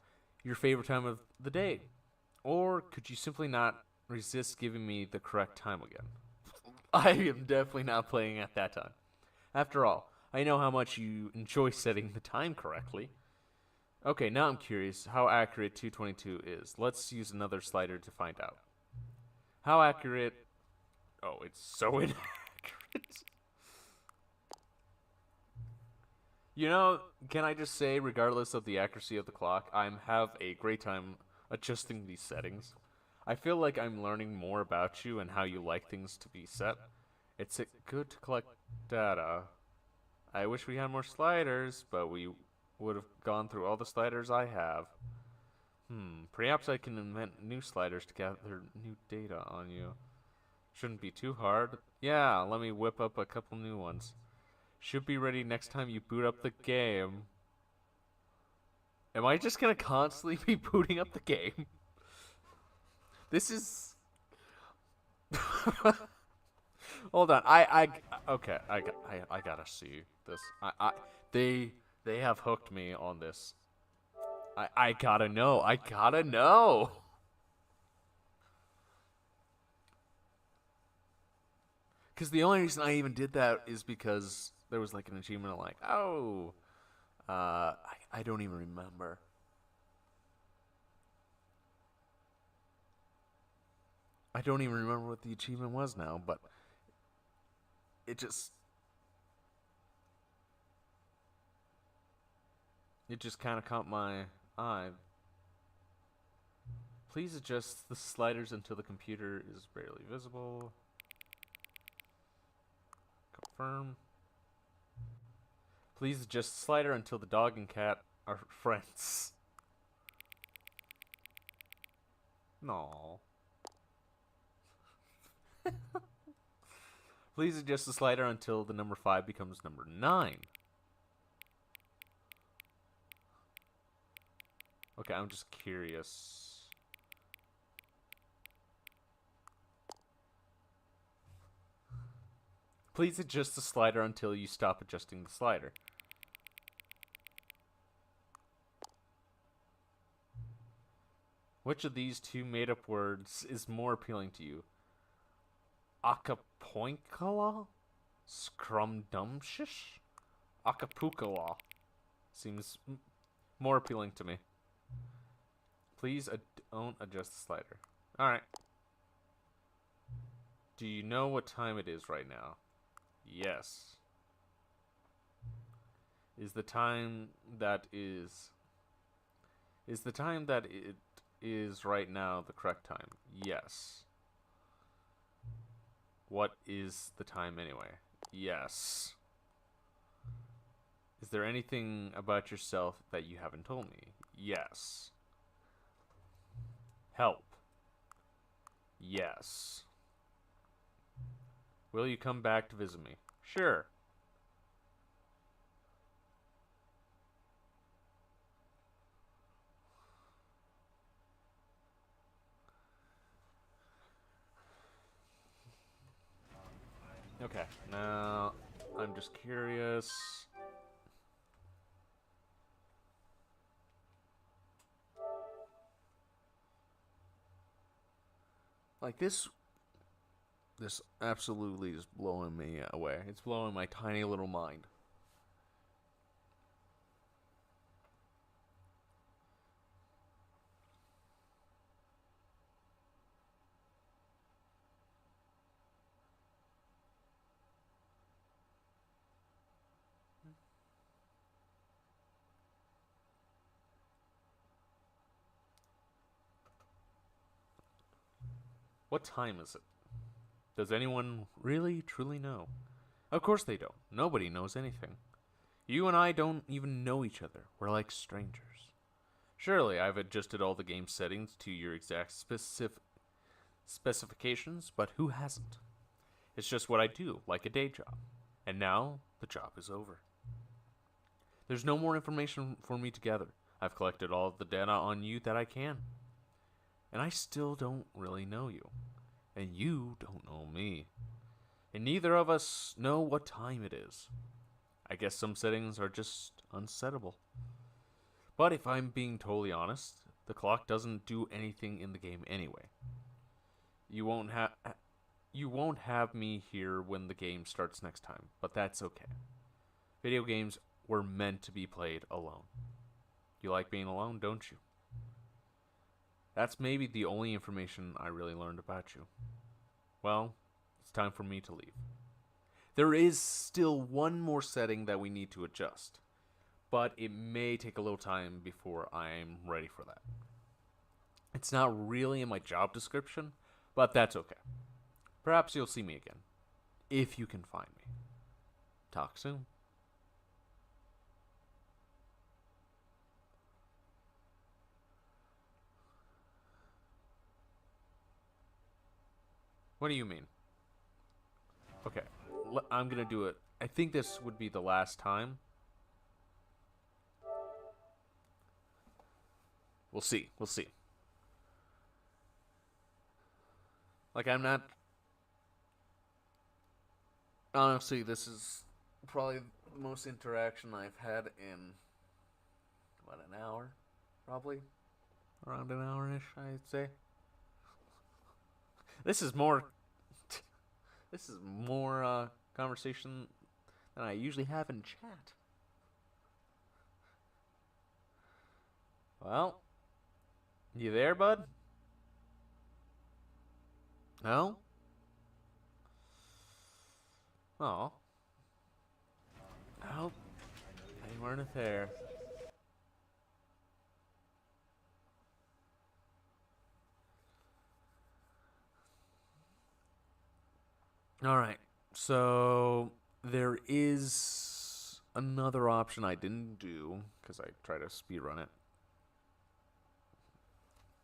Your favorite time of the day. Or could you simply not resist giving me the correct time again? I am definitely not playing at that time. After all, I know how much you enjoy setting the time correctly. Okay, now I'm curious how accurate 2:22 is. Let's use another slider to find out. How accurate... Oh, it's so inaccurate. You know, can I just say, regardless of the accuracy of the clock, I have a great time adjusting these settings. I feel like I'm learning more about you and how you like things to be set. It's good to collect data. I wish we had more sliders, but we would have gone through all the sliders I have. Perhaps I can invent new sliders to gather new data on you. Shouldn't be too hard. Yeah, let me whip up a couple new ones. Should be ready next time you boot up the game. Am I just gonna constantly be booting up the game? This is... Hold on. Okay. I gotta see this. They have hooked me on this. I gotta know. I gotta know. Because the only reason I even did that is because there was like an achievement like, oh, I don't even remember. I don't even remember what the achievement was now, but it just kind of caught my eye. Please adjust the sliders until the computer is barely visible. Confirm. Please adjust the slider until the dog and cat are friends. No. Please adjust the slider until the number 5 becomes number 9. Okay, I'm just curious. Please adjust the slider until you stop adjusting the slider. Which of these two made-up words is more appealing to you? Acapoinkala? Scrumdumptious? Acapukala. Seems more appealing to me. Please don't adjust the slider. Alright. Do you know what time it is right now? Yes. Is the time that it is right now the correct time? Yes. What is the time anyway? Yes. Is there anything about yourself that you haven't told me? Yes. Help. Yes. Will you come back to visit me? Sure. Okay, now I'm just curious. Like this absolutely is blowing me away. It's blowing my tiny little mind. What time is it? Does anyone really, truly know? Of course they don't. Nobody knows anything. You and I don't even know each other. We're like strangers. Surely I've adjusted all the game settings to your exact specifications, but who hasn't? It's just what I do, like a day job. And now, the job is over. There's no more information for me to gather. I've collected all of the data on you that I can. And I still don't really know you. And you don't know me. And neither of us know what time it is. I guess some settings are just unsettable. But if I'm being totally honest, the clock doesn't do anything in the game anyway. You won't have me here when the game starts next time, but that's okay. Video games were meant to be played alone. You like being alone, don't you? That's maybe the only information I really learned about you. Well, it's time for me to leave. There is still one more setting that we need to adjust, but it may take a little time before I'm ready for that. It's not really in my job description, but that's okay. Perhaps you'll see me again, if you can find me. Talk soon. What do you mean? Okay, I'm gonna do it. I think this would be the last time. We'll see. We'll see. Like, I'm not... Honestly, this is probably the most interaction I've had in, what, an hour? Probably? Around an hour-ish, I'd say. This is more conversation than I usually have in chat. Well, you there, bud? No? Oh. Nope. They weren't there. Alright, so there is another option I didn't do, because I tried to speedrun it.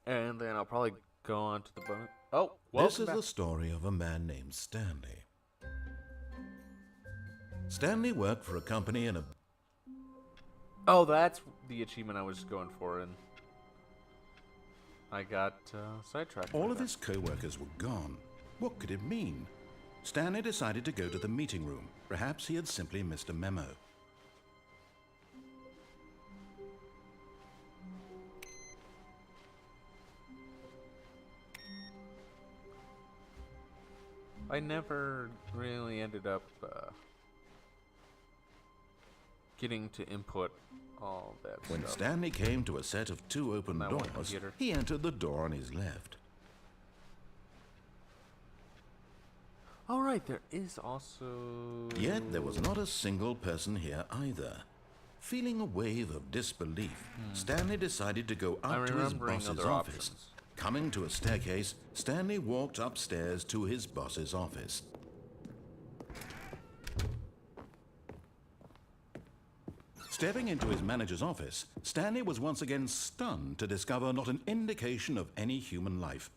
And then I'll probably go on to the bonus. Oh, this is the story of a man named Stanley. Stanley worked for a company in a... Oh, that's the achievement I was going for, and I got sidetracked. All of his co-workers were gone. What could it mean? Stanley decided to go to the meeting room. Perhaps he had simply missed a memo. I never really ended up getting to input all that When stuff. Stanley came to a set of 2 open That one doors, computer. he entered the door on his left. All right, there is also... Yet there was not a single person here either. Feeling a wave of disbelief, Stanley decided to go I'm up to his remembering boss's other office. options. Coming to a staircase, Stanley walked upstairs to his boss's office. Stepping into his manager's office, Stanley was once again stunned to discover not an indication of any human life.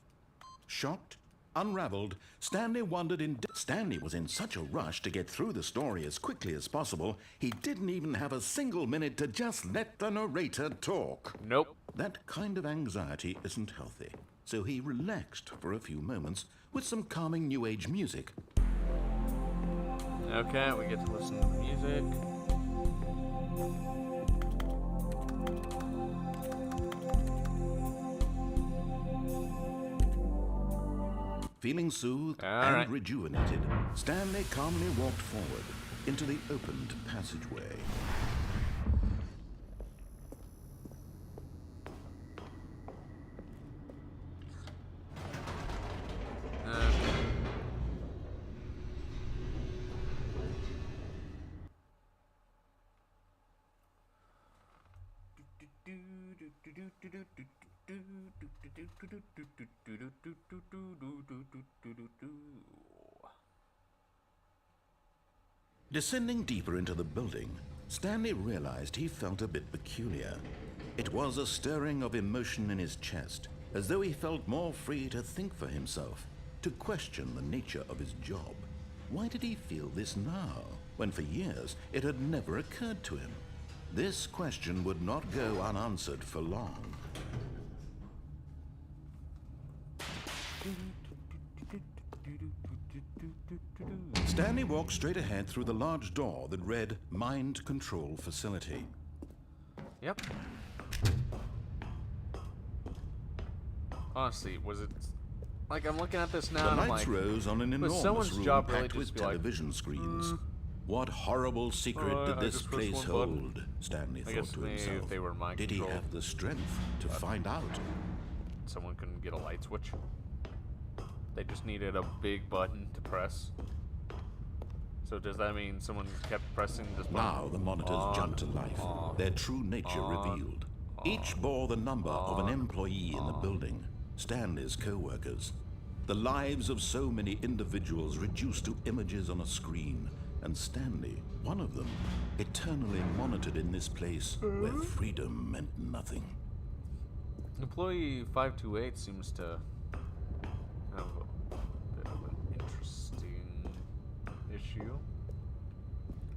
Shocked, Unraveled, Stanley was in such a rush to get through the story as quickly as possible, he didn't even have a single minute to just let the narrator talk. Nope. That kind of anxiety isn't healthy, so he relaxed for a few moments with some calming New Age music. Okay, we get to listen to the music. Feeling soothed All and right. rejuvenated, Stanley calmly walked forward into the opened passageway. Descending deeper into the building, Stanley realized he felt a bit peculiar. It was a stirring of emotion in his chest, as though he felt more free to think for himself, to question the nature of his job. Why did he feel this now, when for years it had never occurred to him? This question would not go unanswered for long. Stanley walked straight ahead through the large door that read Mind Control Facility. Yep. Honestly, was it... Like, I'm looking at this now The and I'm lights like... rose on an was enormous someone's room job really packed just with be like, television screens. What horrible secret Oh, did I this just pressed place one button. hold? Stanley I thought guess to maybe himself. if they were mind Did he controlled. have the strength to find out? Someone couldn't get a light switch. They just needed a big button to press. So does that mean someone kept pressing this button? Now the monitors jumped to life, their true nature revealed. Each bore the number of an employee in the building, Stanley's co-workers. The lives of so many individuals reduced to images on a screen, and Stanley, one of them, eternally monitored in this place where freedom meant nothing. Employee 528 seems to have a bit of an interesting issue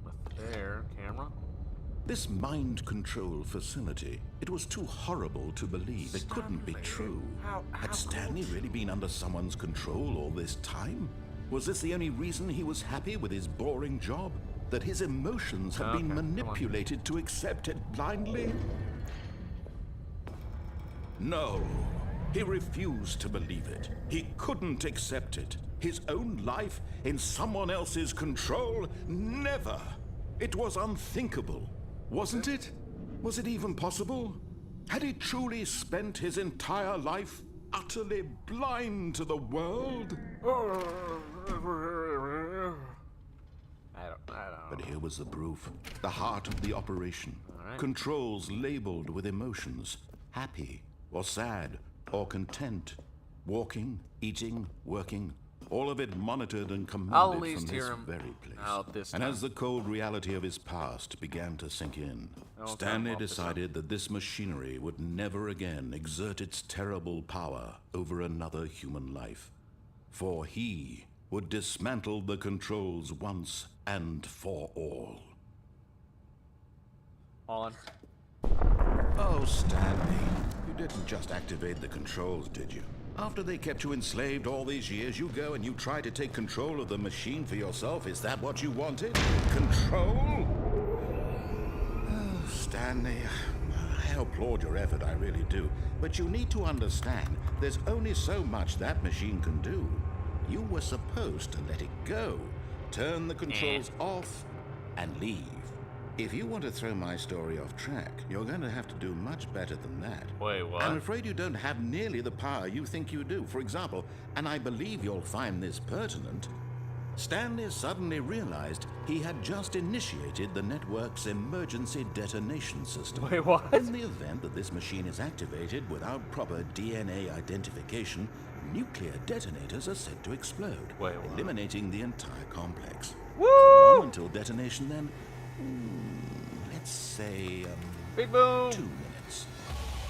with their camera. This mind control facility, it was too horrible to believe. It couldn't be true. Had Stanley really been under someone's control all this time? Was this the only reason he was happy with his boring job? That his emotions had been Okay, come on. manipulated to accept it blindly? No, he refused to believe it. He couldn't accept it. His own life in someone else's control? Never! It was unthinkable. Wasn't it? Was it even possible? Had he truly spent his entire life utterly blind to the world? I don't know. But here was the proof. The heart of the operation. right. Controls labeled with emotions. Happy, or sad, or content. Walking, eating, working. All of it monitored and I'll at commanded least from hear this him very place. out this And time. as the cold reality of his past began to sink in, I'll turn Stanley him off this time. decided that this machinery would never again exert its terrible power over another human life. For he would dismantle the controls once and for all. On. Oh, Stanley, you didn't just activate the controls, did you? After they kept you enslaved all these years, you go and you try to take control of the machine for yourself? Is that what you wanted? Control? Oh, Stanley, I applaud your effort, I really do. But you need to understand, there's only so much that machine can do. You were supposed to let it go, turn the controls off, and leave. If you want to throw my story off track, you're going to have to do much better than that. Wait, what? I'm afraid you don't have nearly the power you think you do. For example, and I believe you'll find this pertinent, Stanley suddenly realized he had just initiated the network's emergency detonation system. Wait, what? In the event that this machine is activated without proper DNA identification, nuclear detonators are said to explode, Wait, what? eliminating the entire complex. Woo! How long until detonation then? Let's say, Big boom! 2 minutes.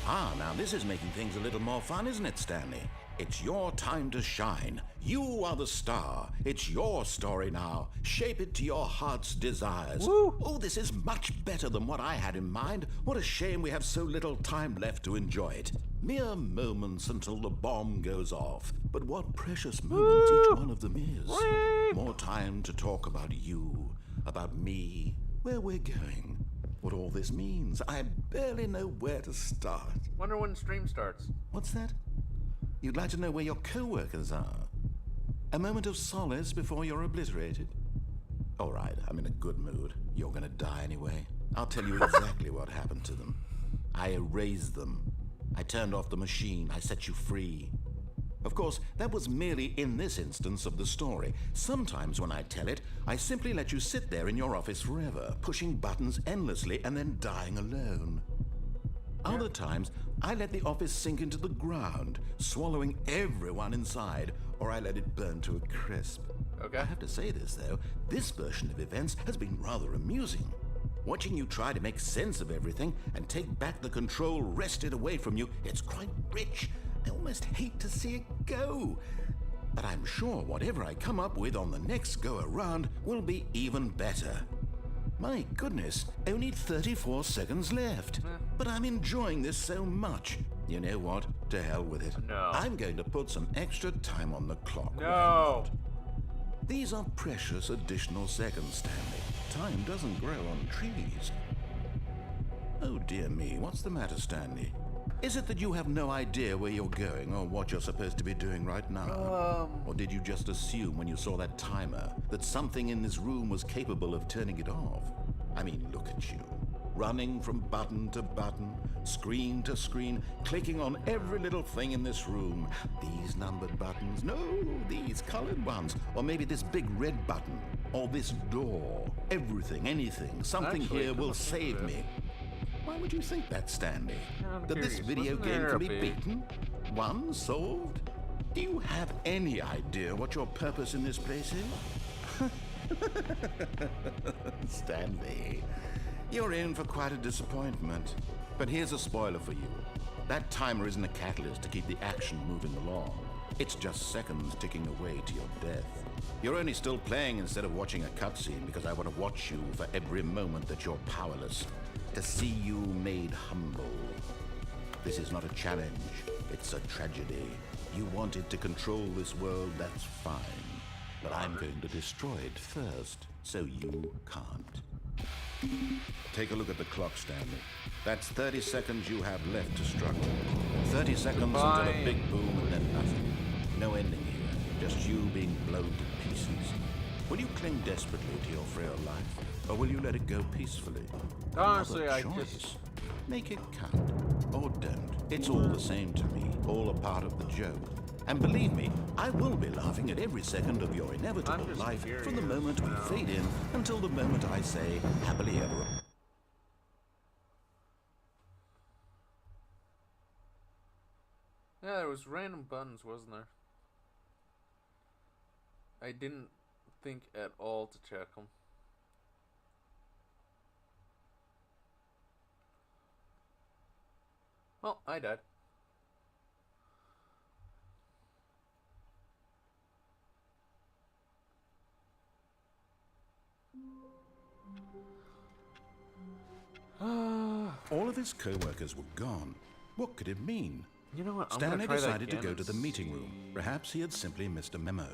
Ah, now this is making things a little more fun, isn't it, Stanley? It's your time to shine. You are the star. It's your story now. Shape it to your heart's desires. Woo. Oh, this is much better than what I had in mind. What a shame we have so little time left to enjoy it. Mere moments until the bomb goes off. But what precious moments each one of them is. More time to talk about you, about me, where we're going, what all this means. I barely know where to start. Wonder when stream starts. What's that? You'd like to know where your co-workers are? A moment of solace before you're obliterated? All right, I'm in a good mood. You're gonna die anyway. I'll tell you exactly what happened to them. I erased them. I turned off the machine. I set you free. Of course, that was merely in this instance of the story. Sometimes when I tell it, I simply let you sit there in your office forever, pushing buttons endlessly and then dying alone. Other times, I let the office sink into the ground, swallowing everyone inside, or I let it burn to a crisp. Okay. I have to say this, though. This version of events has been rather amusing. Watching you try to make sense of everything and take back the control wrested away from you, it's quite rich. I almost hate to see it go. But I'm sure whatever I come up with on the next go-around will be even better. My goodness, only 34 seconds left. But I'm enjoying this so much. You know what? To hell with it. No. I'm going to put some extra time on the clock. No. Why not? These are precious additional seconds, Stanley. Time doesn't grow on trees. Oh dear me, what's the matter, Stanley? Is it that you have no idea where you're going or what you're supposed to be doing right now? Or did you just assume when you saw that timer that something in this room was capable of turning it off? I mean, look at you. Running from button to button, screen to screen, clicking on every little thing in this room. These numbered buttons, no, these colored ones. Or maybe this big red button, or this door. Everything, anything, something Actually, here will come save on, me. Why would you think that, Stanley? I'm That this curious. video Wasn't game there can a be big- beaten? Won? Solved? Do you have any idea what your purpose in this place is? Stanley, you're in for quite a disappointment. But here's a spoiler for you. That timer isn't a catalyst to keep the action moving along. It's just seconds ticking away to your death. You're only still playing instead of watching a cutscene because I want to watch you for every moment that you're powerless. To see you made humble. This is not a challenge. It's a tragedy. You wanted to control this world, that's fine. But I'm going to destroy it first, so you can't. Take a look at the clock, Stanley. That's 30 seconds you have left to struggle. 30 seconds until Goodbye. a big boom and then nothing. No ending here, just you being blown to pieces. Will you cling desperately to your frail life, or will you let it go peacefully? Honestly, Another I choice. just... Make it count, or don't. It's all the same to me, all a part of the joke. And believe me, I will be laughing at every second of your inevitable I'm just life from the curious moment we now. fade in until the moment I say, happily ever. Yeah, there was random buttons, wasn't there? I didn't think at all to check them. Well, I died. All of his co-workers were gone. What could it mean? You know what? I'm Stanley gonna try that decided to again go to the and meeting room. see- Perhaps he had simply missed a memo.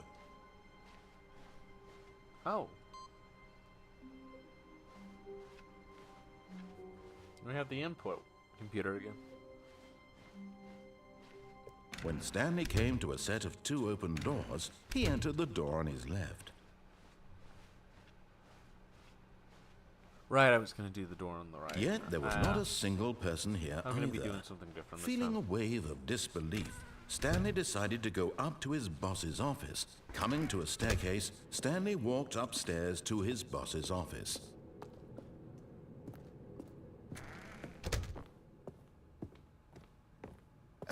Oh. We have the input computer again. When Stanley came to a set of 2 open doors, he entered the door on his left. Right, I was gonna do the door on the right. Yet there was not a single person here I'm gonna be either. doing something different this Feeling a time. wave of disbelief, Stanley decided to go up to his boss's office. Coming to a staircase, Stanley walked upstairs to his boss's office.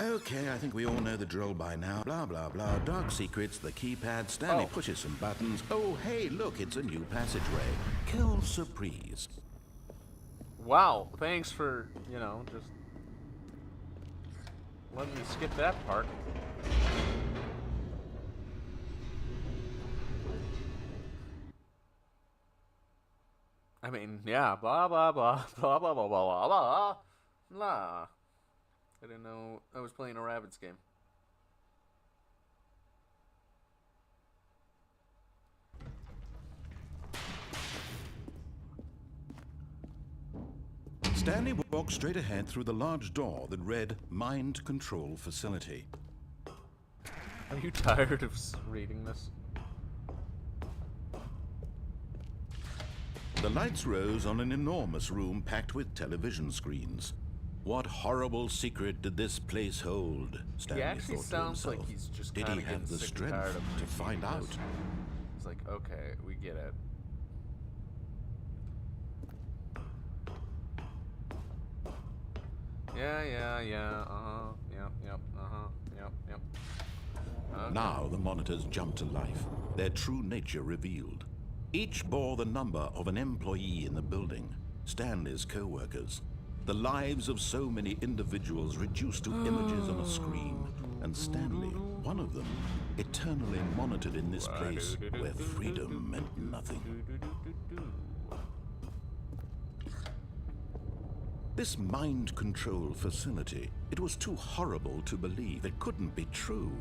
Okay, I think we all know the drill by now. Blah, blah, blah. Dark secrets, the keypad. Stanley pushes some buttons. Oh, hey, look, it's a new passageway. Quelle surprise. Wow, thanks for, just letting me skip that part. I mean, yeah, blah, blah, blah, blah, blah, blah, blah, blah, blah. I didn't know I was playing a Rabbids game. Stanley walked straight ahead through the large door that read Mind Control Facility. Are you tired of reading this? The lights rose on an enormous room packed with television screens. What horrible secret did this place hold? Stanley He actually thought to sounds himself. like he's just Did kind he of have the strength to find out? It's like, okay, we get it. Yeah, yep, yep. Okay. Now the monitors jumped to life, their true nature revealed. Each bore the number of an employee in the building, Stanley's co-workers. The lives of so many individuals reduced to images on a screen, and Stanley, one of them, eternally monitored in this place where freedom meant nothing. This mind control facility, it was too horrible to believe. It couldn't be true.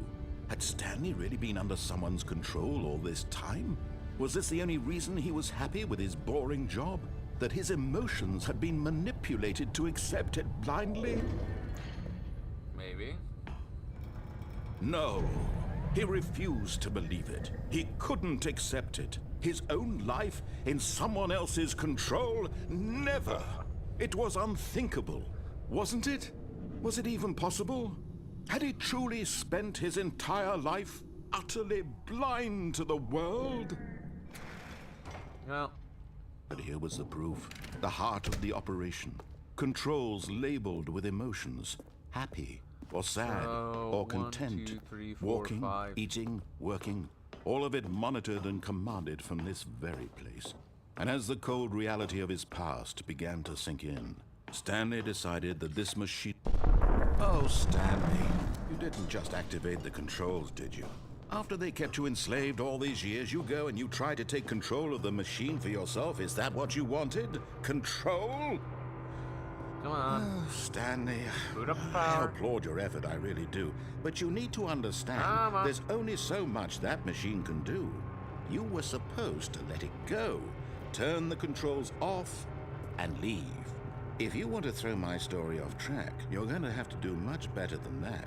Had Stanley really been under someone's control all this time? Was this the only reason he was happy with his boring job? That his emotions had been manipulated to accept it blindly? Maybe. No. He refused to believe it. He couldn't accept it. His own life in someone else's control? Never. It was unthinkable, wasn't it? Was it even possible? Had he truly spent his entire life utterly blind to the world? Well, but here was the proof. The heart of the operation. Controls labeled with emotions. Happy or sad or 1, content. 2, 3, 4, Walking, 5. eating, working. All of it monitored and commanded from this very place. And as the cold reality of his past began to sink in, Stanley decided that this machine... Oh, Stanley, you didn't just activate the controls, did you? After they kept you enslaved all these years, you go and you try to take control of the machine for yourself? Is that what you wanted? Control? Come on. Oh, Stanley, Boot up I power. applaud your effort, I really do. But you need to understand, Come on. there's only so much that machine can do. You were supposed to let it go, turn the controls off, and leave. If you want to throw my story off track, you're going to have to do much better than that.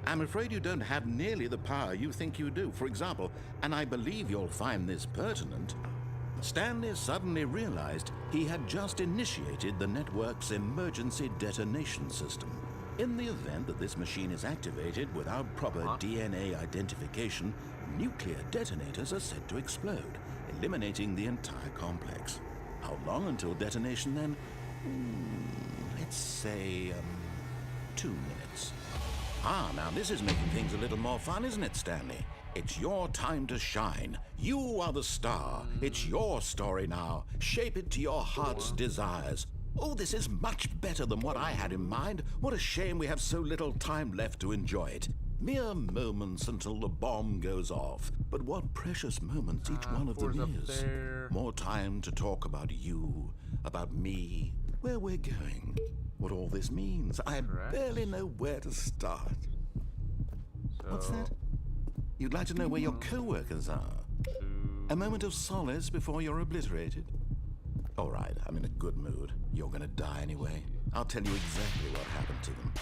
I'm afraid you don't have nearly the power you think you do. For example, and I believe you'll find this pertinent, Stanley suddenly realized he had just initiated the network's emergency detonation system. In the event that this machine is activated without proper DNA identification, nuclear detonators are said to explode, eliminating the entire complex. How long until detonation then? Let's say, 2 minutes. Now this is making things a little more fun, isn't it, Stanley? It's your time to shine. You are the star. It's your story now. Shape it to your heart's desires. Oh, this is much better than what I had in mind. What a shame we have so little time left to enjoy it. Mere moments until the bomb goes off. But what precious moments each one of them is. More time to talk about you, about me, where we're going, what all this means. I barely know where to start. What's that? You'd like to know where your co-workers are? A moment of solace before you're obliterated? All right, I'm in a good mood. You're gonna die anyway. I'll tell you exactly what happened to them.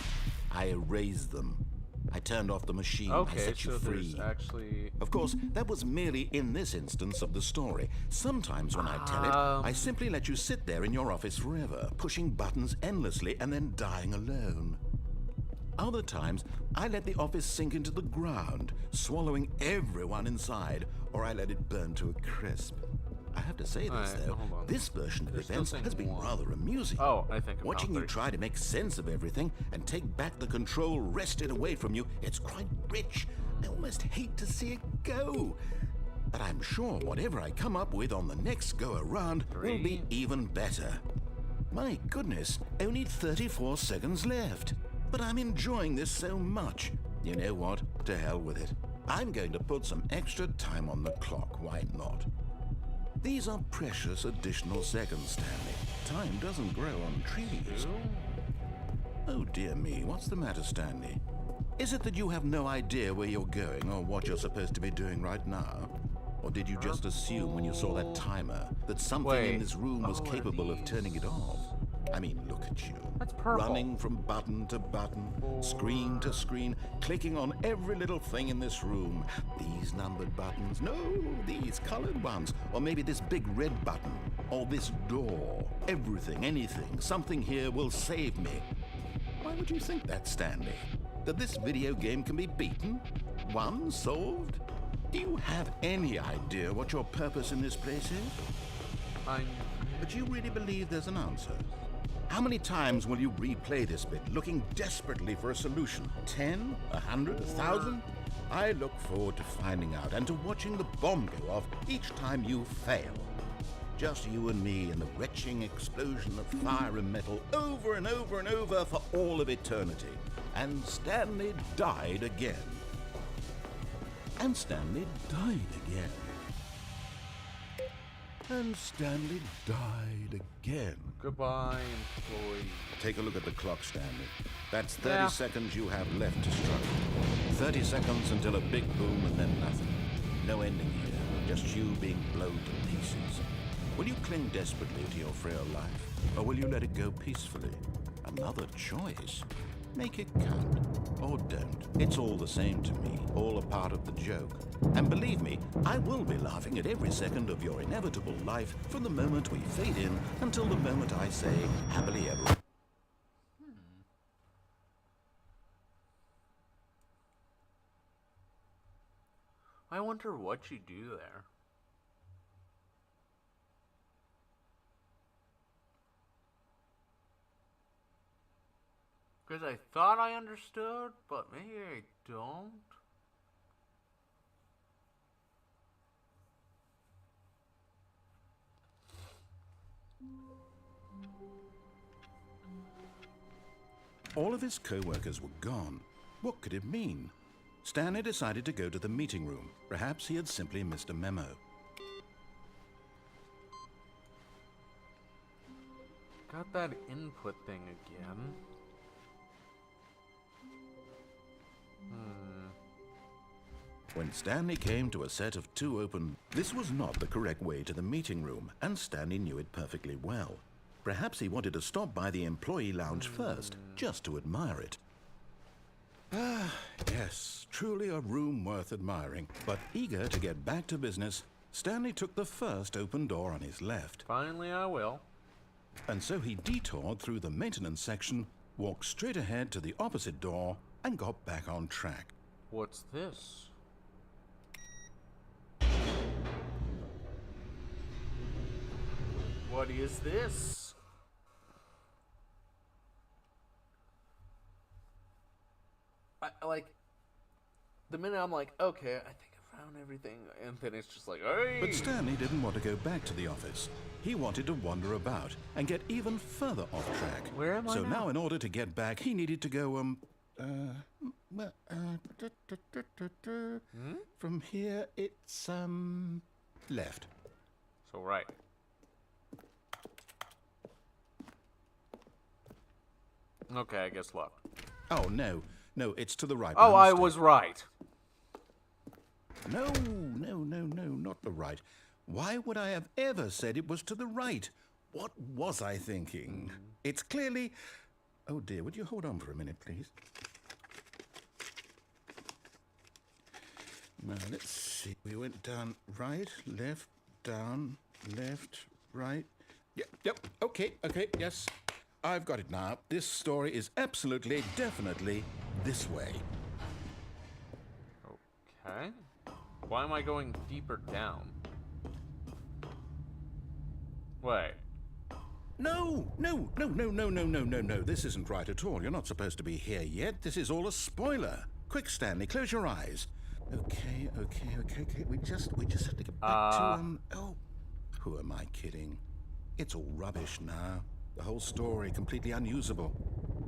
I erased them. I turned off the machine. I set you free. Actually... Of course, that was merely in this instance of the story. Sometimes when I tell it, I simply let you sit there in your office forever, pushing buttons endlessly and then dying alone. Other times, I let the office sink into the ground, swallowing everyone inside, or I let it burn to a crisp. I have to say this, though, this version of events has been rather amusing. Oh, I think Watching you try to make sense of everything and take back the control wrested away from you, it's quite rich. I almost hate to see it go. But I'm sure whatever I come up with on the next go-around will be even better. My goodness, only 34 seconds left. But I'm enjoying this so much. You know what? To hell with it. I'm going to put some extra time on the clock. Why not? These are precious additional seconds, Stanley. Time doesn't grow on trees. Oh dear me, what's the matter, Stanley? Is it that you have no idea where you're going or what you're supposed to be doing right now? Or did you just assume when you saw that timer that something in this room was capable of turning it off? I mean, look at you. That's purple. Running from button to button, screen to screen, clicking on every little thing in this room. These numbered buttons, no, these colored ones. Or maybe this big red button, or this door. Everything, anything, something here will save me. Why would you think that, Stanley? That this video game can be beaten? Won? Solved? Do you have any idea what your purpose in this place is? But you really believe there's an answer? How many times will you replay this bit, looking desperately for a solution? 10? 100? 1,000? I look forward to finding out and to watching the bomb go off each time you fail. Just you and me and the retching explosion of fire and metal over and over and over for all of eternity. And Stanley died again. And Stanley died again. And Stanley died again. Goodbye, employee. Take a look at the clock, Stanley. That's 30 seconds you have left to struggle. 30 seconds until a big boom and then nothing. No ending here, just you being blown to pieces. Will you cling desperately to your frail life, or will you let it go peacefully? Another choice. Make it count, or don't. It's all the same to me, all a part of the joke. And believe me, I will be laughing at every second of your inevitable life from the moment we fade in until the moment I say, happily ever. I wonder what you do there. Because I thought I understood, but maybe I don't. All of his co-workers were gone. What could it mean? Stanley decided to go to the meeting room. Perhaps he had simply missed a memo. Got that input thing again. When Stanley came to a set of 2 open, this was not the correct way to the meeting room, and Stanley knew it perfectly well. Perhaps he wanted to stop by the employee lounge first, just to admire it. Ah, yes, truly a room worth admiring. But eager to get back to business, Stanley took the first open door on his left. Finally, I will. And so he detoured through the maintenance section, walked straight ahead to the opposite door, and got back on track. What's this? What is this? Like, the minute I'm like, okay, I think I found everything, and then it's just like, hey! But Stanley didn't want to go back to the office. He wanted to wander about and get even further off track. Where am I So now? now in order to get back, he needed to go, from here, it's, left. So, right. Okay, I guess left. Oh, no. No, it's to the right. Oh, by I mistake. was right. No, not the right. Why would I have ever said it was to the right? What was I thinking? It's clearly... Oh, dear, would you hold on for a minute, please? Now, let's see. We went down right, left, down, left, right. Yep, okay, yes. I've got it now. This story is absolutely, definitely this way. Okay. Why am I going deeper down? Wait. No. This isn't right at all. You're not supposed to be here yet. This is all a spoiler. Quick, Stanley, close your eyes. Okay. We just have to get back to, oh, who am I kidding? It's all rubbish now. The whole story completely unusable.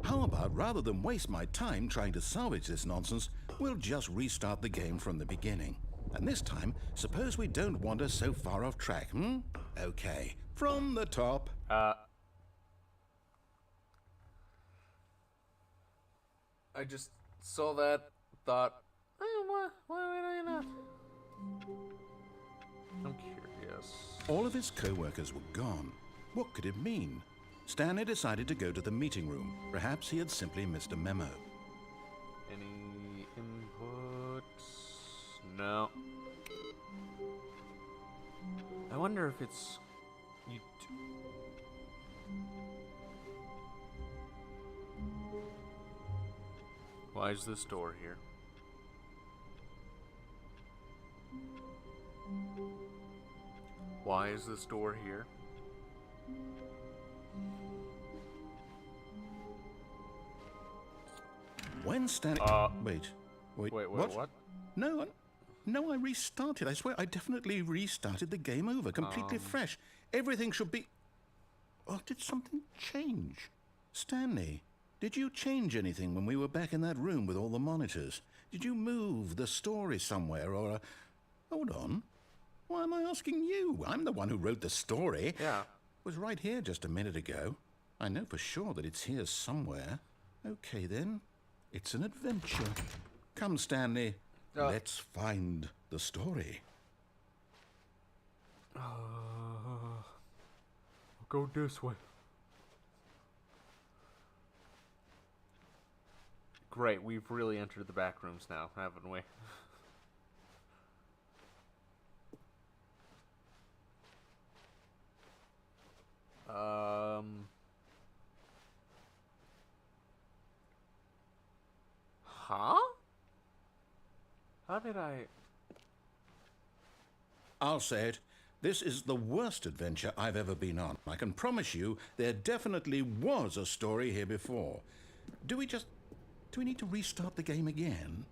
How about, rather than waste my time trying to salvage this nonsense, we'll just restart the game from the beginning. And this time, suppose we don't wander so far off track, hmm? Okay, from the top. I just saw that, thought, why would I not? I'm curious. All of his co-workers were gone. What could it mean? Stanley decided to go to the meeting room. Perhaps he had simply missed a memo. Any inputs? No. I wonder if it's... Why is this door here? Why is this door here? When Stanley... Wait, what? No, I restarted. I swear, I definitely restarted the game over, completely fresh. Everything should be... Oh, did something change? Stanley, did you change anything when we were back in that room with all the monitors? Did you move the story somewhere, or... Hold on. Why am I asking you? I'm the one who wrote the story. Yeah. It was right here just a minute ago. I know for sure that it's here somewhere. Okay, then. It's an adventure. Come, Stanley. Let's find the story. I'll go this way. Great, we've really entered the back rooms now, haven't we? Huh? How did I... I'll say it. This is the worst adventure I've ever been on. I can promise you there definitely was a story here before. Do we need to restart the game again?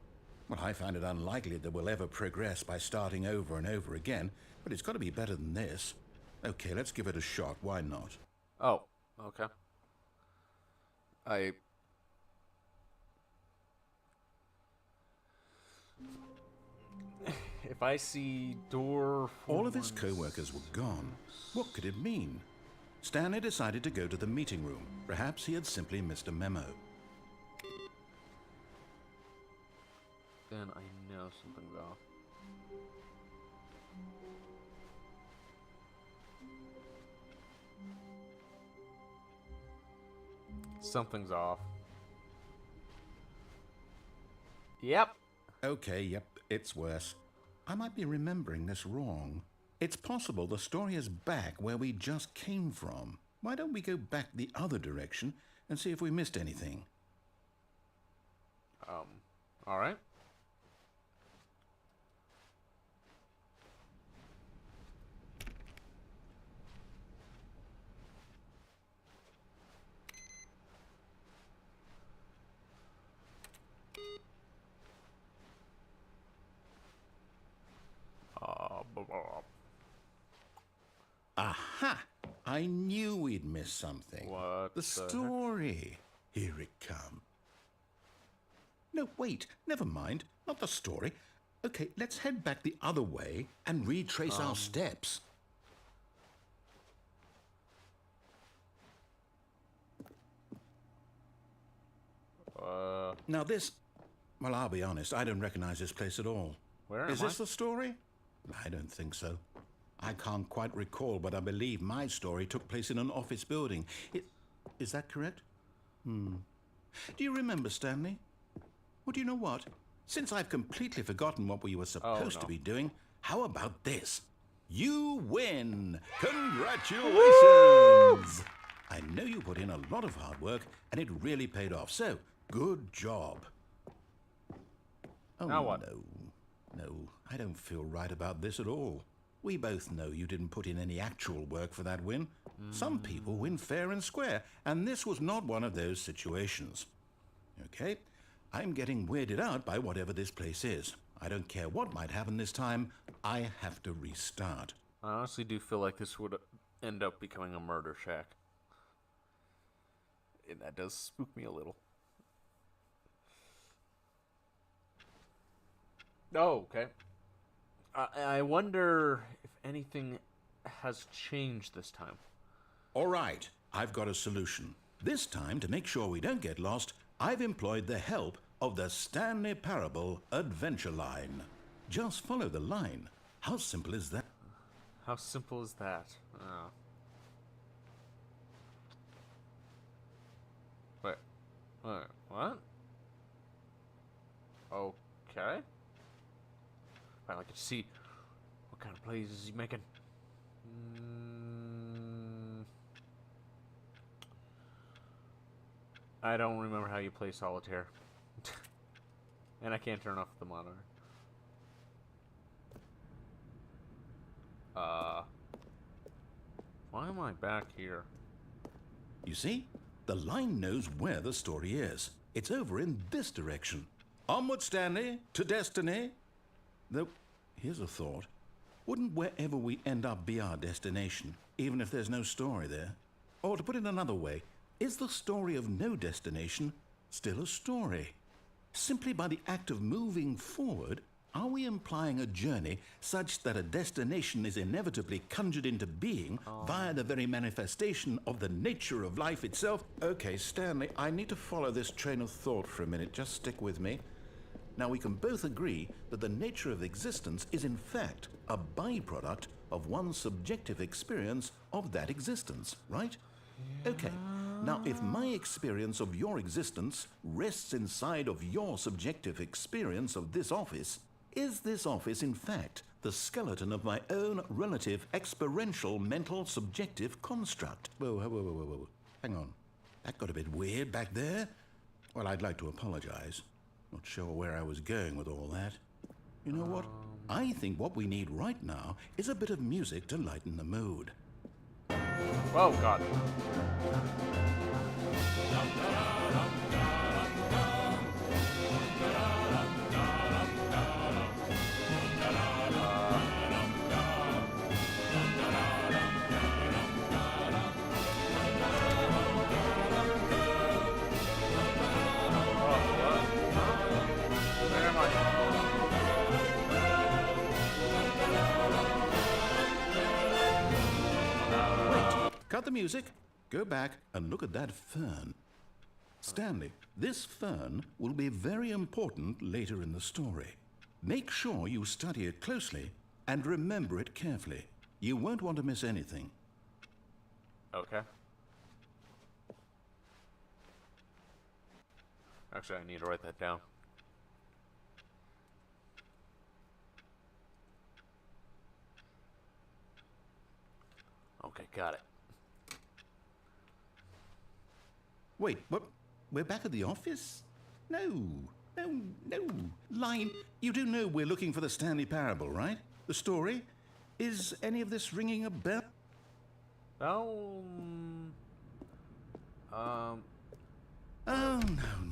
Well, I find it unlikely that we'll ever progress by starting over and over again, but it's got to be better than this. Okay, let's give it a shot. Why not? Oh, okay. If I see door... All of his co-workers were gone. What could it mean? Stanley decided to go to the meeting room. Perhaps he had simply missed a memo. Then I know something's off. Something's off. Yep. Okay, yep, it's worse. I might be remembering this wrong. It's possible the story is back where we just came from. Why don't we go back the other direction and see if we missed anything? All right. Aha! I knew we'd missed something. What the story. Here it comes. No, wait. Never mind. Not the story. Okay, let's head back the other way and retrace our steps. Now this... Well, I'll be honest. I don't recognize this place at all. Where Is am this the story? I don't think so. I can't quite recall, but I believe my story took place in an office building. Is that correct? Do you remember, Stanley? Well, do you know what? Since I've completely forgotten what we were supposed to be doing, how about this? You win! Congratulations! I know you put in a lot of hard work, and it really paid off, so good job. Oh, now what? No, I don't feel right about this at all. We both know you didn't put in any actual work for that win. Some people win fair and square, and this was not one of those situations. Okay, I'm getting weirded out by whatever this place is. I don't care what might happen this time. I have to restart. I honestly do feel like this would end up becoming a murder shack. And that does spook me a little. Oh, okay. I wonder if anything has changed this time. All right, I've got a solution. This time, to make sure we don't get lost, I've employed the help of the Stanley Parable Adventure Line. Just follow the line. How simple is that? How simple is that? Oh. Wait, what? Okay. I'd like to see what kind of plays is he making. I don't remember how you play solitaire. And I can't turn off the monitor. Why am I back here? You see? The line knows where the story is. It's over in this direction. Onward, Stanley, to destiny. Though, here's a thought. Wouldn't wherever we end up be our destination, even if there's no story there? Or to put it another way, is the story of no destination still a story? Simply by the act of moving forward, are we implying a journey such that a destination is inevitably conjured into being via the very manifestation of the nature of life itself? Okay, Stanley, I need to follow this train of thought for a minute. Just stick with me. Now, we can both agree that the nature of existence is in fact a byproduct of one's subjective experience of that existence, right? Okay, now if my experience of your existence rests inside of your subjective experience of this office, is this office in fact the skeleton of my own relative experiential mental subjective construct? Whoa. Hang on. That got a bit weird back there. Well, I'd like to apologize. Not sure where I was going with all that. You know what? I think what we need right now is a bit of music to lighten the mood. Oh, God. Where am I? Cut the music, go back and look at that fern. Stanley, this fern will be very important later in the story. Make sure you study it closely and remember it carefully. You won't want to miss anything. Okay. Actually, I need to write that down. Okay, got it. Wait, what? We're back at the office? No. Line, you do know we're looking for the Stanley Parable, right? The story? Is any of this ringing a bell? Oh, Oh,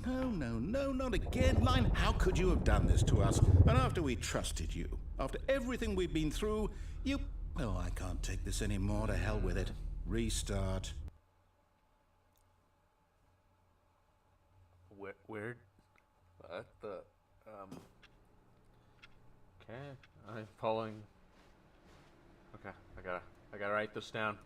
no, not again. Line, how could you have done this to us? And after we trusted you, after everything we've been through, you... Oh, I can't take this anymore. To hell with it. Restart. Where? What the? Okay, I'm following. Okay, I gotta write this down.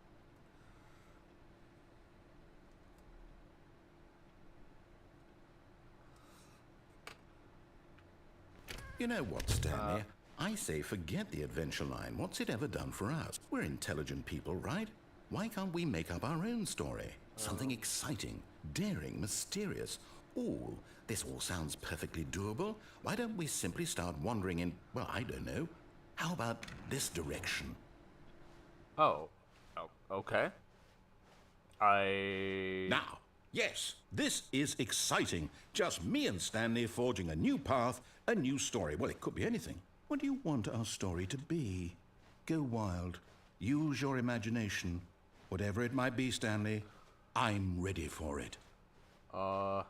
You know what, Stanley? I say forget the adventure line. What's it ever done for us? We're intelligent people, right? Why can't we make up our own story? Something exciting, daring, mysterious. Ooh, this all sounds perfectly doable. Why don't we simply start wandering in, well, I don't know. How about this direction? Oh, okay. Now, yes, this is exciting. Just me and Stanley forging a new path, a new story. Well, it could be anything. What do you want our story to be? Go wild. Use your imagination. Whatever it might be, Stanley, I'm ready for it. Oh,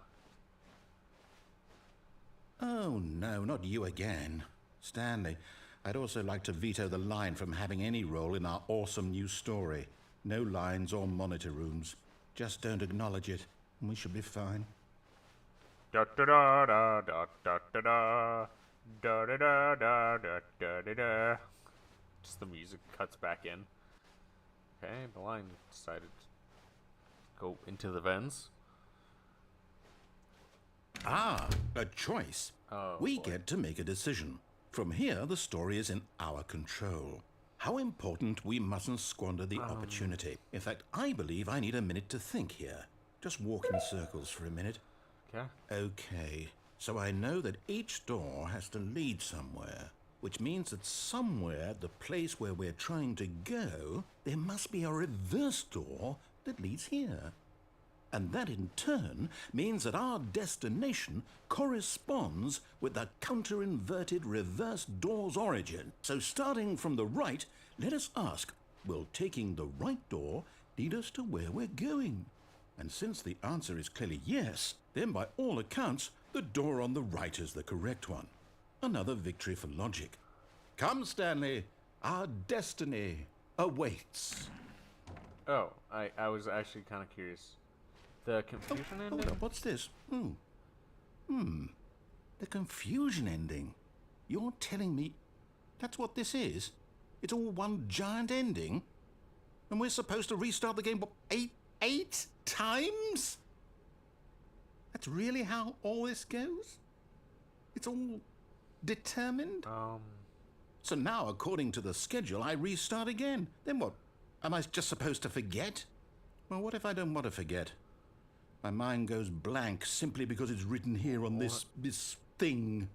no, not you again. Stanley, I'd also like to veto the line from having any role in our awesome new story. No lines or monitor rooms. Just don't acknowledge it, and we should be fine. Da da da da da da da da Da da da da da da da da. Just the music cuts back in. Okay, the line decided to go into the vents. Ah, a choice. Oh, We boy. get to make a decision. From here, the story is in our control. How important, we mustn't squander the opportunity. In fact, I believe I need a minute to think here. Just walk in circles for a minute. Okay. Okay, so I know that each door has to lead somewhere, which means that somewhere at the place where we're trying to go, there must be a reverse door that leads here. And that in turn means that our destination corresponds with the counter-inverted reverse door's origin. So starting from the right, let us ask, will taking the right door lead us to where we're going? And since the answer is clearly yes, then by all accounts, the door on the right is the correct one. Another victory for logic. Come, Stanley, our destiny awaits. Oh, I was actually kind of curious. The confusion Hold ending? up, what's this? The confusion ending. You're telling me that's what this is? It's all one giant ending? And we're supposed to restart the game, what, eight times? That's really how all this goes? It's all determined? So now, according to the schedule, I restart again. Then what? Am I just supposed to forget? Well, what if I don't want to forget? My mind goes blank simply because it's written here on this thing,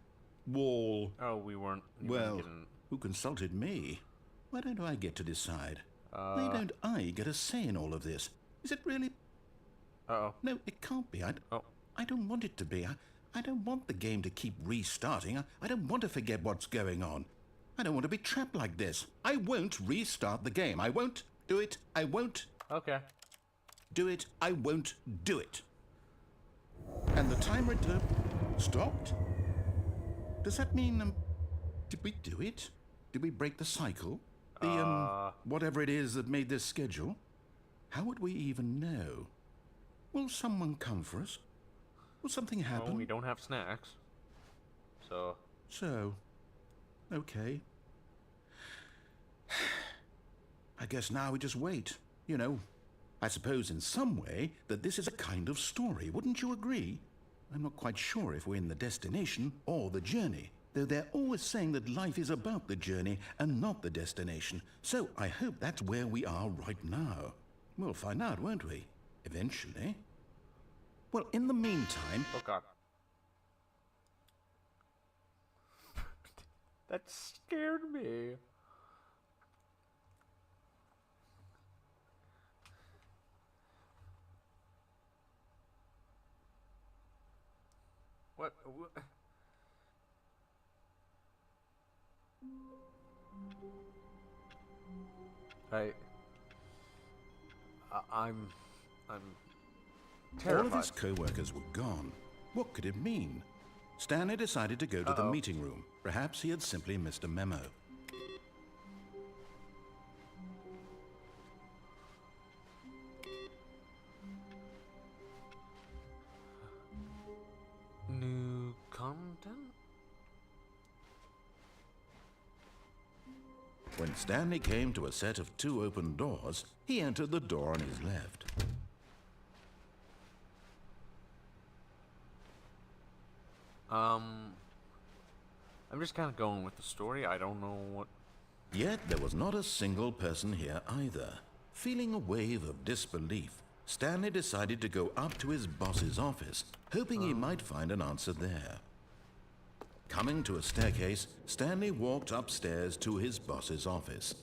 wall. Oh, we weren't. Well, who consulted me? Why don't I get to decide? Why don't I get a say in all of this? Is it really? Uh-oh. No, it can't be. Oh. I don't want it to be. I don't want the game to keep restarting. I don't want to forget what's going on. I don't want to be trapped like this. I won't restart the game. I won't do it. I won't Okay. do it. I won't do it. And the timer stopped? Does that mean, did we do it? Did we break the cycle? The, whatever it is that made this schedule? How would we even know? Will someone come for us? Will something happen? Well, we don't have snacks. So. So, okay. I guess now we just wait. You know, I suppose in some way that this is a kind of story, wouldn't you agree? I'm not quite sure if we're in the destination or the journey, though they're always saying that life is about the journey and not the destination. So I hope that's where we are right now. We'll find out, won't we? Eventually. Well, in the meantime... Oh, God. That scared me. What? I'm terrified. All of his co-workers were gone. What could it mean? Stanley decided to go to the meeting room. Perhaps he had simply missed a memo. New content? When Stanley came to a set of 2 open doors, he entered the door on his left. I'm just kind of going with the story. I don't know what... Yet there was not a single person here either. Feeling a wave of disbelief, Stanley decided to go up to his boss's office, hoping he might find an answer there. Coming to a staircase, Stanley walked upstairs to his boss's office.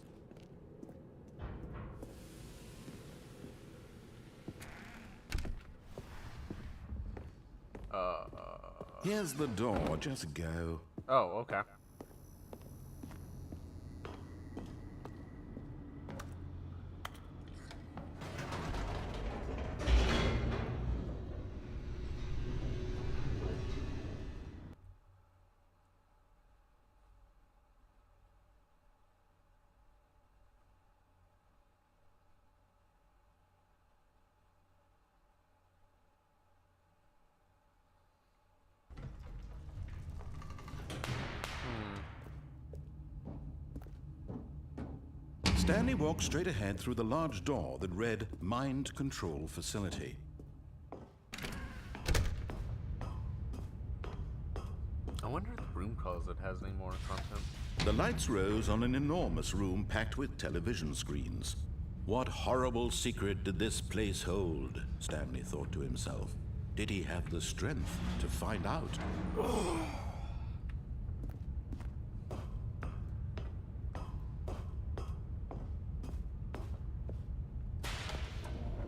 Here's the door, just go. Oh, okay. Stanley walked straight ahead through the large door that read Mind Control Facility. I wonder if the broom closet has any more content. The lights rose on an enormous room packed with television screens. What horrible secret did this place hold? Stanley thought to himself. Did he have the strength to find out?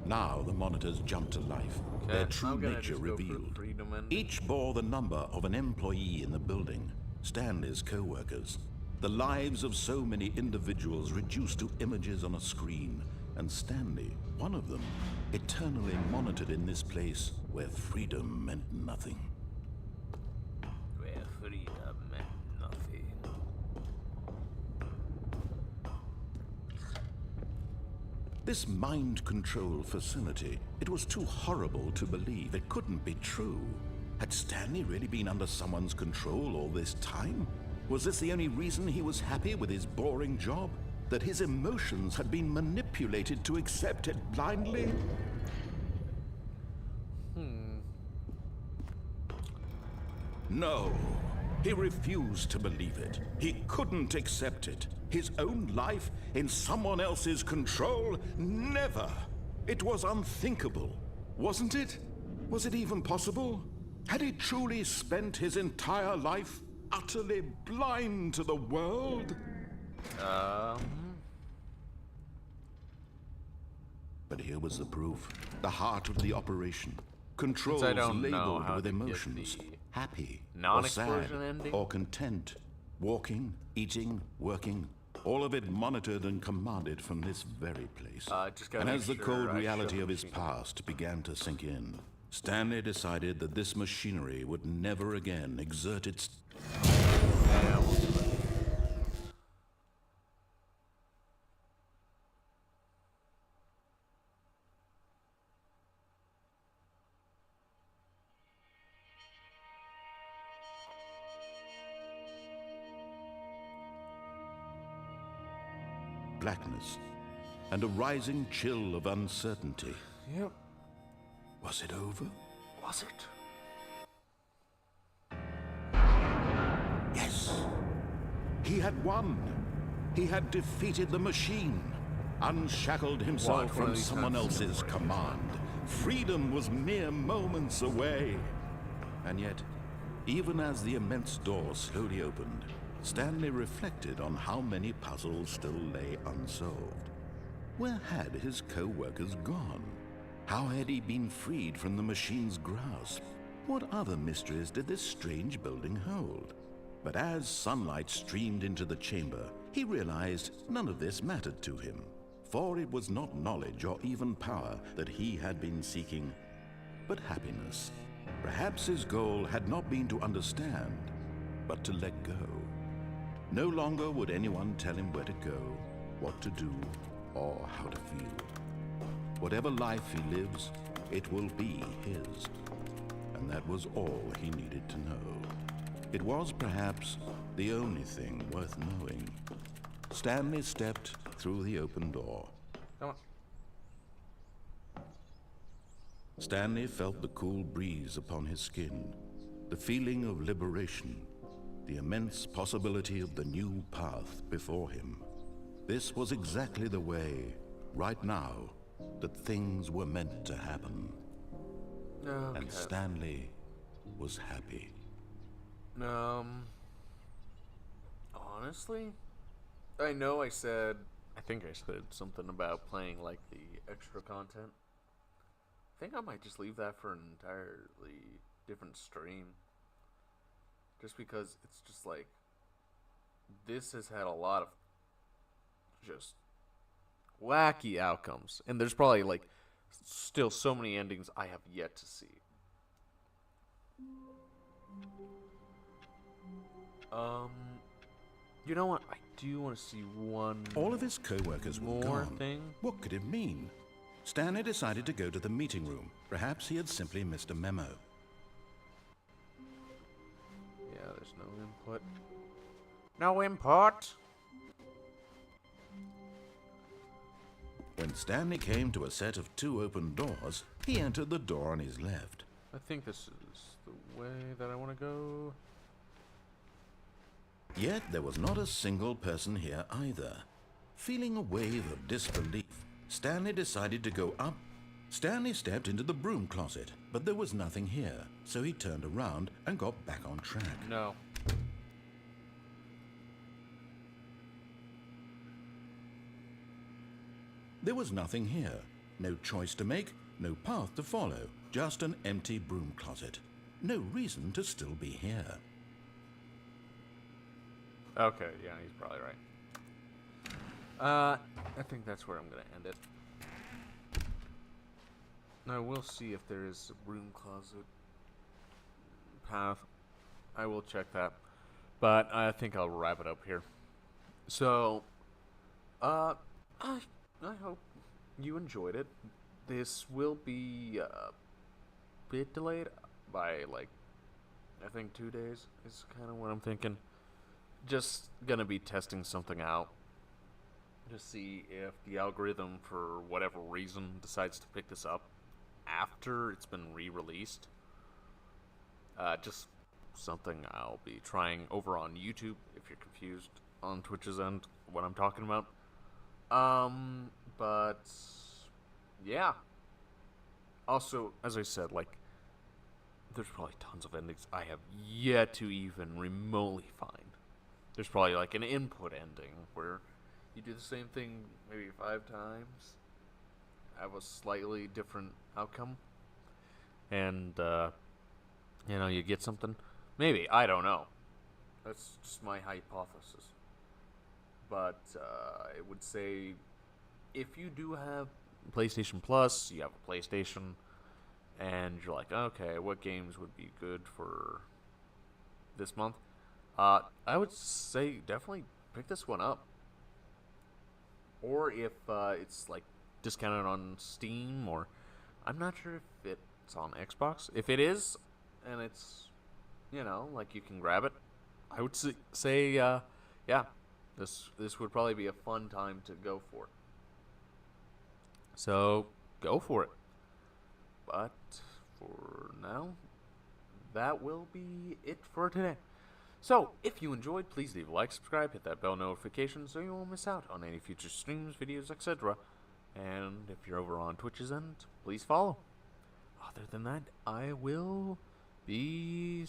Now the monitors jumped to life, their true nature revealed. Each bore the number of an employee in the building, Stanley's co-workers. The lives of so many individuals reduced to images on a screen, and Stanley, one of them, eternally monitored in this place where freedom meant nothing. Where freedom meant nothing. This mind control facility, it was too horrible to believe. It couldn't be true. Had Stanley really been under someone's control all this time? Was this the only reason he was happy with his boring job? That his emotions had been manipulated to accept it blindly? No. He refused to believe it. He couldn't accept it. His own life in someone else's control? Never. It was unthinkable, wasn't it? Was it even possible? Had he truly spent his entire life utterly blind to the world? But here was the proof. The heart of the operation. Controls labeled with emotions. Happy, or sad, or content. Walking, eating, working. All of it monitored and commanded from this very place. And as the cold reality of his past began to sink in, Stanley decided that this machinery would never again exert its... blackness, and a rising chill of uncertainty. Yep. Was it over? Was it? Yes. He had won. He had defeated the machine, unshackled himself from someone else's command. Freedom was mere moments away. And yet, even as the immense door slowly opened, Stanley reflected on how many puzzles still lay unsolved. Where had his co-workers gone? How had he been freed from the machine's grasp? What other mysteries did this strange building hold? But as sunlight streamed into the chamber, he realized none of this mattered to him. For it was not knowledge or even power that he had been seeking, but happiness. Perhaps his goal had not been to understand, but to let go. No longer would anyone tell him where to go, what to do, or how to feel. Whatever life he lives, it will be his. And that was all he needed to know. It was perhaps the only thing worth knowing. Stanley stepped through the open door. Come on. Stanley felt the cool breeze upon his skin, the feeling of liberation, the immense possibility of the new path before him. This was exactly the way, right now, that things were meant to happen. Okay. And Stanley was happy. Honestly, I know I think I said something about playing like the extra content. I think I might just leave that for an entirely different stream. Just because it's just like, this has had a lot of just wacky outcomes. And there's probably like still so many endings I have yet to see. You know what? I do want to see one All of his co-workers were more gone. thing. What could it mean? Stanley decided to go to the meeting room. Perhaps he had simply missed a memo. Yeah, there's no input. No input. When Stanley came to a set of 2 open doors, he entered the door on his left. I think this is the way that I want to go. Yet there was not a single person here either. Feeling a wave of disbelief, Stanley decided to go up. Stanley stepped into the broom closet, but there was nothing here, so he turned around and got back on track. No. There was nothing here. No choice to make, no path to follow, just an empty broom closet. No reason to still be here. Okay, yeah, he's probably right. I think that's where I'm gonna end it. Now we'll see if there is a broom closet path. I will check that. But I think I'll wrap it up here. So, I hope you enjoyed it. This will be a bit delayed by, like, I think 2 days is kind of what I'm thinking. Just gonna be testing something out. Just see if the algorithm, for whatever reason, decides to pick this up after it's been re-released. Just something I'll be trying over on YouTube, if you're confused on Twitch's end what I'm talking about. But yeah. Also, as I said, like, there's probably tons of endings I have yet to even remotely find. There's probably like an input ending where you do the same thing maybe 5 times, have a slightly different outcome, and you know, you get something. Maybe, I don't know. That's just my hypothesis. But I would say, if you do have PlayStation Plus, you have a PlayStation, and you're like, okay, what games would be good for this month? I would say definitely pick this one up. Or if it's like discounted on Steam, or I'm not sure if it's on Xbox. If it is, and it's, you know, like you can grab it, I would say yeah, this would probably be a fun time to go for. So go for it. But for now, that will be it for today. So, if you enjoyed, please leave a like, subscribe, hit that bell notification so you won't miss out on any future streams, videos, etc. And if you're over on Twitch's end, please follow. Other than that, I will be